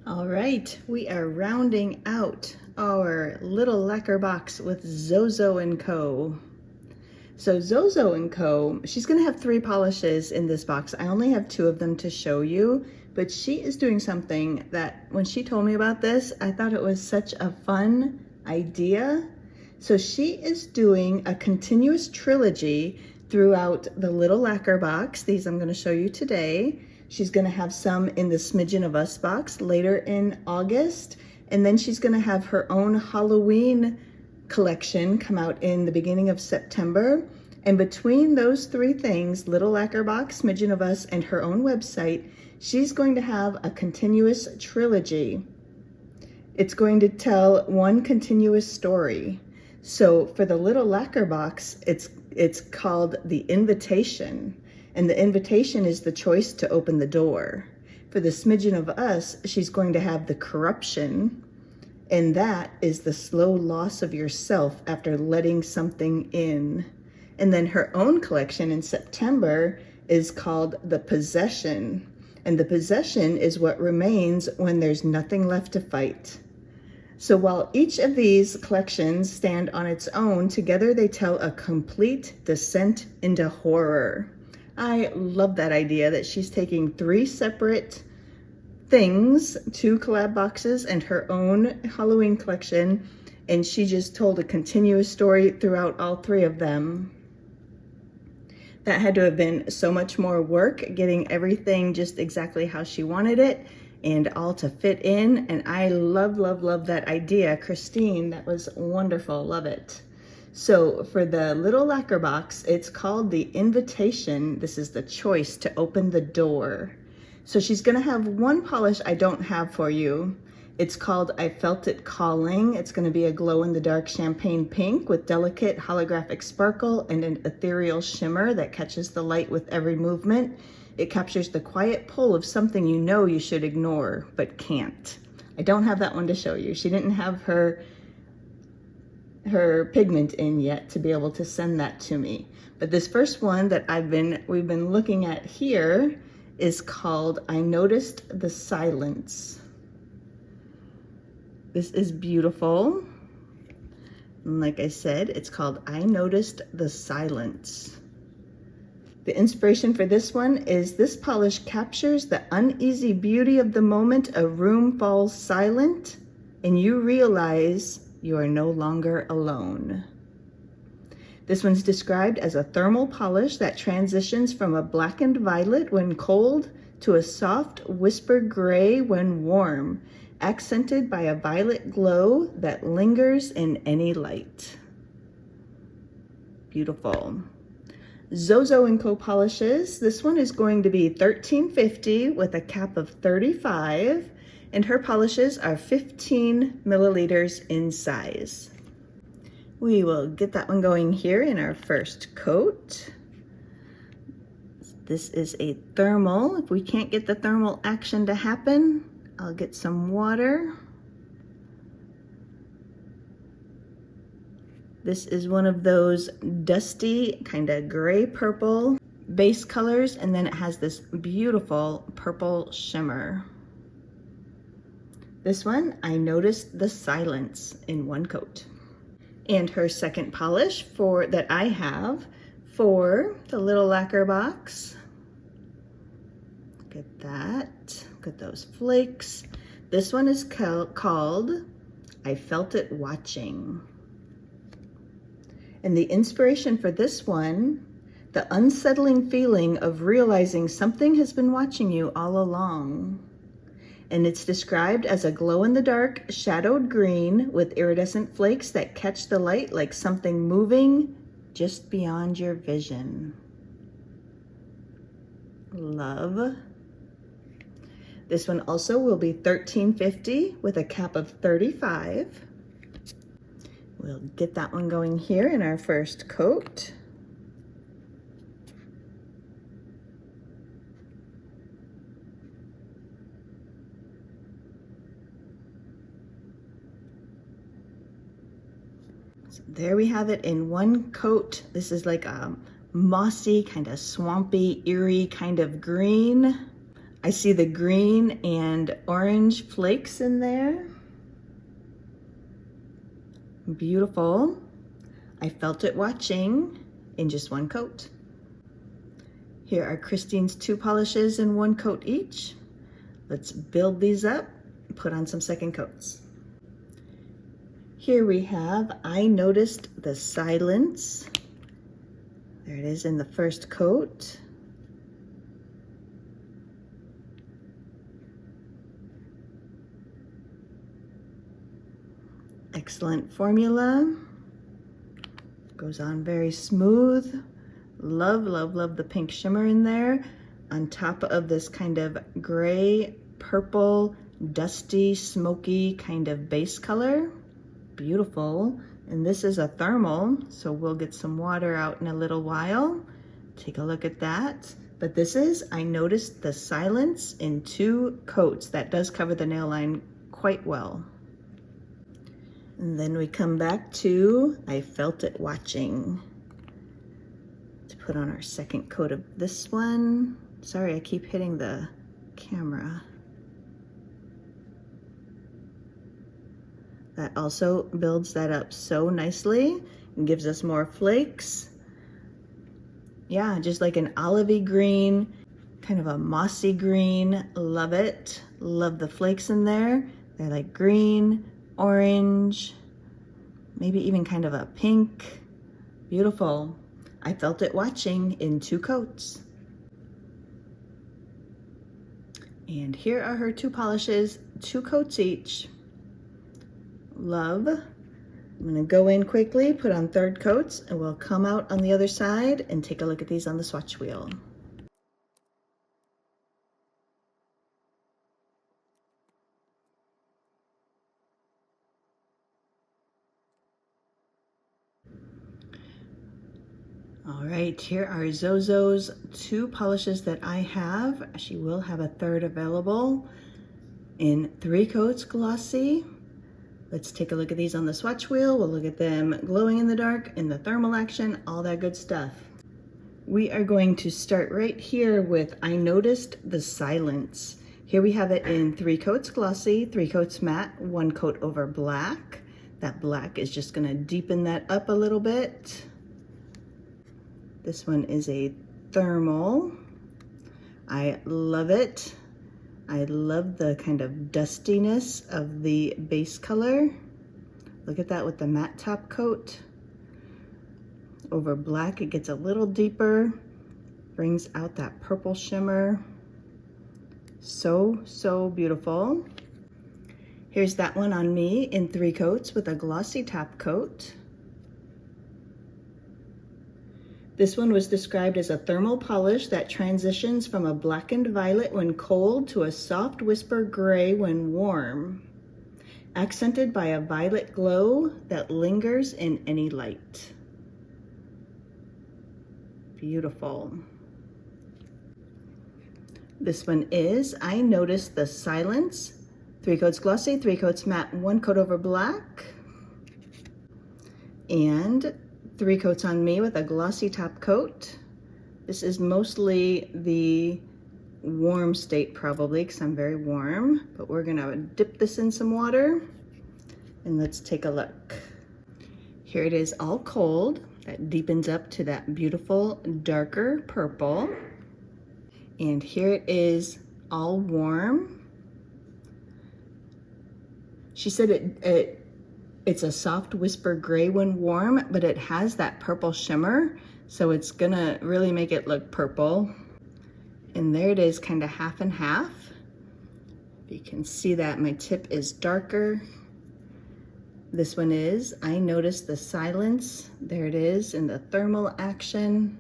All right, we are rounding out our little lacquer box with Zozo & Co. So Zozo & Co., she's gonna have 3 polishes in this box. I only have 2 of them to show you, but she is doing something that when she told me about this, I thought it was such a fun idea. So she is doing a continuous trilogy throughout the little lacquer box. These I'm gonna show you today. She's gonna have some in the Smidgen of Us box later in August. And then she's gonna have her own Halloween collection come out in the beginning of September. And between those 3 things, little lacquer box, Smidgen of Us, and her own website, she's going to have a continuous trilogy. It's going to tell one continuous story. So for the little lacquer box, it's called The Invitation. And the invitation is the choice to open the door. For the Smidgen of Us, she's going to have The Corruption. And that is the slow loss of yourself after letting something in. And then her own collection in September is called The Possession. And the possession is what remains when there's nothing left to fight. So while each of these collections stand on its own, together they tell a complete descent into horror. I love that idea that she's taking 3 separate things, 2 collab boxes and her own Halloween collection, and she just told a continuous story throughout all 3 of them. That had to have been so much more work, getting everything just exactly how she wanted it and all to fit in. And I love, love, love that idea. Christine, that was wonderful, love it. So for the little lacquer box, it's called The Invitation. This is the choice to open the door. So she's gonna have 1 polish I don't have for you. It's called I Felt It Calling. It's gonna be a glow-in-the-dark champagne pink with delicate holographic sparkle and an ethereal shimmer that catches the light with every movement. It captures the quiet pull of something you know you should ignore, but can't. I don't have that one to show you. She didn't have her pigment in yet to be able to send that to me. But this first one that we've been looking at here is called I Noticed the Silence. This is beautiful. And like I said, it's called I Noticed the Silence. The inspiration for this one is this polish captures the uneasy beauty of the moment a room falls silent and you realize you are no longer alone. This one's described as a thermal polish that transitions from a blackened violet when cold to a soft whispered gray when warm, accented by a violet glow that lingers in any light. Beautiful. Zozo & Co. polishes. This one is going to be $13.50 with a cap of 35, and her polishes are 15 milliliters in size. We will get that one going here in our first coat. This is a thermal. If we can't get the thermal action to happen, I'll get some water. This is one of those dusty, kind of gray purple base colors, and then it has this beautiful purple shimmer. This one, I Noticed the Silence in 1 coat. And her second polish that I have for the little lacquer box. Look at that, look at those flakes. This one is called I Felt It Watching. And the inspiration for this one, the unsettling feeling of realizing something has been watching you all along. And it's described as a glow-in-the-dark shadowed green with iridescent flakes that catch the light like something moving just beyond your vision. Love. This one also will be $13.50 with a cap of 35. We'll get that one going here in our first coat. So there we have it in 1 coat. This is like a mossy, kind of swampy, eerie kind of green. I see the green and orange flakes in there. Beautiful. I Felt It Watching in just one coat. Here are Christine's 2 polishes in 1 coat each. Let's build these up, put on some second coats. Here we have I Noticed the Silence. There it is in the first coat. Excellent formula. Goes on very smooth. Love, love, love the pink shimmer in there on top of this kind of gray, purple, dusty, smoky kind of base color. Beautiful. And this is a thermal, so we'll get some water out in a little while. Take a look at that. But this is I Noticed the Silence in 2 coats. That does cover the nail line quite well. And then we come back to I Felt It Watching. To put on our second coat of this one. Sorry, I keep hitting the camera. That also builds that up so nicely and gives us more flakes. Yeah, just like an olivey green, kind of a mossy green. Love it. Love the flakes in there. They're like green, orange, maybe even kind of a pink. Beautiful. I Felt It Watching in 2 coats. And here are her 2 polishes, 2 coats each. Love. I'm gonna go in quickly, put on 3rd coats, and we'll come out on the other side and take a look at these on the swatch wheel. All right, here are Zozo's 2 polishes that I have. She will have a 3rd available in 3 coats glossy. Let's take a look at these on the swatch wheel. We'll look at them glowing in the dark, in the thermal action, all that good stuff. We are going to start right here with I Noticed the Silence. Here we have it in 3 coats glossy, 3 coats matte, 1 coat over black. That black is just gonna deepen that up a little bit. This one is a thermal. I love it. I love the kind of dustiness of the base color. Look at that with the matte top coat. Over black, it gets a little deeper, brings out that purple shimmer. So, so beautiful. Here's that one on me in 3 coats with a glossy top coat. This one was described as a thermal polish that transitions from a blackened violet when cold to a soft whisper gray when warm, accented by a violet glow that lingers in any light. Beautiful. This one is I Noticed the Silence. 3 coats glossy, 3 coats matte, 1 coat over black. And 3 coats on me with a glossy top coat. This is mostly the warm state probably because I'm very warm, but we're gonna dip this in some water and let's take a look. Here it is all cold. That deepens up to that beautiful darker purple. And here it is all warm. She said it's a soft whisper gray when warm, but it has that purple shimmer, so it's gonna really make it look purple. And there it is, kind of half and half. You can see that my tip is darker. This one is I Noticed the Silence. There it is in the thermal action.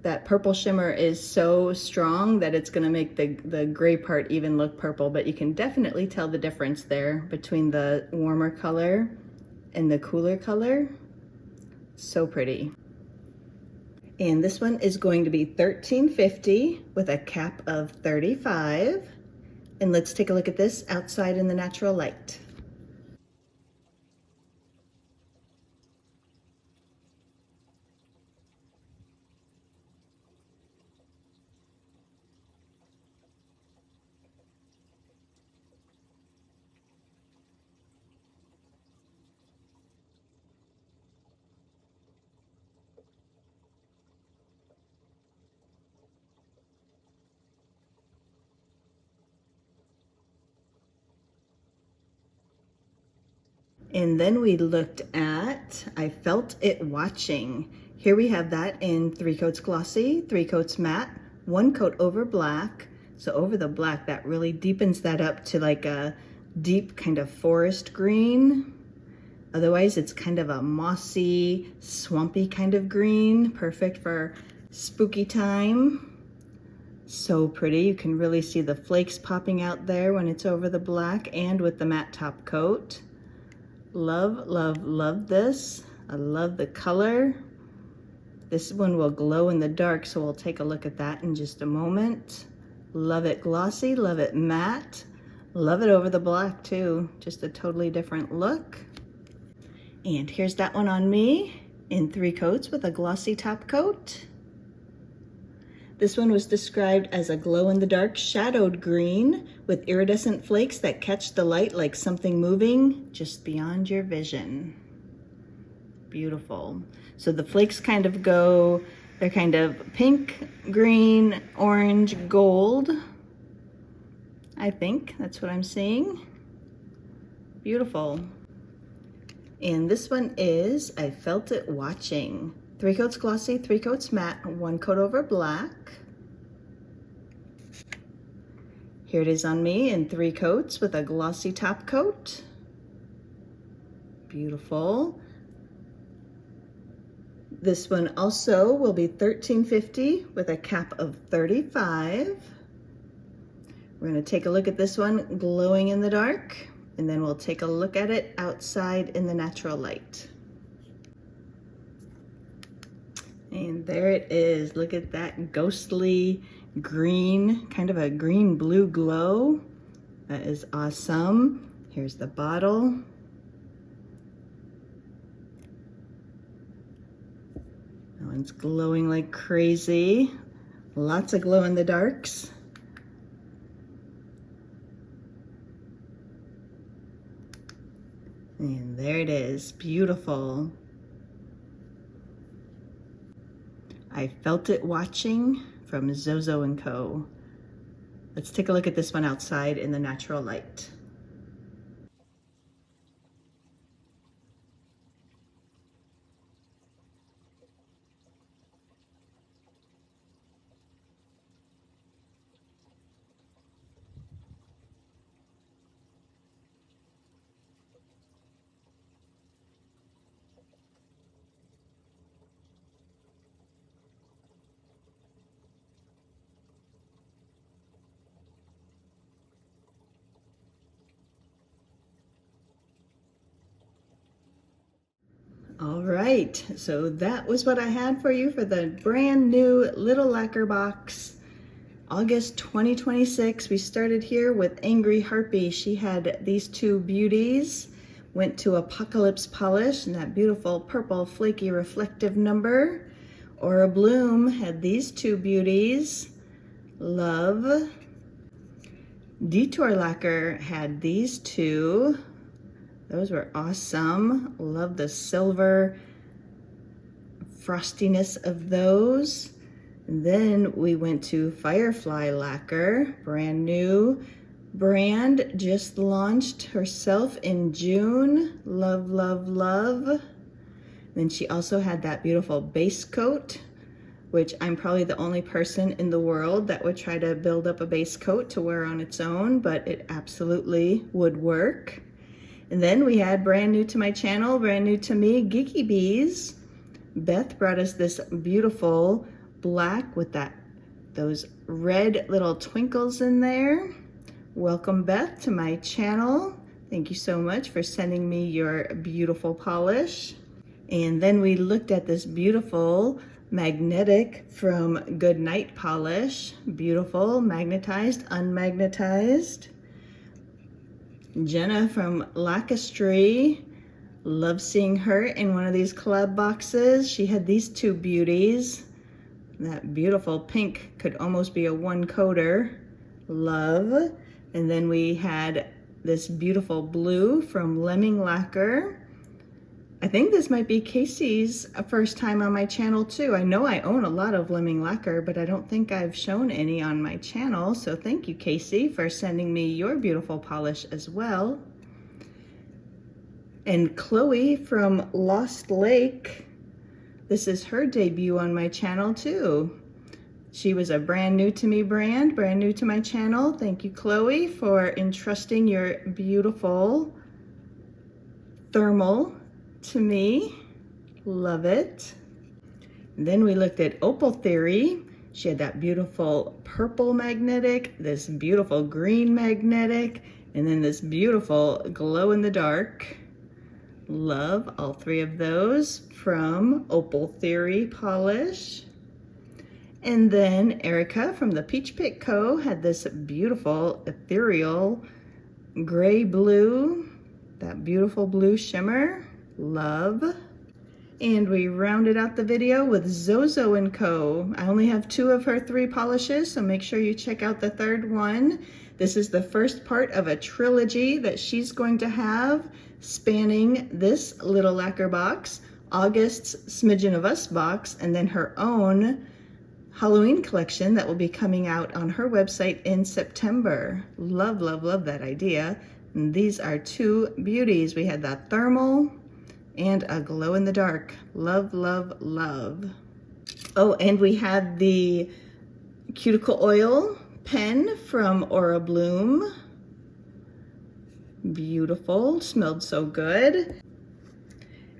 That purple shimmer is so strong that it's gonna make the gray part even look purple, but you can definitely tell the difference there between the warmer color and the cooler color. So pretty. And this one is going to be $13.50 with a cap of $35. And let's take a look at this outside in the natural light. And then we looked at I Felt It Watching. Here we have that in 3 coats glossy, 3 coats matte, 1 coat over black. So over the black, that really deepens that up to like a deep kind of forest green. Otherwise, it's kind of a mossy, swampy kind of green, perfect for spooky time. So pretty. You can really see the flakes popping out there when it's over the black and with the matte top coat. Love, love, love this. I love the color. This one will glow in the dark, so we'll take a look at that in just a moment. Love it glossy, love it matte. Love it over the black too. Just a totally different look. And here's that one on me in 3 coats with a glossy top coat. This one was described as a glow-in-the-dark shadowed green with iridescent flakes that catch the light like something moving just beyond your vision. Beautiful. So the flakes kind of go, they're kind of pink, green, orange, gold. I think that's what I'm seeing. Beautiful. And this one is I Felt It Watching. 3 coats glossy, 3 coats matte, 1 coat over black. Here it is on me in 3 coats with a glossy top coat. Beautiful. This one also will be $13.50 with a cap of $35. We're going to take a look at this one glowing in the dark, and then we'll take a look at it outside in the natural light. And there it is. Look at that ghostly green, kind of a green blue glow. That is awesome. Here's the bottle. That one's glowing like crazy. Lots of glow in the darks. And there it is, beautiful. I Felt It Watching from Zozo & Co. Let's take a look at this one outside in the natural light. All right, so that was what I had for you for the brand new little lacquer box. August 2026, we started here with Angry Harpy. She had these 2 beauties, went to Apocalypse Polish and that beautiful purple flaky reflective number. Aura Bloom had these 2 beauties, love. Detour Lacquer had these 2. Those were awesome. Love the silver frostiness of those. And then we went to Firefly Lacquer, brand new brand, just launched herself in June. Love, love, love. Then she also had that beautiful base coat, which I'm probably the only person in the world that would try to build up a base coat to wear on its own, but it absolutely would work. And then we had brand new to my channel, brand new to me, Geeky Bees. Beth brought us this beautiful black with those red little twinkles in there. Welcome, Beth, to my channel. Thank you so much for sending me your beautiful polish. And then we looked at this beautiful magnetic from Goodnight Polish. Beautiful, magnetized, unmagnetized. Jenna from Lacquistry. Love seeing her in one of these collab boxes. She had these 2 beauties. That beautiful pink could almost be a 1-coater. Love. And then we had this beautiful blue from Lemming Lacquer. I think this might be Casey's first time on my channel too. I know I own a lot of Lemming Lacquer, but I don't think I've shown any on my channel. So thank you, Casey, for sending me your beautiful polish as well. And Chloe from Lost Lake, this is her debut on my channel too. She was a brand new to me brand, brand new to my channel. Thank you, Chloe, for entrusting your beautiful thermal to me. Love it. Then we looked at Opal Theory. She had that beautiful purple magnetic, this beautiful green magnetic, and then this beautiful glow in the dark. Love all three of those from Opal Theory Polish. And then Erica from the Peach Pit Co. had this beautiful ethereal gray blue, that beautiful blue shimmer. Love. And we rounded out the video with Zozo & Co. I only have 2 of her 3 polishes, so make sure you check out the third one. This is the first part of a trilogy that she's going to have spanning this little lacquer box, August's Smidgen of Us box, and then her own Halloween collection that will be coming out on her website in September. Love, love, love that idea. And these are 2 beauties. We had that thermal and a glow in the dark. Love, love, love. Oh, and we had the cuticle oil pen from Aura Bloom. Beautiful, smelled so good.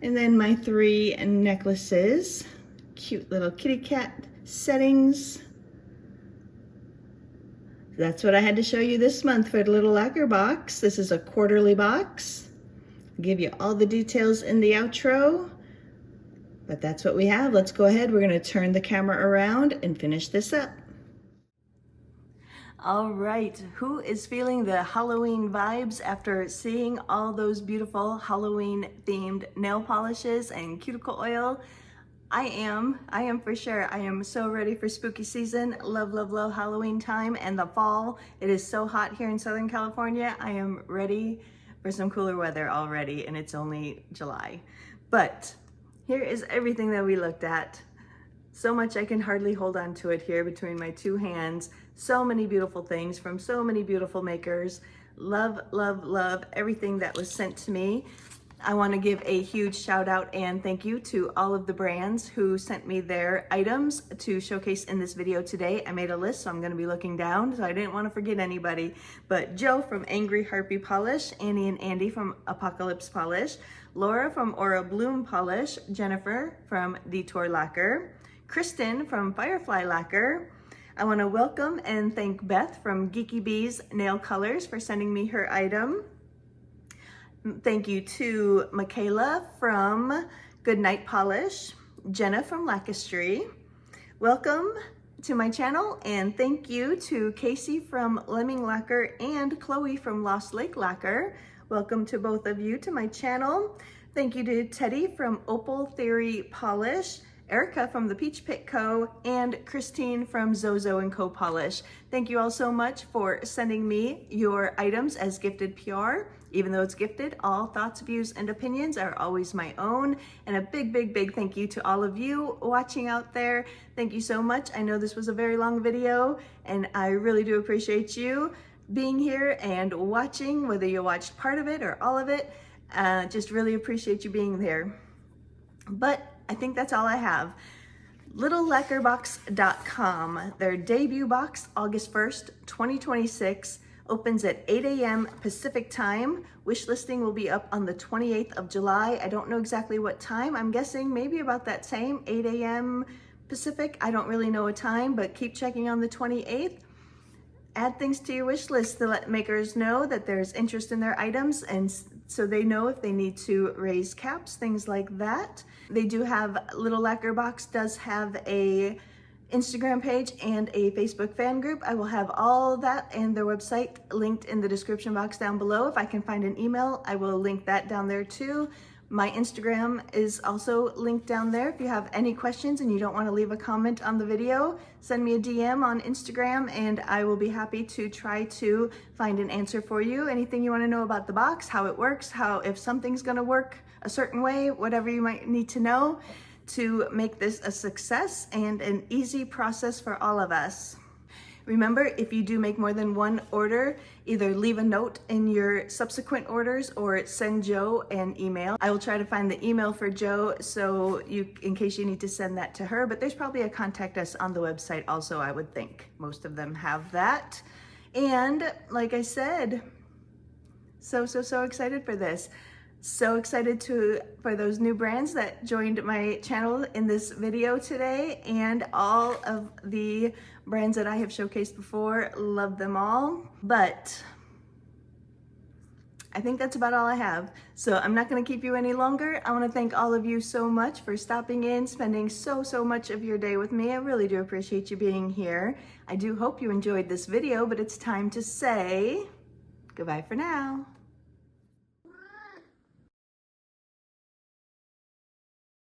And then my 3 necklaces, cute little kitty cat settings. That's what I had to show you this month for the little lacquer box. This is a quarterly box. I'll give you all the details in the outro, but that's what we have. Let's go ahead. We're going to turn the camera around and finish this up. All right, who is feeling the Halloween vibes after seeing all those beautiful Halloween themed nail polishes and cuticle oil? I am for sure. I am so ready for spooky season. Love, love, love Halloween time and the fall. It is so hot here in Southern California. I am ready for some cooler weather already, and it's only July. But here is everything that we looked at. So much I can hardly hold on to it here between my 2 hands. So many beautiful things from so many beautiful makers. Love, love, love everything that was sent to me. I want to give a huge shout out and thank you to all of the brands who sent me their items to showcase in this video today. I made a list, so I'm going to be looking down, so I didn't want to forget anybody. But Joe from Angry Harpy Polish, Annie and Andy from Apocalypse Polish, Laura from Aura Bloom Polish, Jennifer from Detour Lacquer, Kristen from Firefly Lacquer. I want to welcome and thank Beth from Geeky Bees Nail Colors for sending me her item. Thank you to Michaela from Goodnight Polish, Jenna from Lacquistry. Welcome to my channel, and thank you to Casey from Lemming Lacquer and Chloe from Lost Lake Lacquer. Welcome to both of you to my channel. Thank you to Teddy from Opal Theory Polish, Erica from the Peach Pit Co., and Christine from Zozo & Co. Polish. Thank you all so much for sending me your items as gifted PR. Even though it's gifted, all thoughts, views, and opinions are always my own. And a big, big, big thank you to all of you watching out there. Thank you so much. I know this was a very long video, and I really do appreciate you being here and watching, whether you watched part of it or all of it. Just really appreciate you being there. But I think that's all I have. LittleLacquerBox.com, their debut box, August 1st, 2026, opens at 8 a.m. Pacific time. Wishlisting will be up on the 28th of July. I don't know exactly what time. I'm guessing maybe about that same 8 a.m. Pacific. I don't really know a time, but keep checking on the 28th. Add things to your wish list to let makers know that there's interest in their items, and so they know if they need to raise caps, things like that. They do have, Little Lacquer Box does have a Instagram page and a Facebook fan group. I will have all that and their website linked in the description box down below. If I can find an email, I will link that down there too. My Instagram is also linked down there. If you have any questions and you don't want to leave a comment on the video, send me a DM on Instagram and I will be happy to try to find an answer for you. Anything you want to know about the box, how it works, how if something's going to work a certain way, whatever you might need to know to make this a success and an easy process for all of us. Remember, if you do make more than one order, either leave a note in your subsequent orders or send Joe an email. I will try to find the email for Joe in case you need to send that to her, but there's probably a contact us on the website also, I would think. Most of them have that. And like I said, so excited for this. So excited for those new brands that joined my channel in this video today, and all of the brands that I have showcased before. Love them all, but I think that's about all I have. So I'm not gonna keep you any longer. I wanna thank all of you so much for stopping in, spending so much of your day with me. I really do appreciate you being here. I do hope you enjoyed this video, but it's time to say goodbye for now.